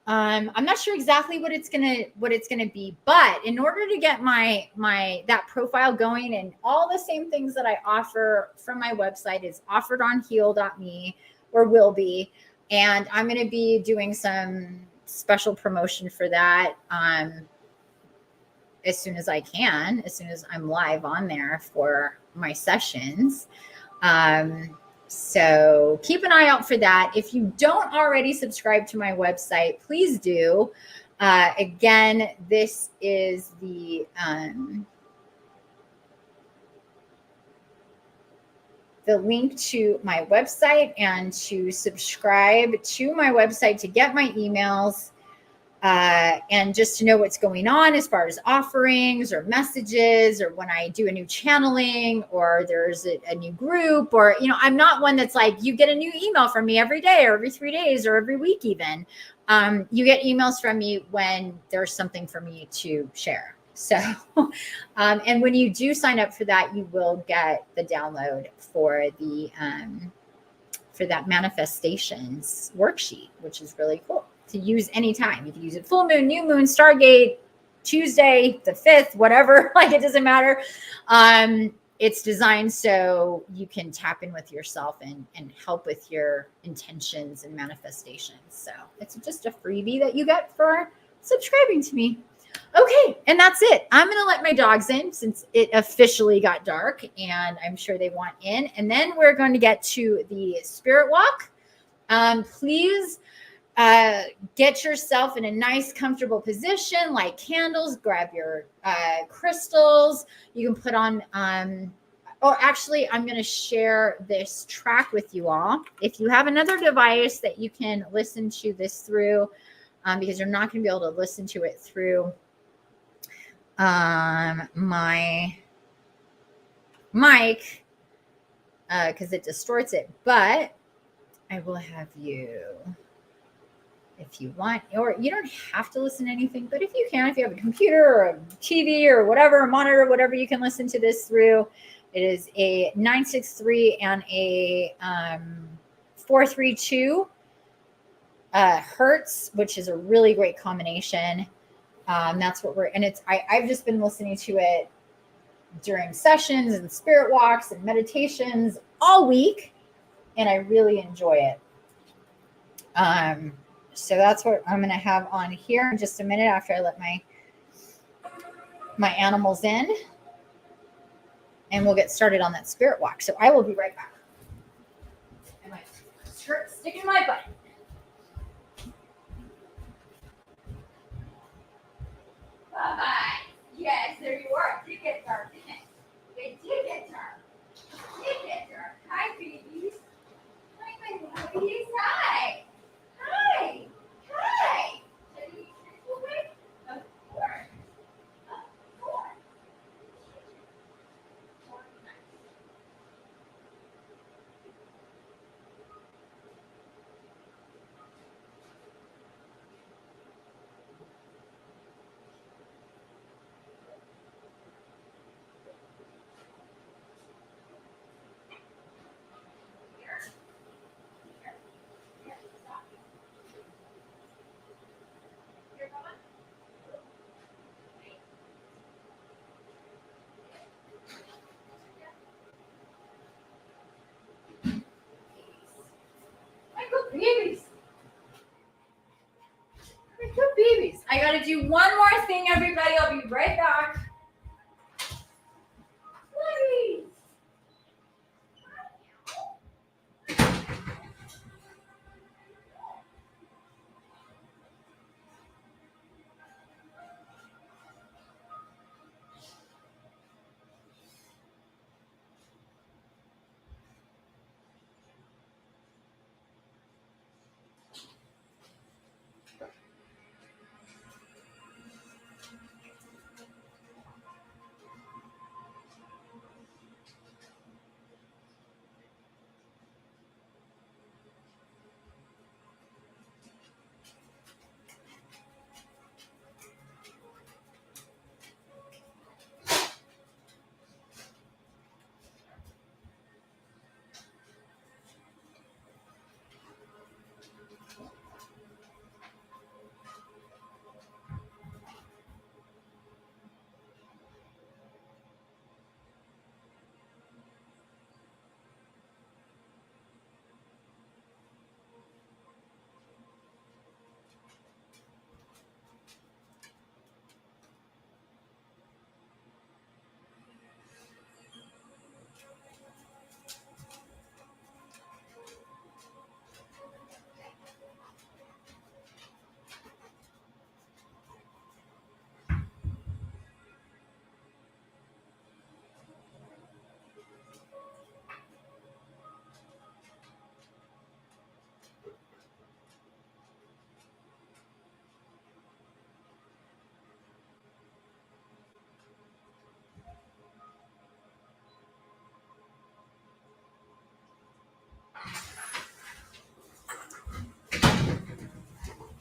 I'm not sure exactly what it's gonna be, but in order to get that profile going, and all the same things that I offer from my website is offered on heal.me or will be, and I'm gonna be doing some special promotion for that as soon as I can, as soon as I'm live on there for my sessions. So keep an eye out for that. If you don't already subscribe to my website, please do. Again, this is the link to my website, and to subscribe to my website to get my emails. And just to know what's going on as far as offerings or messages, or when I do a new channeling, or there's a new group, or, you know, I'm not one that's like, you get a new email from me every day or every 3 days or every week even. You get emails from me when there's something for me to share. So, and when you do sign up for that, you will get the download for that manifestations worksheet, which is really cool to use anytime. You can use it full moon, new moon, Stargate, Tuesday, the 5th, whatever, like it doesn't matter. It's designed so you can tap in with yourself and help with your intentions and manifestations. So it's just a freebie that you get for subscribing to me. Okay, and that's it. I'm going to let my dogs in since it officially got dark, and I'm sure they want in. And then we're going to get to the spirit walk. Please get yourself in a nice, comfortable position, light candles, grab your crystals. You can put on, or actually, I'm going to share this track with you all. If you have another device that you can listen to this through, because you're not going to be able to listen to it through my mic, because it distorts it, but I will have you, if you want, or you don't have to listen to anything, but if you can, if you have a computer or a TV or whatever, a monitor, whatever you can listen to this through. It is a 963 and a 432 hertz, which is a really great combination. That's what I've just been listening to it during sessions and spirit walks and meditations all week, and I really enjoy it. So that's what I'm going to have on here in just a minute after I let my animals in, and we'll get started on that spirit walk. So I will be right back. And my skirt sticking in my butt. Bye-bye. Yes, there you are. It did get dark, didn't it? It did get dark. got to do one more thing, everybody. I'll be right back. Please.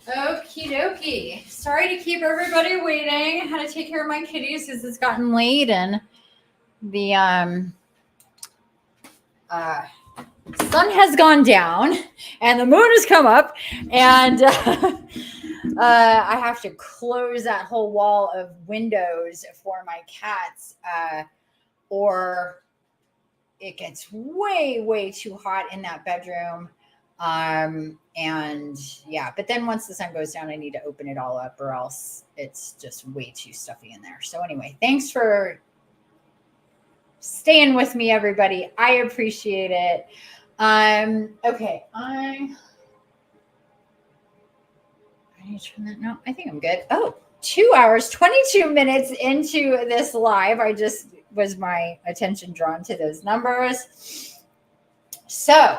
Okie dokie. Sorry to keep everybody waiting. I had to take care of my kitties because it's gotten late and the sun has gone down and the moon has come up and I have to close that whole wall of windows for my cats or it gets way, way too hot in that bedroom. And yeah, but then once the sun goes down, I need to open it all up or else it's just way too stuffy in there. So anyway, thanks for staying with me, everybody. I appreciate it. Okay. I need to turn that. No, I think I'm good. Oh, 2 hours, 22 minutes into this live. I just was my attention drawn to those numbers. So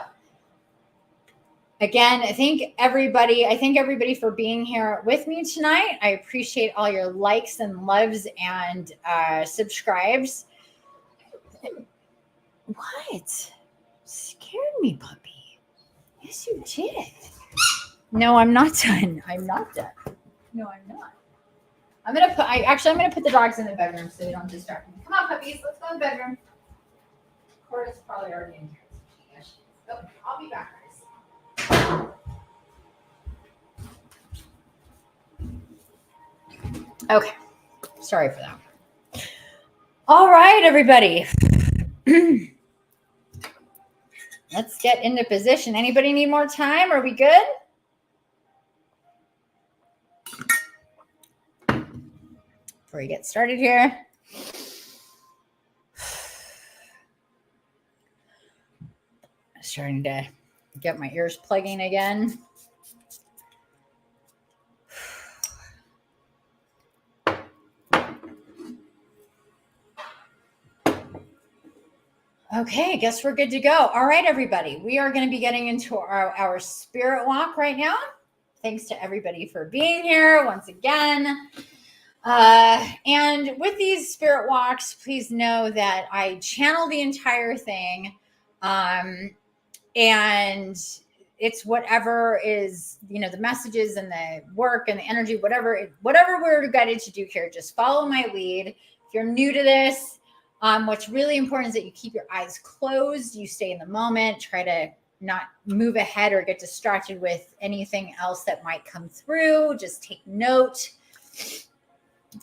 again, I thank everybody for being here with me tonight. I appreciate all your likes and loves and subscribes. What? Scared me, puppy. Yes, you did. No, I'm not done. I'm not done. No, I'm not. I'm gonna put the dogs in the bedroom so they don't distract me. Come on, puppies, let's go in the bedroom. Corda's probably already in here. Yes. Oh, I'll be back, guys. Okay. Sorry for that. All right, everybody. Let's get into position. Anybody need more time? Are we good? Before we get started here. Starting to get my ears plugging again. Okay, I guess we're good to go. All right, everybody. We are going to be getting into our spirit walk right now. Thanks to everybody for being here once again. And with these spirit walks, please know that I channel the entire thing. And it's whatever is, the messages and the work and the energy, whatever we're guided to do here, just follow my lead. If you're new to this, what's really important is that you keep your eyes closed, you stay in the moment, try to not move ahead or get distracted with anything else that might come through. Just take note.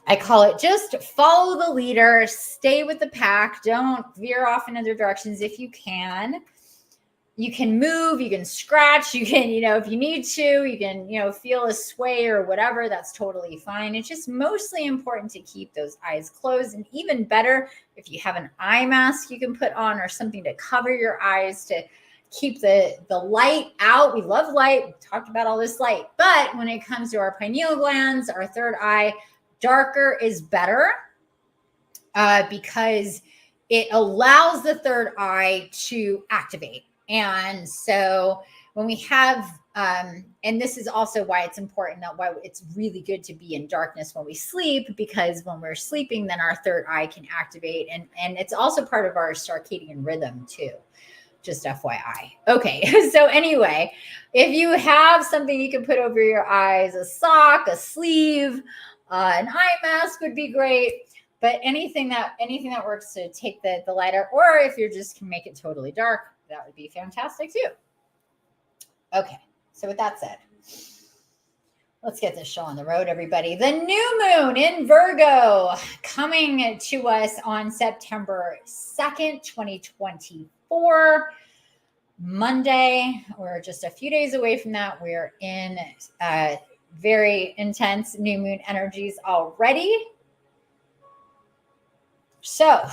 I call it just follow the leader, stay with the pack. Don't veer off in other directions if you can. You can move, you can scratch, you can, if you need to, you can, feel a sway or whatever. That's totally fine. It's just mostly important to keep those eyes closed. And even better, if you have an eye mask you can put on or something to cover your eyes to keep the light out. We love light. We talked about all this light. But when it comes to our pineal glands, our third eye, darker is better because it allows the third eye to activate. And so when we have, and this is also why it's important, why it's really good to be in darkness when we sleep, because when we're sleeping, then our third eye can activate. And it's also part of our circadian rhythm too. Just FYI. Okay. So anyway, if you have something you can put over your eyes, a sock, a sleeve, an eye mask would be great. But anything that works to take the light out, or if you just can make it totally dark, that would be fantastic too. Okay, so with that said, let's get this show on the road, everybody. The new moon in Virgo coming to us on September 2nd, 2024, Monday. We're just a few days away from that. We're in very intense new moon energies already. So,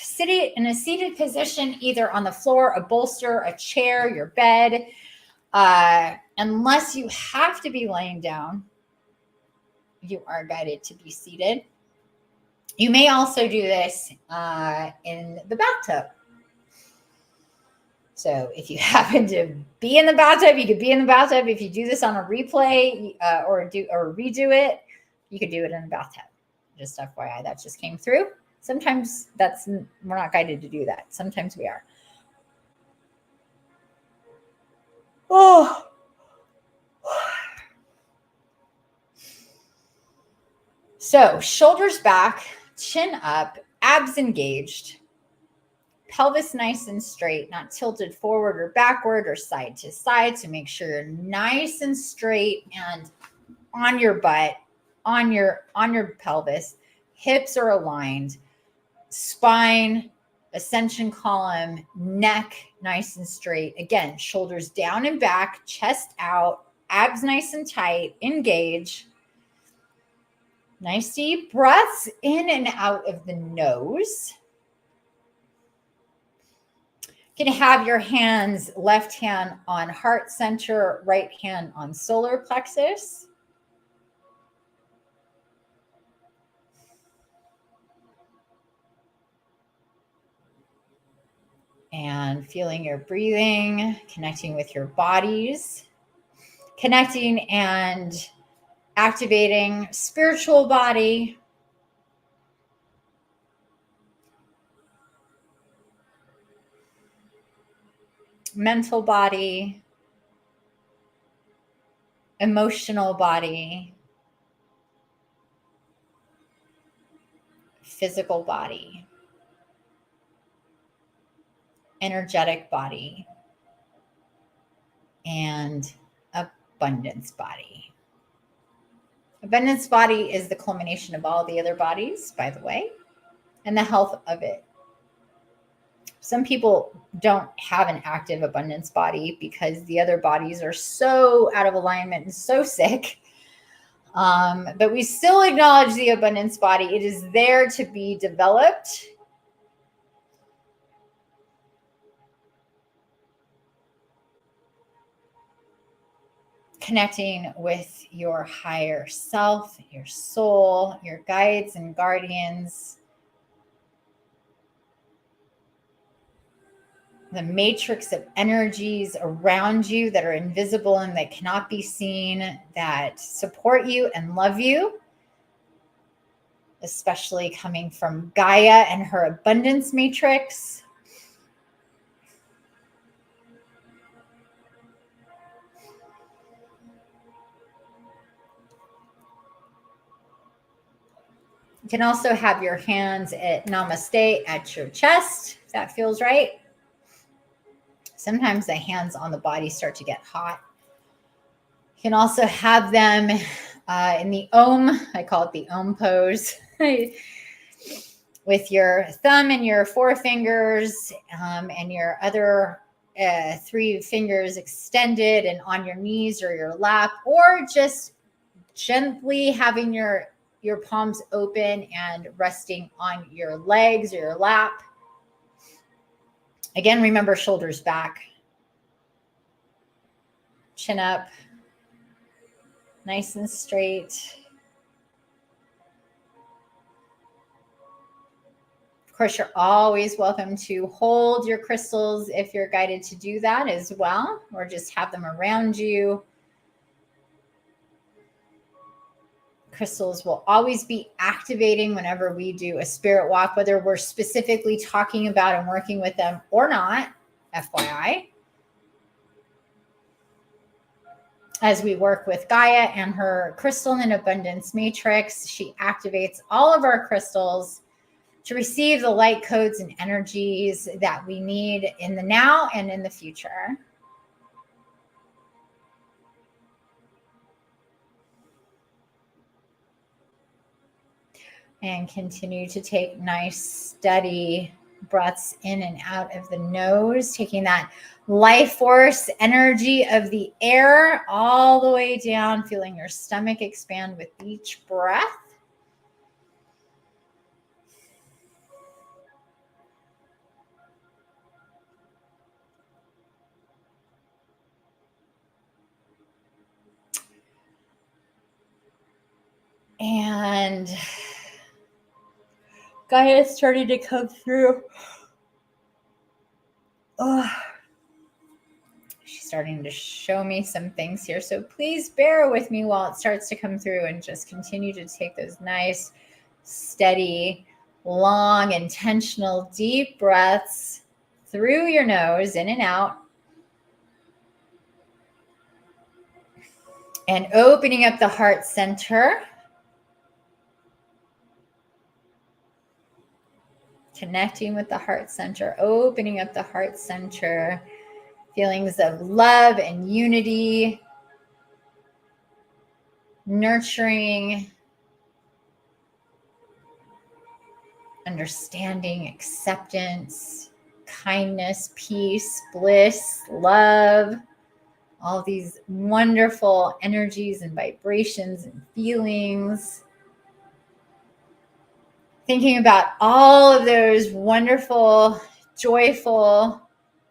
sit in a seated position, either on the floor, a bolster, a chair, your bed. Unless you have to be laying down, you are guided to be seated. You may also do this in the bathtub. So if you happen to be in the bathtub, you could be in the bathtub. If you do this on a replay or redo it, you could do it in the bathtub. Just FYI, that just came through. Sometimes we're not guided to do that. Sometimes we are. Oh. So shoulders back, chin up, abs engaged, pelvis nice and straight, not tilted forward or backward or side to side. So make sure you're nice and straight and on your butt, on your pelvis. Hips are aligned. Spine, ascension column, neck nice and straight. Again, shoulders down and back, chest out, abs nice and tight, engage. Nice deep breaths in and out of the nose. You can have your hands, left hand on heart center, right hand on solar plexus. And feeling your breathing, connecting with your bodies, connecting and activating spiritual body, mental body, emotional body, physical body, energetic body, and abundance body. Abundance body is the culmination of all the other bodies, by the way, and the health of it. Some people don't have an active abundance body because the other bodies are so out of alignment and so sick. But we still acknowledge the abundance body. It is there to be developed. Connecting with your higher self, your soul, your guides and guardians, the matrix of energies around you that are invisible and that cannot be seen, that support you and love you, especially coming from Gaia and her abundance matrix. You can also have your hands at Namaste at your chest, if that feels right. Sometimes the hands on the body start to get hot. You can also have them in the Om, I call it the Om pose, with your thumb and your forefingers and your other 3 fingers extended and on your knees or your lap, or just gently having your palms open and resting on your legs or your lap. Again, remember shoulders back, chin up, nice and straight. Of course, you're always welcome to hold your crystals if you're guided to do that as well, or just have them around you. Crystals will always be activating whenever we do a spirit walk, whether we're specifically talking about and working with them or not, FYI. As we work with Gaia and her crystal and abundance matrix, she activates all of our crystals to receive the light codes and energies that we need in the now and in the future. And continue to take nice, steady breaths in and out of the nose, taking that life force energy of the air all the way down, feeling your stomach expand with each breath. And Gaia is starting to come through. Oh, she's starting to show me some things here. So please bear with me while it starts to come through, and just continue to take those nice, steady, long, intentional, deep breaths through your nose, in and out. And opening up the heart center. Connecting with the heart center, opening up the heart center, feelings of love and unity, nurturing, understanding, acceptance, kindness, peace, bliss, love, all these wonderful energies and vibrations and feelings. Thinking about all of those wonderful, joyful,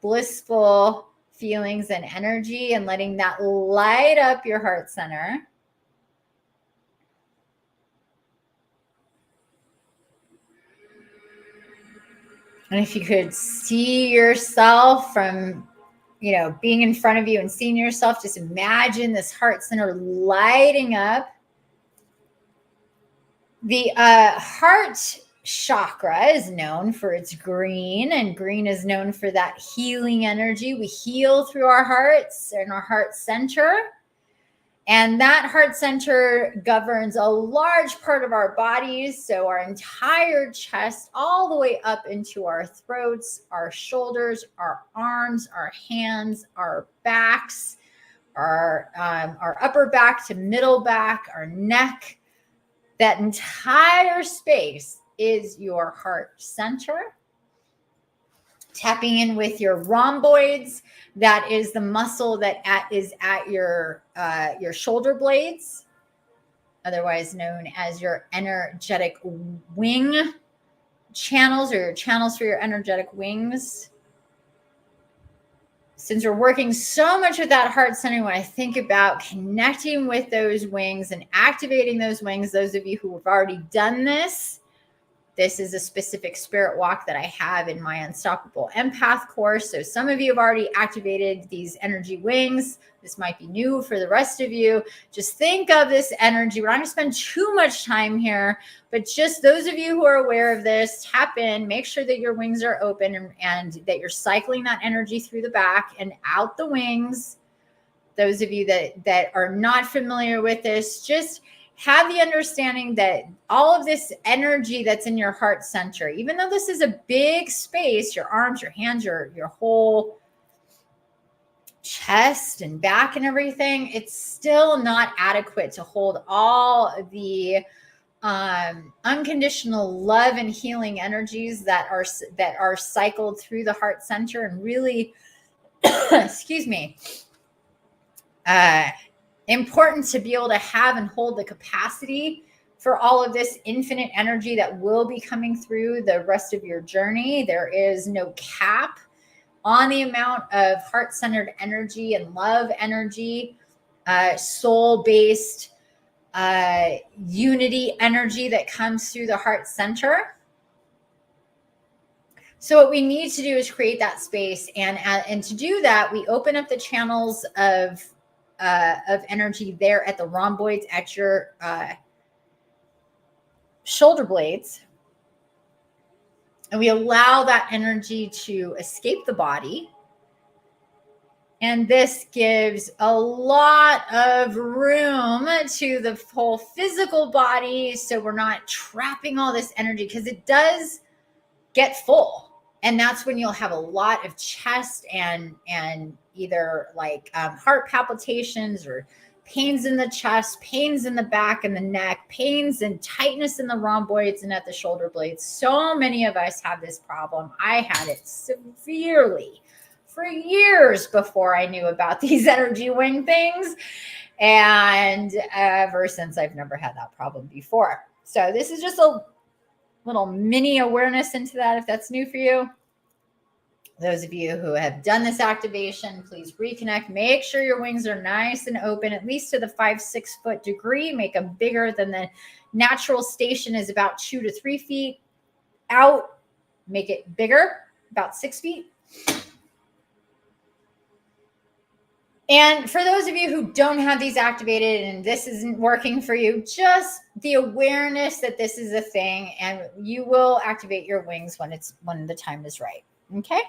blissful feelings and energy, and letting that light up your heart center. And if you could see yourself from, being in front of you and seeing yourself, just imagine this heart center lighting up. The heart chakra is known for its green, and green is known for that healing energy. We heal through our hearts and our heart center. And that heart center governs a large part of our bodies. So our entire chest, all the way up into our throats, our shoulders, our arms, our hands, our backs, our upper back to middle back, our neck. That entire space is your heart center. Tapping in with your rhomboids, that is the muscle that is at your shoulder blades, otherwise known as your energetic wing channels, or your channels for your energetic wings. Since we're working so much with that heart center, when I think about connecting with those wings and activating those wings, those of you who have already done this is a specific spirit walk that I have in my Unstoppable Empath course. So some of you have already activated these energy wings. This might be new for the rest of you. Just think of this energy. We're not going to spend too much time here, but just those of you who are aware of this, tap in, make sure that your wings are open and that you're cycling that energy through the back and out the wings. Those of you that are not familiar with this, just have the understanding that all of this energy that's in your heart center, even though this is a big space, your arms, your hands, your whole chest and back and everything, it's still not adequate to hold all the unconditional love and healing energies that are cycled through the heart center, and really excuse me, important to be able to have and hold the capacity for all of this infinite energy that will be coming through the rest of your journey. There is no cap on the amount of heart-centered energy and love energy, soul-based unity energy that comes through the heart center. So what we need to do is create that space, and to do that, we open up the channels of energy there at the rhomboids at your shoulder blades, and we allow that energy to escape the body. And this gives a lot of room to the whole physical body, so we're not trapping all this energy, because it does get full. And that's when you'll have a lot of chest and either like heart palpitations or pains in the chest, pains in the back and the neck, pains and tightness in the rhomboids and at the shoulder blades. So many of us have this problem. I had it severely for years before I knew about these energy wing things. And ever since, I've never had that problem before. So this is just a little mini awareness into that, if that's new for you. Those of you who have done this activation, please reconnect. Make sure your wings are nice and open, at least to the 5-6 foot degree. Make them bigger than the natural station is about 2 to 3 feet out. Make it bigger, about 6 feet. And for those of you who don't have these activated and this isn't working for you, just the awareness that this is a thing, and you will activate your wings when the time is right. Okay?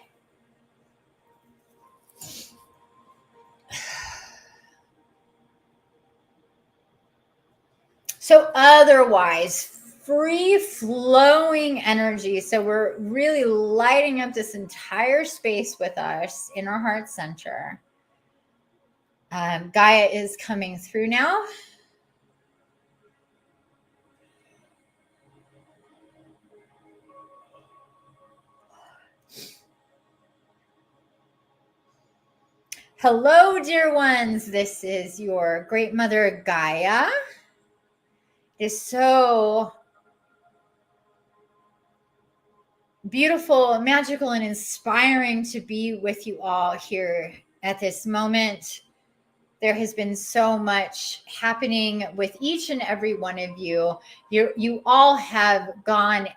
So otherwise, free flowing energy. So we're really lighting up this entire space with us in our heart center. Gaia is coming through now. Hello, dear ones. This is your great mother, Gaia. It is so beautiful, magical, and inspiring to be with you all here at this moment. There has been so much happening with each and every one of you. You all have gone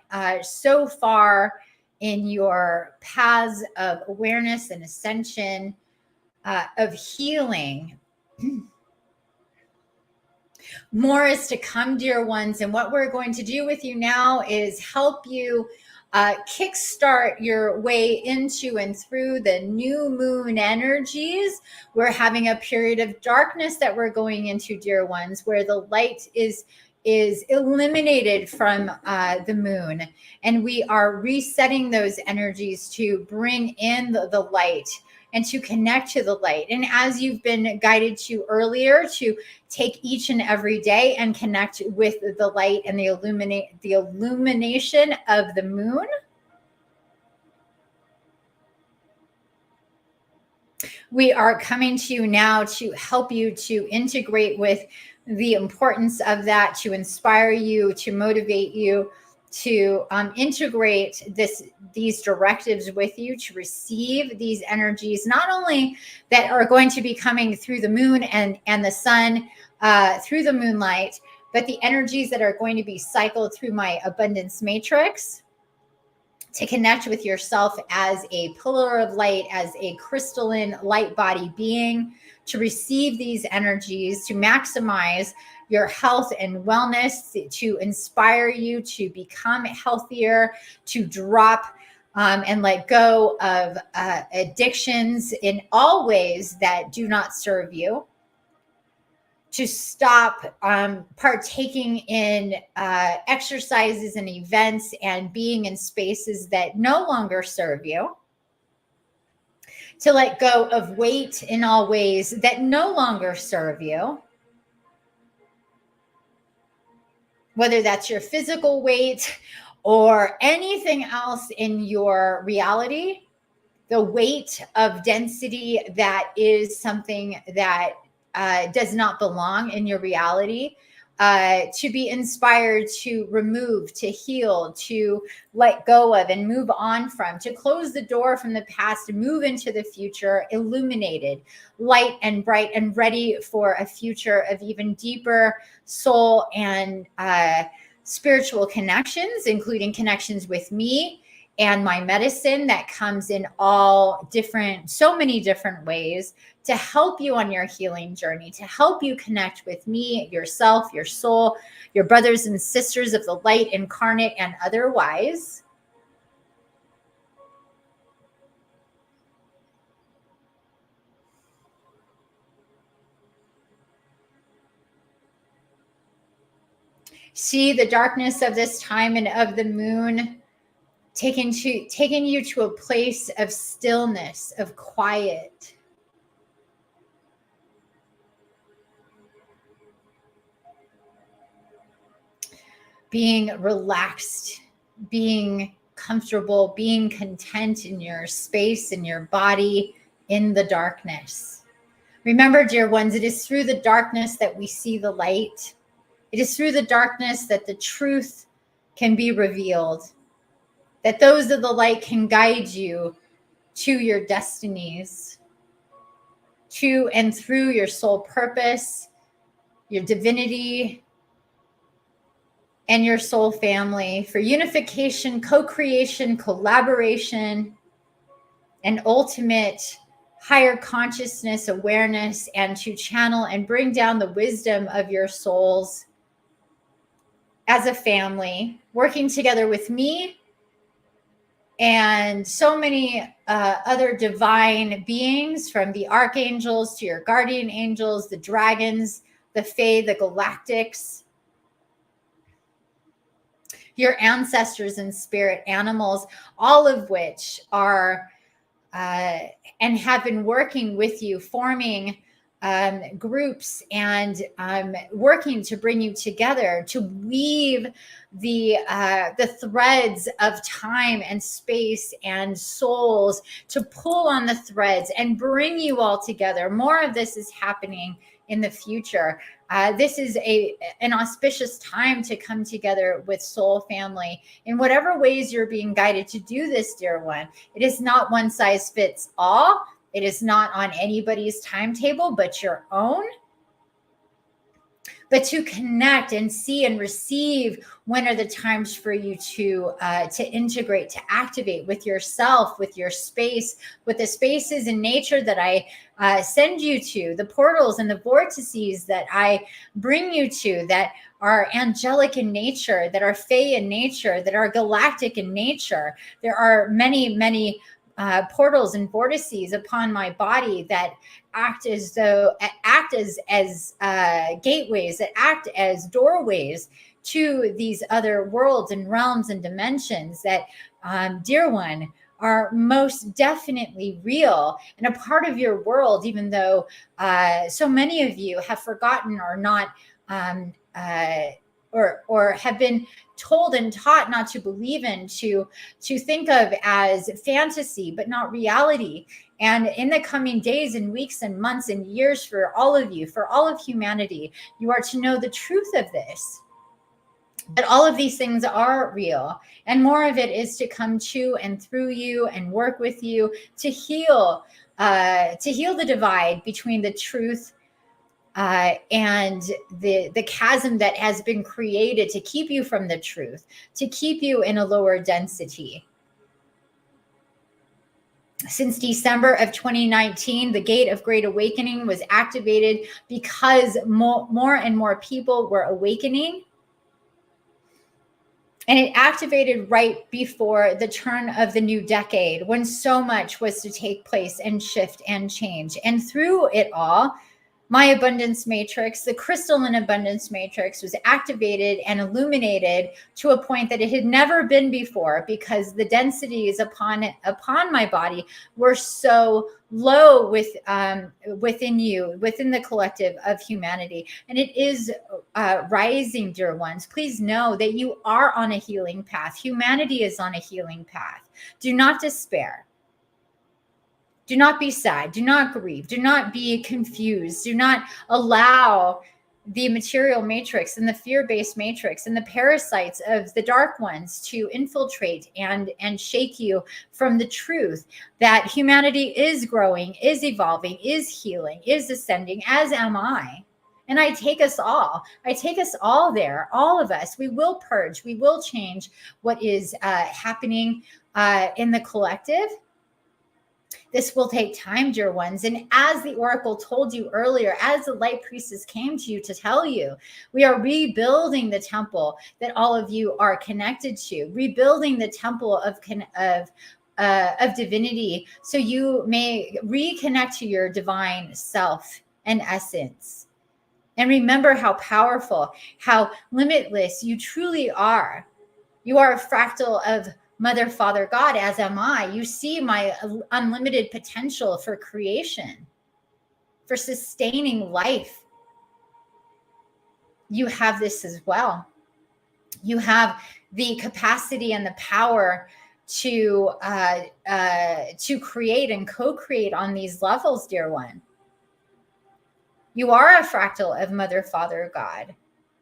so far in your paths of awareness and ascension, of healing. More is to come, dear ones. And what we're going to do with you now is help you kickstart your way into and through the new moon energies. We're having a period of darkness that we're going into, dear ones, where the light is eliminated from the moon, and we are resetting those energies to bring in the light and to connect to the light. And as you've been guided to earlier, to take each and every day and connect with the light and the illumination of the moon. We are coming to you now to help you to integrate with the importance of that, to inspire you, to motivate you, to integrate these directives with you, to receive these energies, not only that are going to be coming through the moon and the sun, through the moonlight, but the energies that are going to be cycled through my abundance matrix, to connect with yourself as a pillar of light, as a crystalline light body being, to receive these energies, to maximize your health and wellness, to inspire you to become healthier, to drop and let go of addictions in all ways that do not serve you, to stop partaking in exercises and events and being in spaces that no longer serve you, to let go of weight in all ways that no longer serve you, whether that's your physical weight or anything else in your reality the weight of density that is something that does not belong in your reality, to be inspired to remove, to heal, to let go of and move on from, to close the door from the past, to move into the future, illuminated, light and bright, and ready for a future of even deeper soul and spiritual connections, including connections with me and my medicine that comes in all different, so many different ways to help you on your healing journey, to help you connect with me, yourself, your soul, your brothers and sisters of the light incarnate and otherwise. See the darkness of this time and of the moon taking you to a place of stillness, of quiet. Being relaxed, being comfortable, being content in your space, in your body, in the darkness. Remember, dear ones, it is through the darkness that we see the light. It is through the darkness that the truth can be revealed, that those of the light can guide you to your destinies, to and through your soul purpose, your divinity, and your soul family, for unification, co-creation, collaboration, and ultimate higher consciousness awareness, and to channel and bring down the wisdom of your souls as a family, working together with me and so many other divine beings, from the archangels to your guardian angels, the dragons, the fae, the galactics, your ancestors and spirit animals, all of which are and have been working with you, forming groups and working to bring you together, to weave the threads of time and space and souls, to pull on the threads and bring you all together. More of this is happening in the future. This is an auspicious time to come together with soul family in whatever ways you're being guided to do this, dear one. It is not one size fits all. It is not on anybody's timetable but your own. But to connect and see and receive when are the times for you to integrate, to activate with yourself, with your space, with the spaces in nature that I send you to, the portals and the vortices that I bring you to, that are angelic in nature, that are fae in nature, that are galactic in nature. There are many, many portals and vortices upon my body that act as gateways, that act as doorways to these other worlds and realms and dimensions that, dear one, are most definitely real and a part of your world, even though so many of you have forgotten or not or have been told and taught not to believe in, to think of as fantasy, but not reality. And in the coming days and weeks and months and years, for all of you, for all of humanity, you are to know the truth of this, that all of these things are real, and more of it is to come to and through you and work with you to heal the divide between the truth and the chasm that has been created to keep you from the truth, to keep you in a lower density. Since December of 2019, the gate of Great Awakening was activated because more and more people were awakening. And it activated right before the turn of the new decade, when so much was to take place and shift and change. And through it all, my abundance matrix, the crystalline abundance matrix, was activated and illuminated to a point that it had never been before, because the densities upon my body were so low within you, within the collective of humanity. And it is rising, dear ones. Please know that you are on a healing path. Humanity is on a healing path. Do not despair. Do not be sad. Do not grieve. Do not be confused. Do not allow the material matrix and the fear-based matrix and the parasites of the dark ones to infiltrate and shake you from the truth that humanity is growing, is evolving, is healing, is ascending, as am I. And I take us all there, all of us. We will purge, we will change what is happening in the collective. This will take time, dear ones. And as the oracle told you earlier, as the light priestess came to you to tell you, we are rebuilding the temple that all of you are connected to, rebuilding the temple of divinity, so you may reconnect to your divine self and essence. And remember how powerful, how limitless you truly are. You are a fractal of Mother, Father, God, as am I. You see my unlimited potential for creation, for sustaining life. You have this as well. You have the capacity and the power to create and co-create on these levels, dear one. You are a fractal of Mother, Father, God,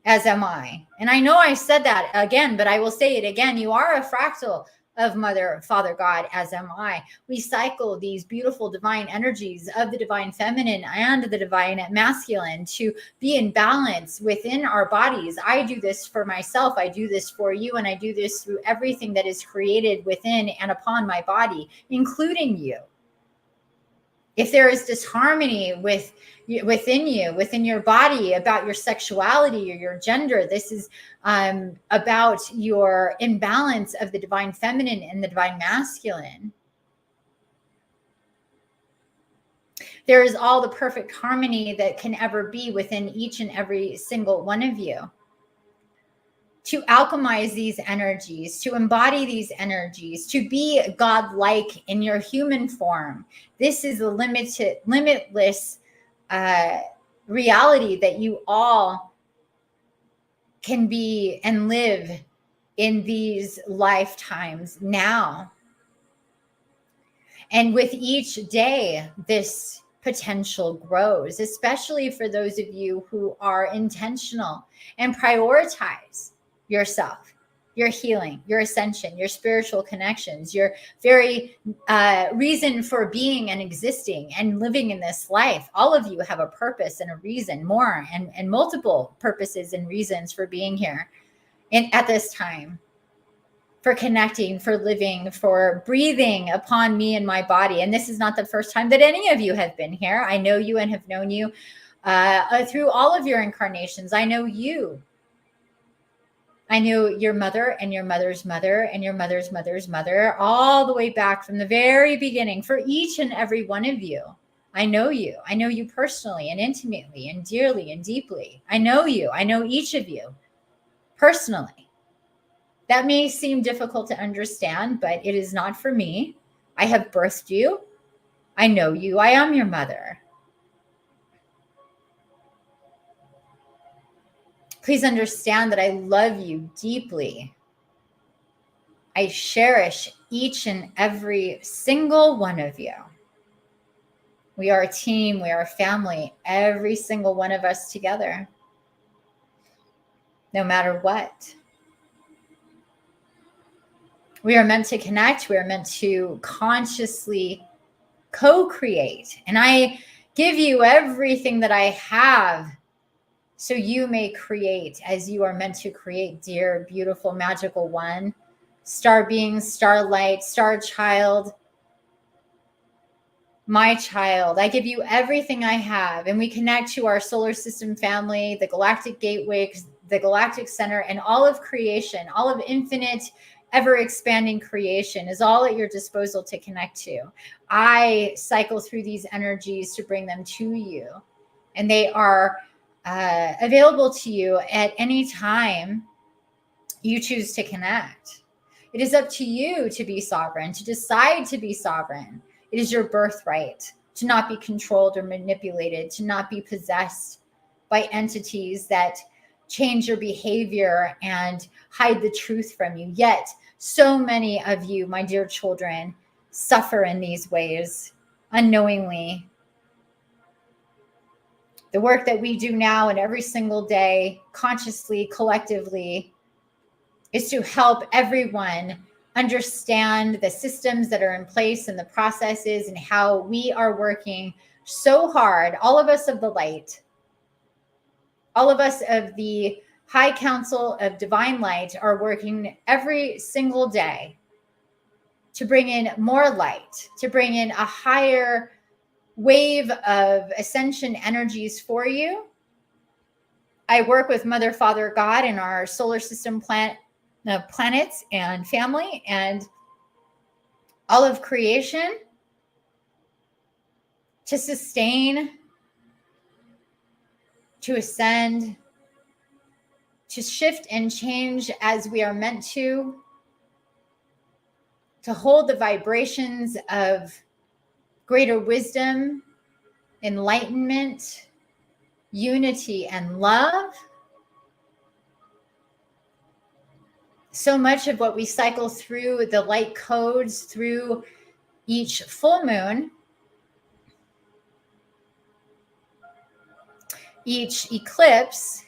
as am I. And I know I said that again, but I will say it again. You are a fractal of Mother, Father, God, as am I. We cycle these beautiful divine energies of the divine feminine and the divine masculine to be in balance within our bodies. I do this for myself. I do this for you. And I do this through everything that is created within and upon my body, including you. If there is disharmony within you, within your body, about your sexuality or your gender, this is about your imbalance of the divine feminine and the divine masculine. There is all the perfect harmony that can ever be within each and every single one of you. To alchemize these energies, to embody these energies, to be God-like in your human form. This is a limitless reality that you all can be and live in these lifetimes now. And with each day, this potential grows, especially for those of you who are intentional and prioritize yourself, your healing, your ascension, your spiritual connections, your very reason for being and existing and living in this life. All of you have a purpose and a reason, more and multiple purposes and reasons for being here at this time, for connecting, for living, for breathing upon me and my body. And this is not the first time that any of you have been here. I know you and have known you through all of your incarnations. I know you. I knew your mother and your mother's mother and your mother's mother's mother, all the way back from the very beginning, for each and every one of you. I know you. I know you personally and intimately and dearly and deeply. I know you. I know each of you personally. That may seem difficult to understand, but it is not for me. I have birthed you. I know you. I am your mother. Please understand that I love you deeply. I cherish each and every single one of you. We are a team. We are a family. Every single one of us together. No matter what. We are meant to connect. We are meant to consciously co-create. And I give you everything that I have, so you may create as you are meant to create, dear, beautiful, magical one, star being, starlight, star child, my child. I give you everything I have, and we connect to our solar system family, the galactic gateway, the galactic center, and all of creation, all of infinite, ever expanding creation is all at your disposal to connect to. I cycle through these energies to bring them to you, and they are available to you at any time you choose to connect. It is up to you to be sovereign, to decide to be sovereign. It is your birthright to not be controlled or manipulated, to not be possessed by entities that change your behavior and hide the truth from you. Yet, so many of you, my dear children, suffer in these ways. unknowingly. The work that we do now and every single day, consciously, collectively, is to help everyone understand the systems that are in place and the processes and how we are working so hard, all of us of the light, all of us of the High Council of Divine Light are working every single day to bring in more light, to bring in a higher wave of ascension energies for you. I work with Mother, Father, God and our solar system planets and family and all of creation to sustain, to ascend, to shift and change as we are meant to hold the vibrations of greater wisdom, enlightenment, unity, and love. So much of what we cycle through the light codes through each full moon, each eclipse,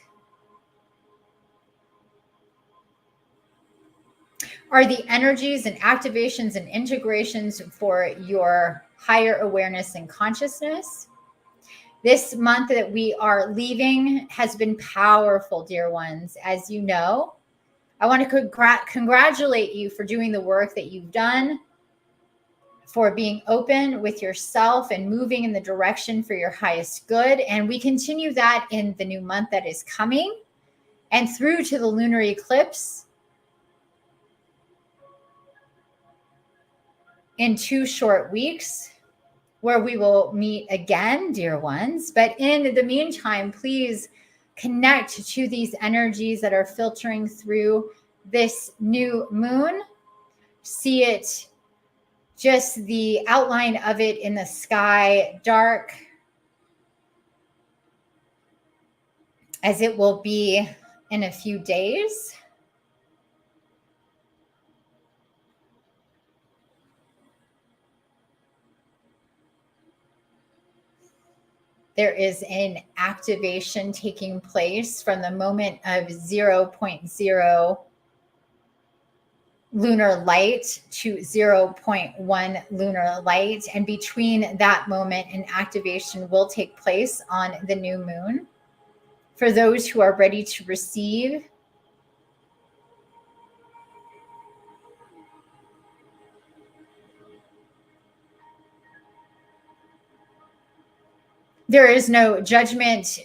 are the energies and activations and integrations for your higher awareness and consciousness. This month that we are leaving has been powerful, dear ones. As you know, I want to congratulate you for doing the work that you've done, for being open with yourself and moving in the direction for your highest good. And we continue that in the new month that is coming and through to the lunar eclipse in 2 short weeks, where we will meet again, dear ones. But in the meantime, please connect to these energies that are filtering through this new moon. See it, just the outline of it in the sky, dark, as it will be in a few days. There is an activation taking place from the moment of 0.0 lunar light to 0.1 lunar light. And between that moment, an activation will take place on the new moon. For those who are ready to receive, there is no judgment,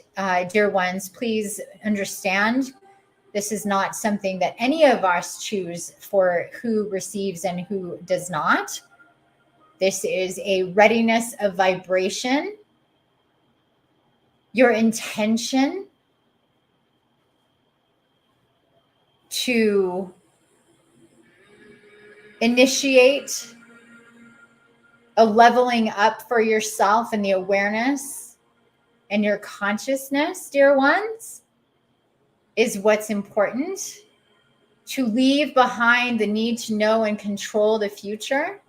dear ones. Please understand, this is not something that any of us choose for who receives and who does not. This is a readiness of vibration, your intention to initiate a leveling up for yourself and the awareness and your consciousness, dear ones, is what's important. To leave behind the need to know and control the future,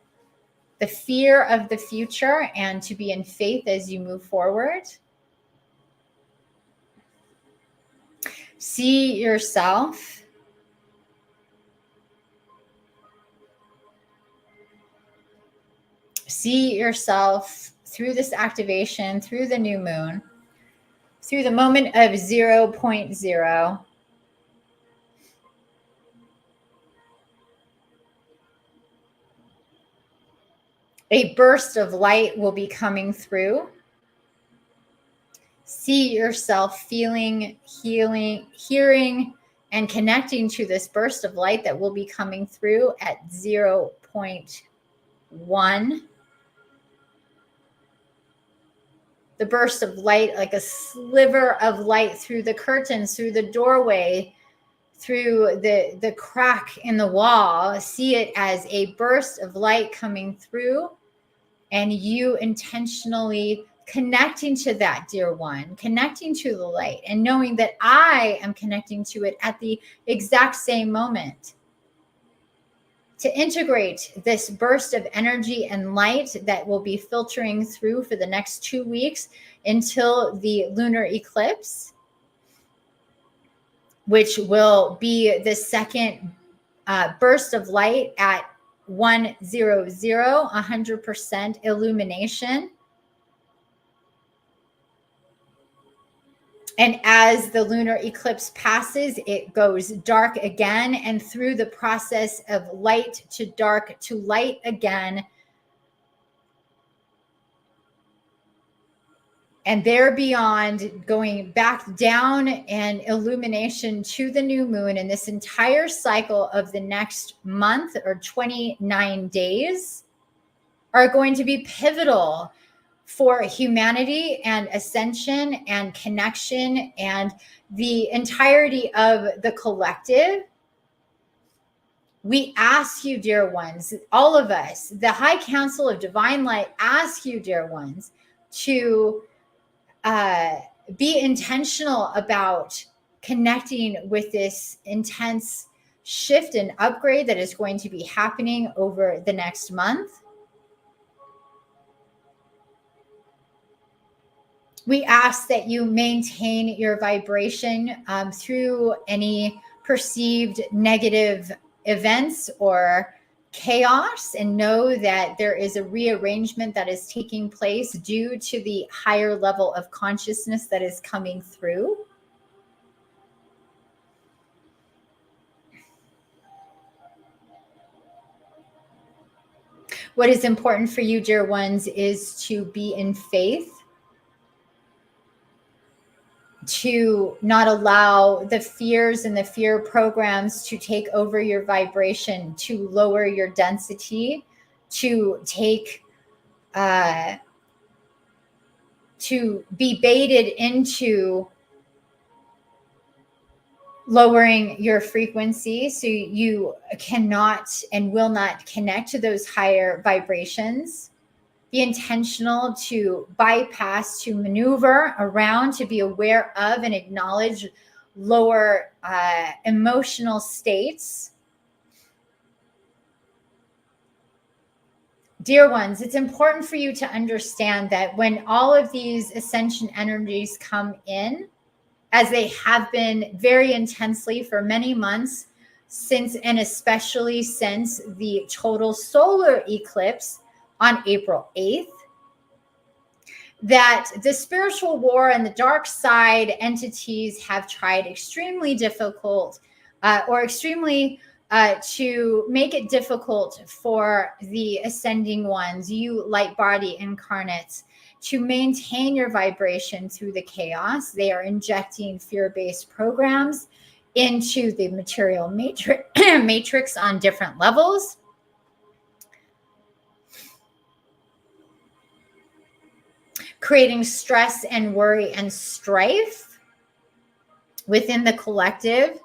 the fear of the future, and to be in faith as you move forward. See yourself through this activation, through the new moon, through the moment of 0.0. A burst of light will be coming through. See yourself feeling, healing, hearing, and connecting to this burst of light that will be coming through at 0.1. The burst of light, like a sliver of light through the curtains, through the doorway, through the crack in the wall. See it as a burst of light coming through, and you intentionally connecting to that, dear one, connecting to the light and knowing that I am connecting to it at the exact same moment. to integrate this burst of energy and light that will be filtering through for the next 2 weeks until the lunar eclipse, which will be the second burst of light at 100% illumination. And as the lunar eclipse passes, it goes dark again. And through the process of light to dark to light again, and there beyond, going back down and illumination to the new moon, and this entire cycle of the next month or 29 days are going to be pivotal for humanity and ascension and connection and the entirety of the collective. We ask you, dear ones, all of us, the High Council of Divine Light, ask you, dear ones, to be intentional about connecting with this intense shift and upgrade that is going to be happening over the next month. We ask that you maintain your vibration through any perceived negative events or chaos, and know that there is a rearrangement that is taking place due to the higher level of consciousness that is coming through. What is important for you, dear ones, is to be in faith, to not allow the fears and the fear programs to take over your vibration, to lower your density, to take, to be baited into lowering your frequency so you cannot and will not connect to those higher vibrations. Be intentional to bypass, to maneuver around, to be aware of and acknowledge lower emotional states. Dear ones, it's important for you to understand that when all of these ascension energies come in, as they have been very intensely for many months since, and especially since the total solar eclipse on April 8th, that the spiritual war and the dark side entities have tried extremely difficult or extremely to make it difficult for the ascending ones, you light body incarnates, to maintain your vibration through the chaos. They are injecting fear-based programs into the material matrix on different levels. Creating stress and worry and strife within the collective.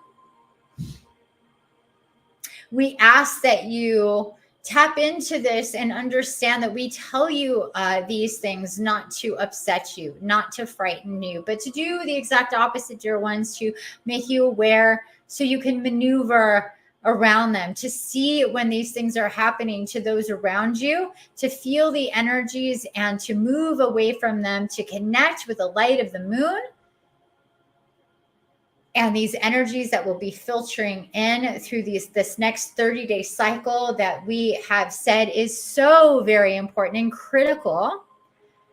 We ask that you tap into this and understand that we tell you these things not to upset you, not to frighten you, but to do the exact opposite, dear ones, to make you aware so you can maneuver around them, to see when these things are happening to those around you, to feel the energies and to move away from them, to connect with the light of the moon and these energies that will be filtering in through this next 30-day cycle that we have said is so very important and critical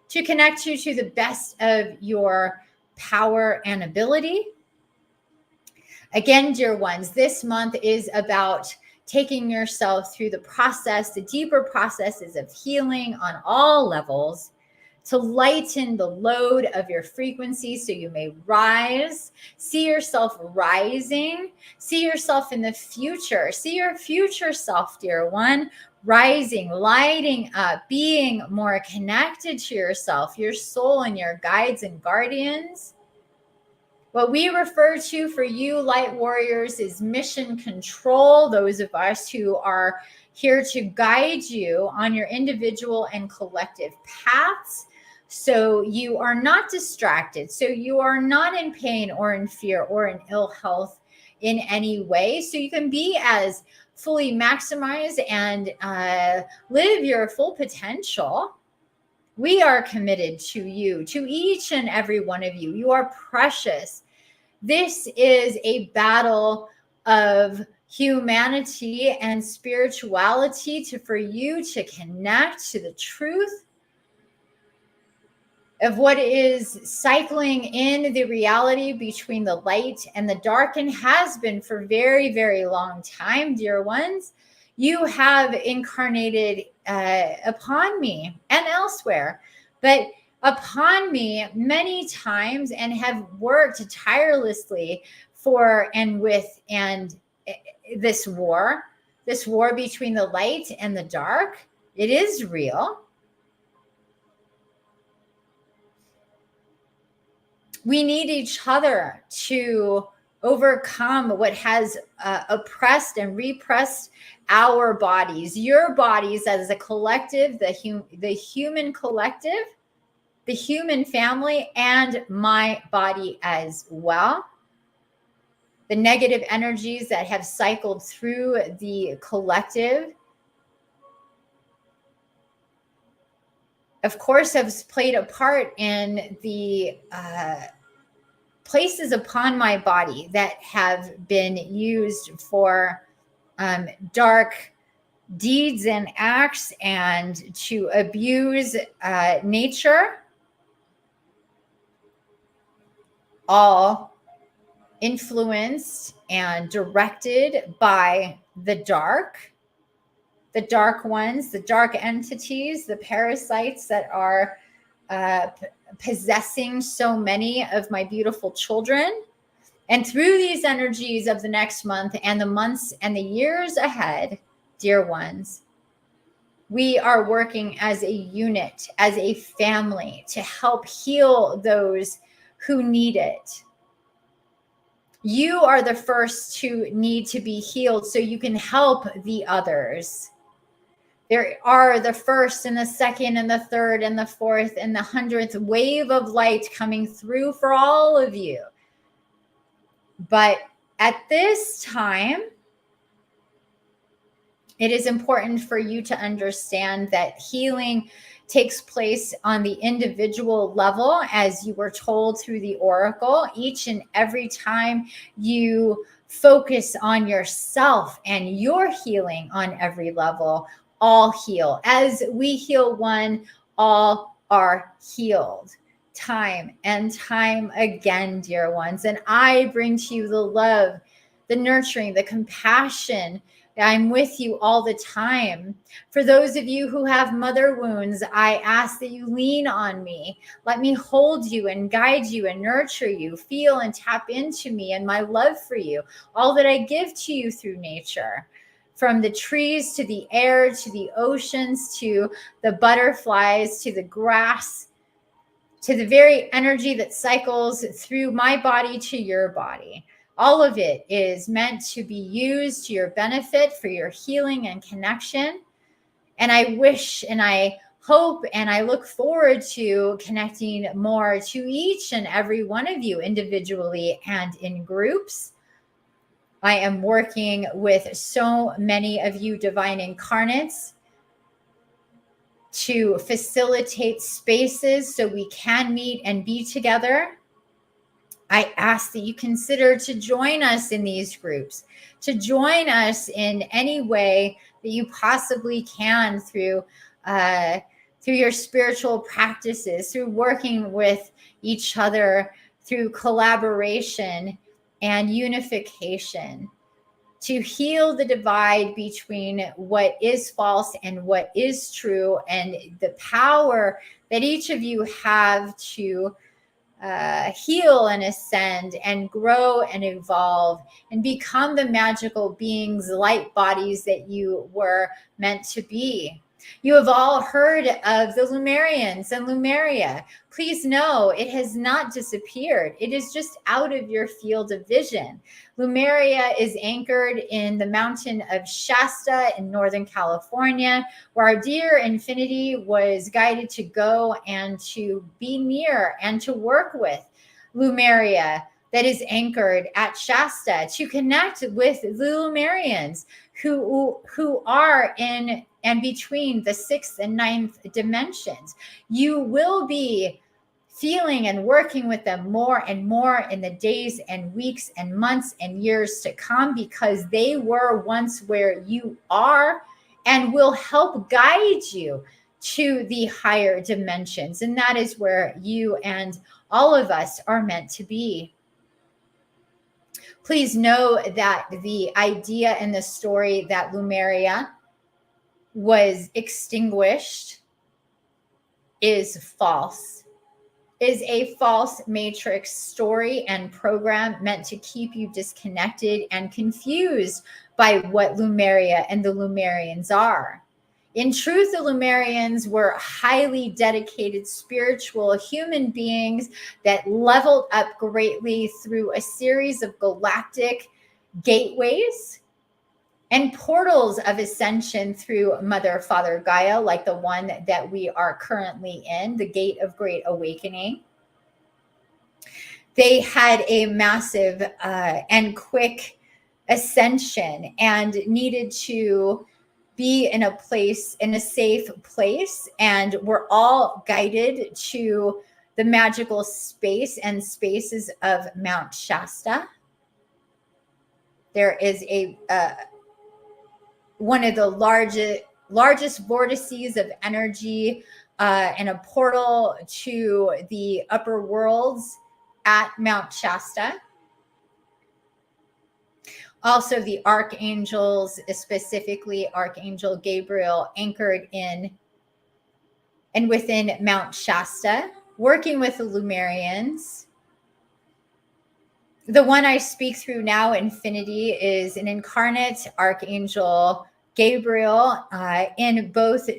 to connect you to the best of your power and ability. Again, dear ones, this month is about taking yourself through the process, the deeper processes of healing on all levels, to lighten the load of your frequency so you may rise, see yourself rising, see yourself in the future, see your future self, dear one, rising, lighting up, being more connected to yourself, your soul, and your guides and guardians. What we refer to for you, light warriors, is mission control. Those of us who are here to guide you on your individual and collective paths, so you are not distracted, so you are not in pain or in fear or in ill health. in any way, so you can be as fully maximized and live your full potential. We are committed to you, to each and every one of you. You are precious. This is a battle of humanity and spirituality for you to connect to the truth of what is cycling in the reality between the light and the dark, and has been for very, very long time, dear ones. You have incarnated upon me and elsewhere, but upon me many times, and have worked tirelessly for and with and this war between the light and the dark. It is real. We need each other to overcome what has oppressed and repressed our bodies, your bodies as a collective, the human collective, the human family, and my body as well. The negative energies that have cycled through the collective, of course, have played a part in the places upon my body that have been used for dark deeds and acts, and to abuse nature, all influenced and directed by the dark ones, the dark entities, the parasites that are possessing so many of my beautiful children. And through these energies of the next month and the months and the years ahead, dear ones, we are working as a unit, as a family, to help heal those who need it. You are the first to need to be healed so you can help the others. There are the first and the second and the third and the fourth and the 100th wave of light coming through for all of you. But at this time, it is important for you to understand that healing takes place on the individual level, as you were told through the oracle. Each and every time you focus on yourself and your healing on every level, all heal. As we heal one, all are healed. Time and time again, dear ones. And I bring to you the love, the nurturing, the compassion. I'm with you all the time. For those of you who have mother wounds, I ask that you lean on me. Let me hold you and guide you and nurture you. Feel and tap into me and my love for you. All that I give to you through nature. From the trees to the air, to the oceans, to the butterflies, to the grass, to the very energy that cycles through my body to your body. All of it is meant to be used to your benefit for your healing and connection. And I wish and I hope and I look forward to connecting more to each and every one of you individually and in groups. I am working with so many of you divine incarnates to facilitate spaces so we can meet and be together. I ask that you consider to join us in these groups, to join us in any way that you possibly can through your spiritual practices, through working with each other, through collaboration and unification, to heal the divide between what is false and what is true, and the power that each of you have to heal and ascend and grow and evolve and become the magical beings, light bodies that you were meant to be. You have all heard of the Lumerians and Lumeria. Please know it has not disappeared. It is just out of your field of vision. Lumeria is anchored in the mountain of Shasta in Northern California, where our dear Infiniti was guided to go and to be near and to work with. Lumeria that is anchored at Shasta to connect with the Lemurians who are in and between the 6th and 9th dimensions. You will be feeling and working with them more and more in the days and weeks and months and years to come, because they were once where you are and will help guide you to the higher dimensions. And that is where you and all of us are meant to be. Please know that the idea in the story that Lemuria was extinguished is false, is a false matrix story and program meant to keep you disconnected and confused by what Lemuria and the Lemurians are. In truth, the Lemurians were highly dedicated spiritual human beings that leveled up greatly through a series of galactic gateways and portals of ascension through Mother, Father Gaia, like the one that we are currently in, the Gate of Great Awakening. They had a massive and quick ascension and needed to be in a place, in a safe place, and we're all guided to the magical space and spaces of Mount Shasta. There is a one of the largest vortices of energy and a portal to the upper worlds at Mount Shasta. Also, the archangels, specifically Archangel Gabriel, anchored in and within Mount Shasta, working with the Lemurians. The one I speak through now, Infiniti, is an incarnate Archangel Gabriel in both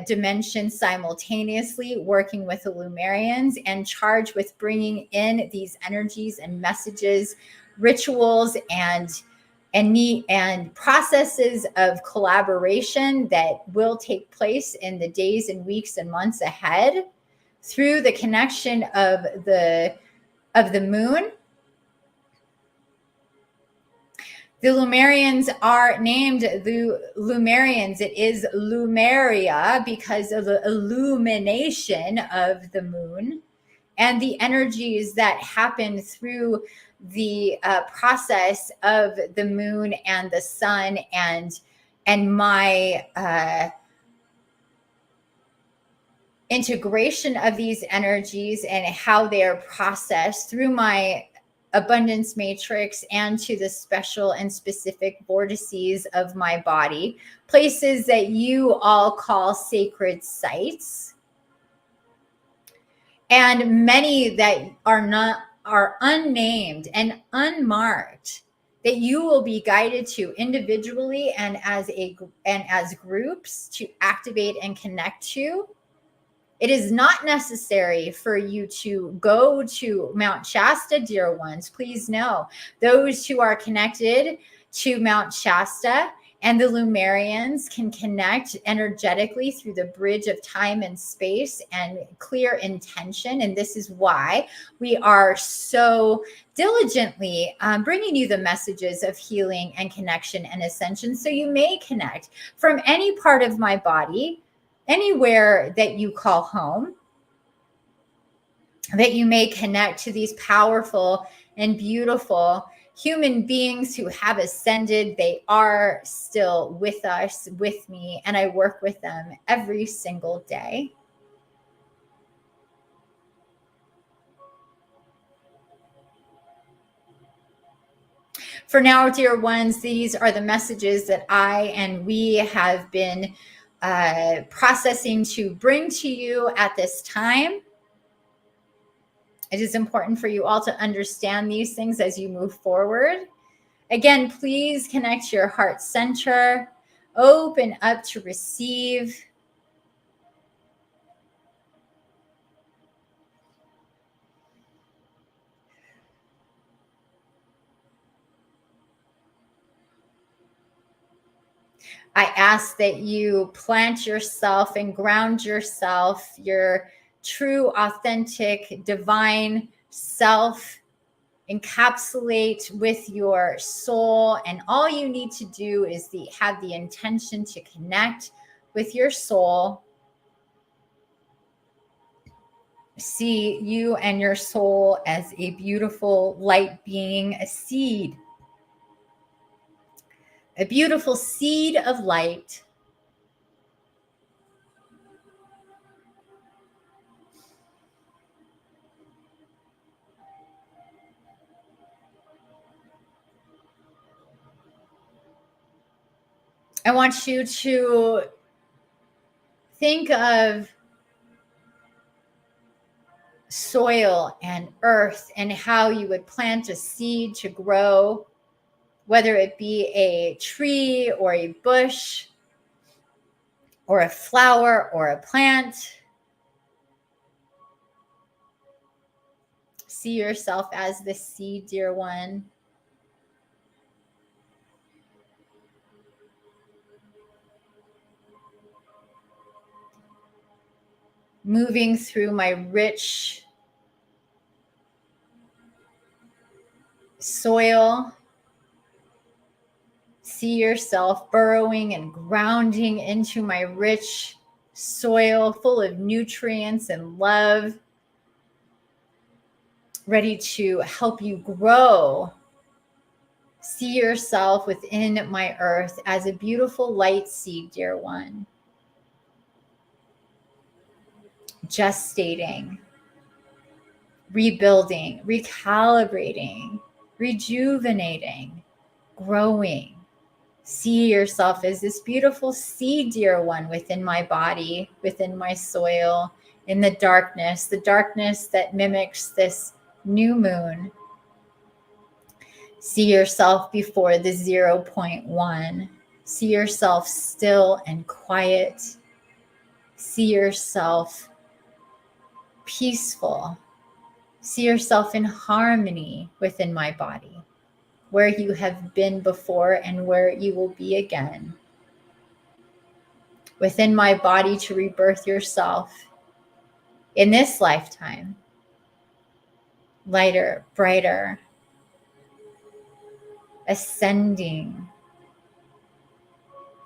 dimensions simultaneously, working with the Lemurians and charged with bringing in these energies and messages, rituals, and processes of collaboration that will take place in the days and weeks and months ahead through the connection of the moon. The Lemurians are named the Lemurians. It is Lemuria because of the illumination of the moon and the energies that happen through the process of the moon and the sun, and my integration of these energies and how they are processed through my abundance matrix and to the special and specific vortices of my body, places that you all call sacred sites, and many that are unnamed and unmarked, that you will be guided to individually and as groups to activate and connect to. It is not necessary for you to go to Mount Shasta, dear ones. Please know those who are connected to Mount Shasta and the Lemurians can connect energetically through the bridge of time and space and clear intention. And this is why we are so diligently bringing you the messages of healing and connection and ascension, so you may connect from any part of my body, anywhere that you call home, that you may connect to these powerful and beautiful human beings who have ascended. They are still with us, with me, and I work with them every single day. For now, dear ones, these are the messages that I and we have been processing to bring to you at this time. It is important for you all to understand these things as you move forward. Again, please connect to your heart center, open up to receive. I ask that you plant yourself and ground yourself, your true, authentic, divine self, encapsulate with your soul. And all you need to do is have the intention to connect with your soul. See you and your soul as a beautiful light being, a seed, a beautiful seed of light. I want you to think of soil and earth and how you would plant a seed to grow, whether it be a tree or a bush or a flower or a plant. See yourself as the seed, dear one. Moving through my rich soil. See yourself burrowing and grounding into my rich soil full of nutrients and love, ready to help you grow. See yourself within my earth as a beautiful light seed, dear one. Gestating, rebuilding, recalibrating, rejuvenating, growing. See yourself as this beautiful seed, dear one, within my body, within my soil, in the darkness that mimics this new moon. See yourself before the 0.1. See yourself still and quiet. See yourself peaceful. See yourself in harmony within my body, where you have been before and where you will be again. Within my body to rebirth yourself in this lifetime. Lighter, brighter, ascending.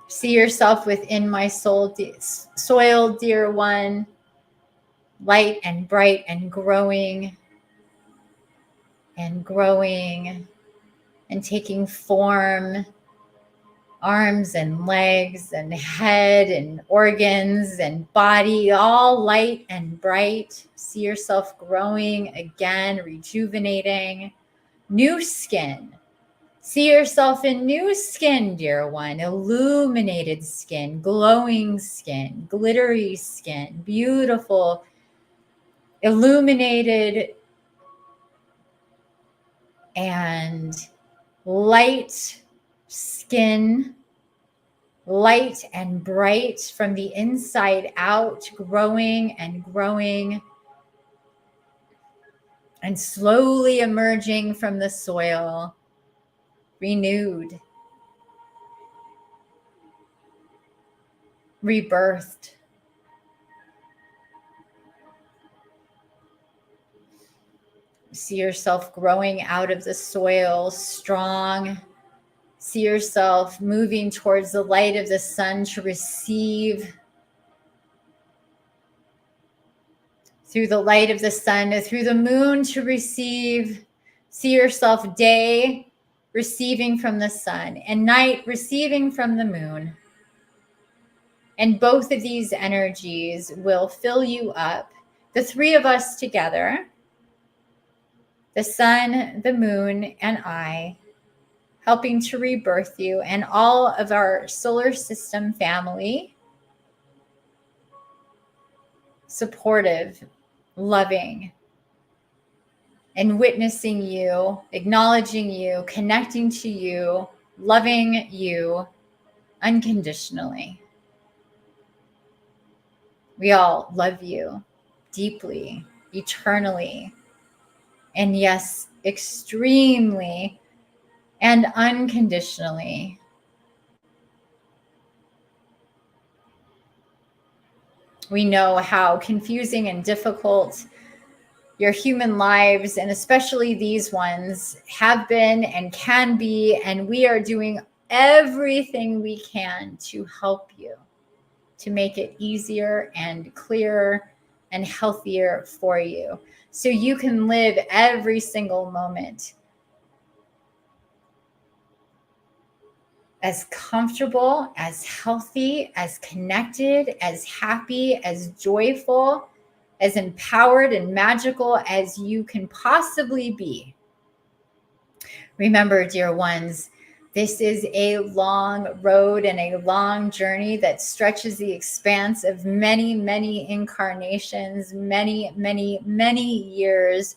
See yourself within my soil, dear one, light and bright and growing and taking form, arms and legs and head and organs and body, all light and bright. See yourself growing again, rejuvenating. New skin. See yourself in new skin, dear one. Illuminated skin, glowing skin, glittery skin, beautiful, illuminated and light skin, light and bright from the inside out, growing and slowly emerging from the soil, renewed, rebirthed. See yourself growing out of the soil, strong. See yourself moving towards the light of the sun to receive through the light of the sun, through the moon to receive. See yourself day receiving from the sun and night receiving from the moon. And both of these energies will fill you up. The three of us together, the sun, the moon, and I, helping to rebirth you, and all of our solar system family, supportive, loving, and witnessing you, acknowledging you, connecting to you, loving you unconditionally. We all love you deeply, eternally, and yes, extremely and unconditionally. We know how confusing and difficult Your human lives, and especially these ones, have been and can be, and we are doing everything we can to help you, to make it easier and clearer and healthier for you, so you can live every single moment as comfortable, as healthy, as connected, as happy, as joyful, as empowered and magical as you can possibly be. Remember, dear ones, this is a long road and a long journey that stretches the expanse of many, many incarnations, many, many, many years,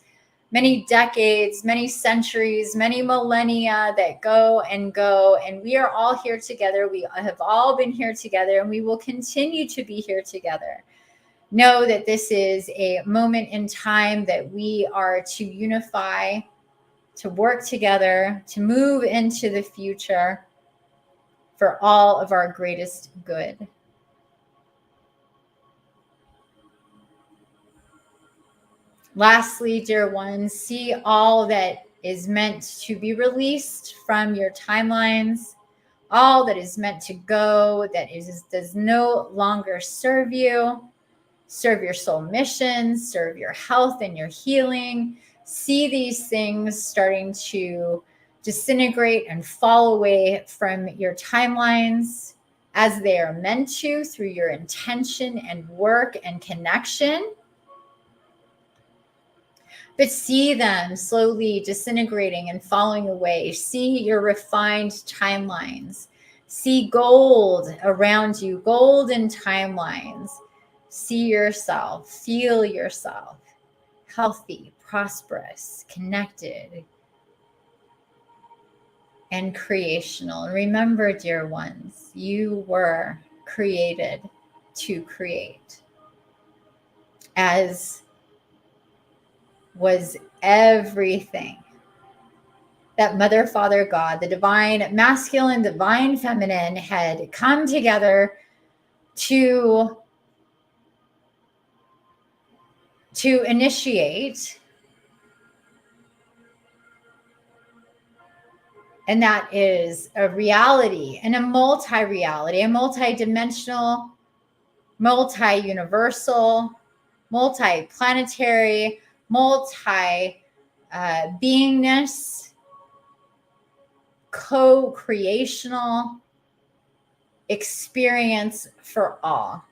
many decades, many centuries, many millennia that go and go. And we are all here together. We have all been here together, and we will continue to be here together. Know that this is a moment in time that we are to unify, to work together, to move into the future for all of our greatest good. Lastly, dear ones, see all that is meant to be released from your timelines, all that is meant to go, that does no longer serve you. Serve your soul mission, serve your health and your healing. See these things starting to disintegrate and fall away from your timelines as they are meant to, through your intention and work and connection. But see them slowly disintegrating and falling away. See your refined timelines. See gold around you, golden timelines. See yourself, feel yourself healthy, prosperous, connected, and creational. And remember, dear ones, you were created to create, as was everything that Mother, Father, God, the divine masculine, divine feminine, had come together to initiate. And that is a reality, and a multi-reality, a multi-dimensional, multi-universal, multi-planetary, multi-beingness, co-creational experience for all.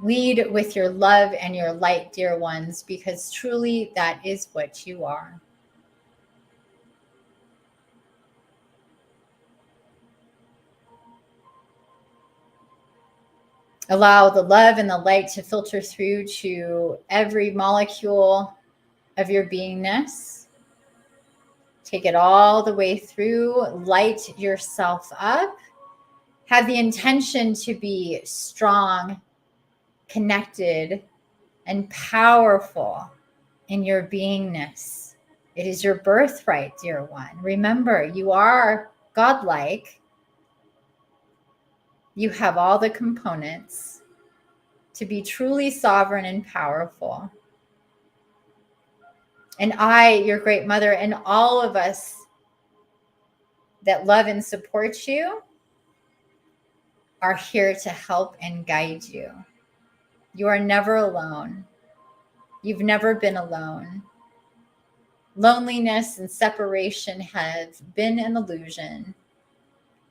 Lead with your love and your light, dear ones, because truly that is what you are. Allow the love and the light to filter through to every molecule of your beingness. Take it all the way through. Light yourself up. Have the intention to be strong, connected, and powerful in your beingness. It is your birthright, dear one. Remember, you are godlike. You have all the components to be truly sovereign and powerful. And I, your great mother, and all of us that love and support you are here to help and guide you. You are never alone. You've never been alone. Loneliness and separation have been an illusion.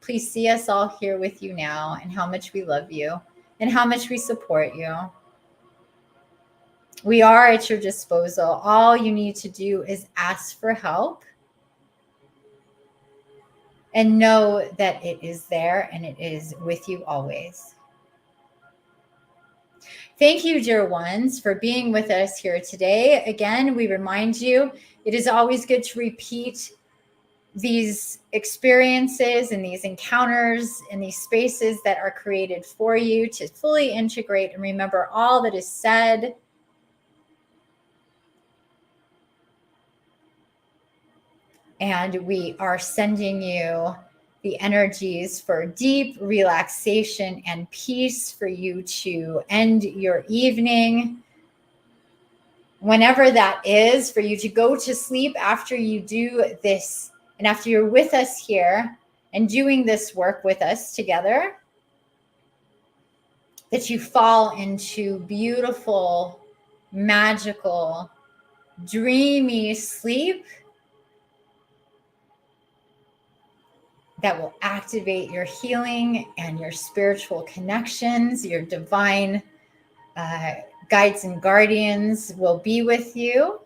Please see us all here with you now, and how much we love you and how much we support you. We are at your disposal. All you need to do is ask for help and know that it is there and it is with you always. Thank you, dear ones, for being with us here today. Again, we remind you, it is always good to repeat these experiences and these encounters and these spaces that are created for you to fully integrate and remember all that is said. And we are sending you the energies for deep relaxation and peace for you to end your evening. Whenever that is, for you to go to sleep after you do this and after you're with us here and doing this work with us together, that you fall into beautiful, magical, dreamy sleep that will activate your healing and your spiritual connections. Your divine guides and guardians will be with you,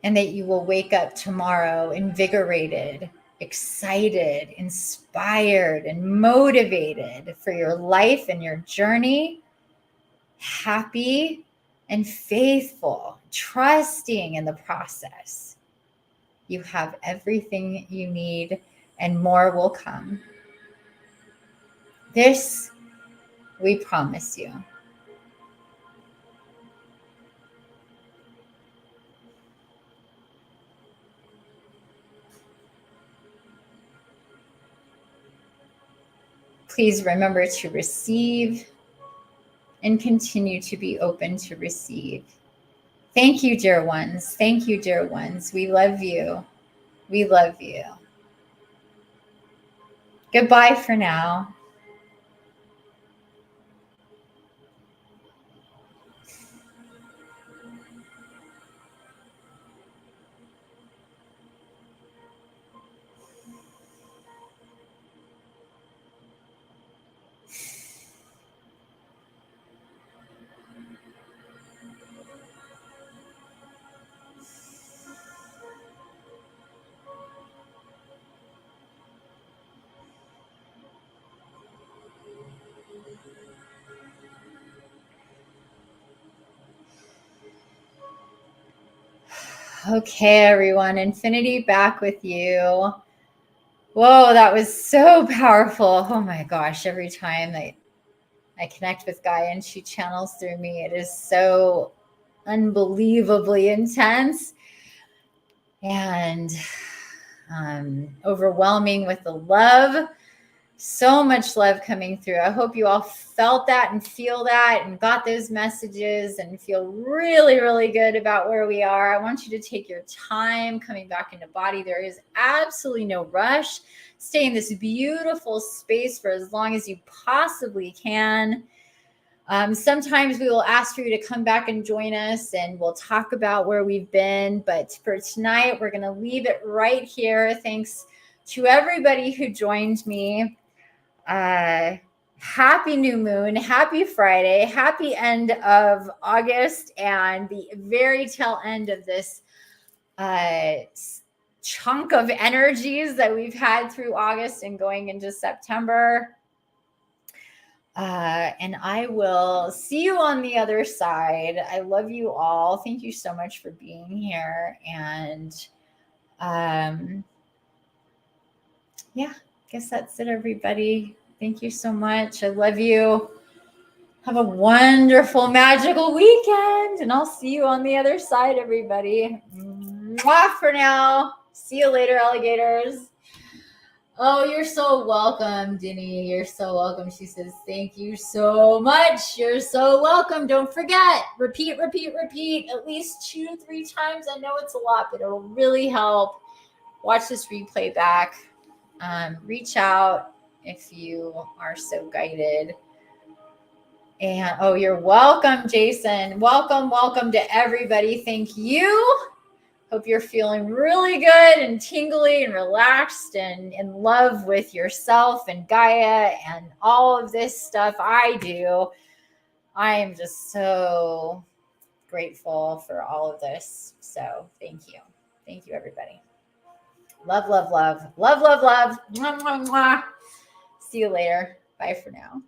and that you will wake up tomorrow invigorated, excited, inspired, and motivated for your life and your journey, happy and faithful, trusting in the process. You have everything you need, and more will come. This we promise you. Please remember to receive and continue to be open to receive. Thank you, dear ones. Thank you, dear ones. We love you. We love you. Goodbye for now. Okay, everyone. Infiniti back with you. Whoa, that was so powerful. Oh my gosh. Every time I connect with Gaia and she channels through me, it is so unbelievably intense and overwhelming with the love. So much love coming through. I hope you all felt that and feel that and got those messages and feel really, really good about where we are. I want you to take your time coming back into body. There is absolutely no rush. Stay in this beautiful space for as long as you possibly can. Sometimes we will ask for you to come back and join us and we'll talk about where we've been. But for tonight, we're going to leave it right here. Thanks to everybody who joined me. Happy new moon, happy Friday, happy end of August, and the very tail end of this chunk of energies that we've had through August and going into September. And I will see you on the other side. I love you all. Thank you so much for being here. And yeah, guess that's it, everybody. Thank you so much. I love you. Have a wonderful, magical weekend. And I'll see you on the other side, everybody. Mwah for now. See you later, alligators. Oh, you're so welcome, Dinny. You're so welcome. She says, thank you so much. You're so welcome. Don't forget. Repeat, repeat, repeat. At least 2-3 times. I know it's a lot, but it'll really help. Watch this replay back. Reach out if you are so guided. And oh, you're welcome, Jason. Welcome to everybody. Thank you. Hope you're feeling really good and tingly and relaxed and in love with yourself and Gaia and all of this stuff I do. I am just so grateful for all of this. So thank you. Thank you, everybody. Love, love, love. Love, love, love. Mwah, mwah, mwah. See you later. Bye for now.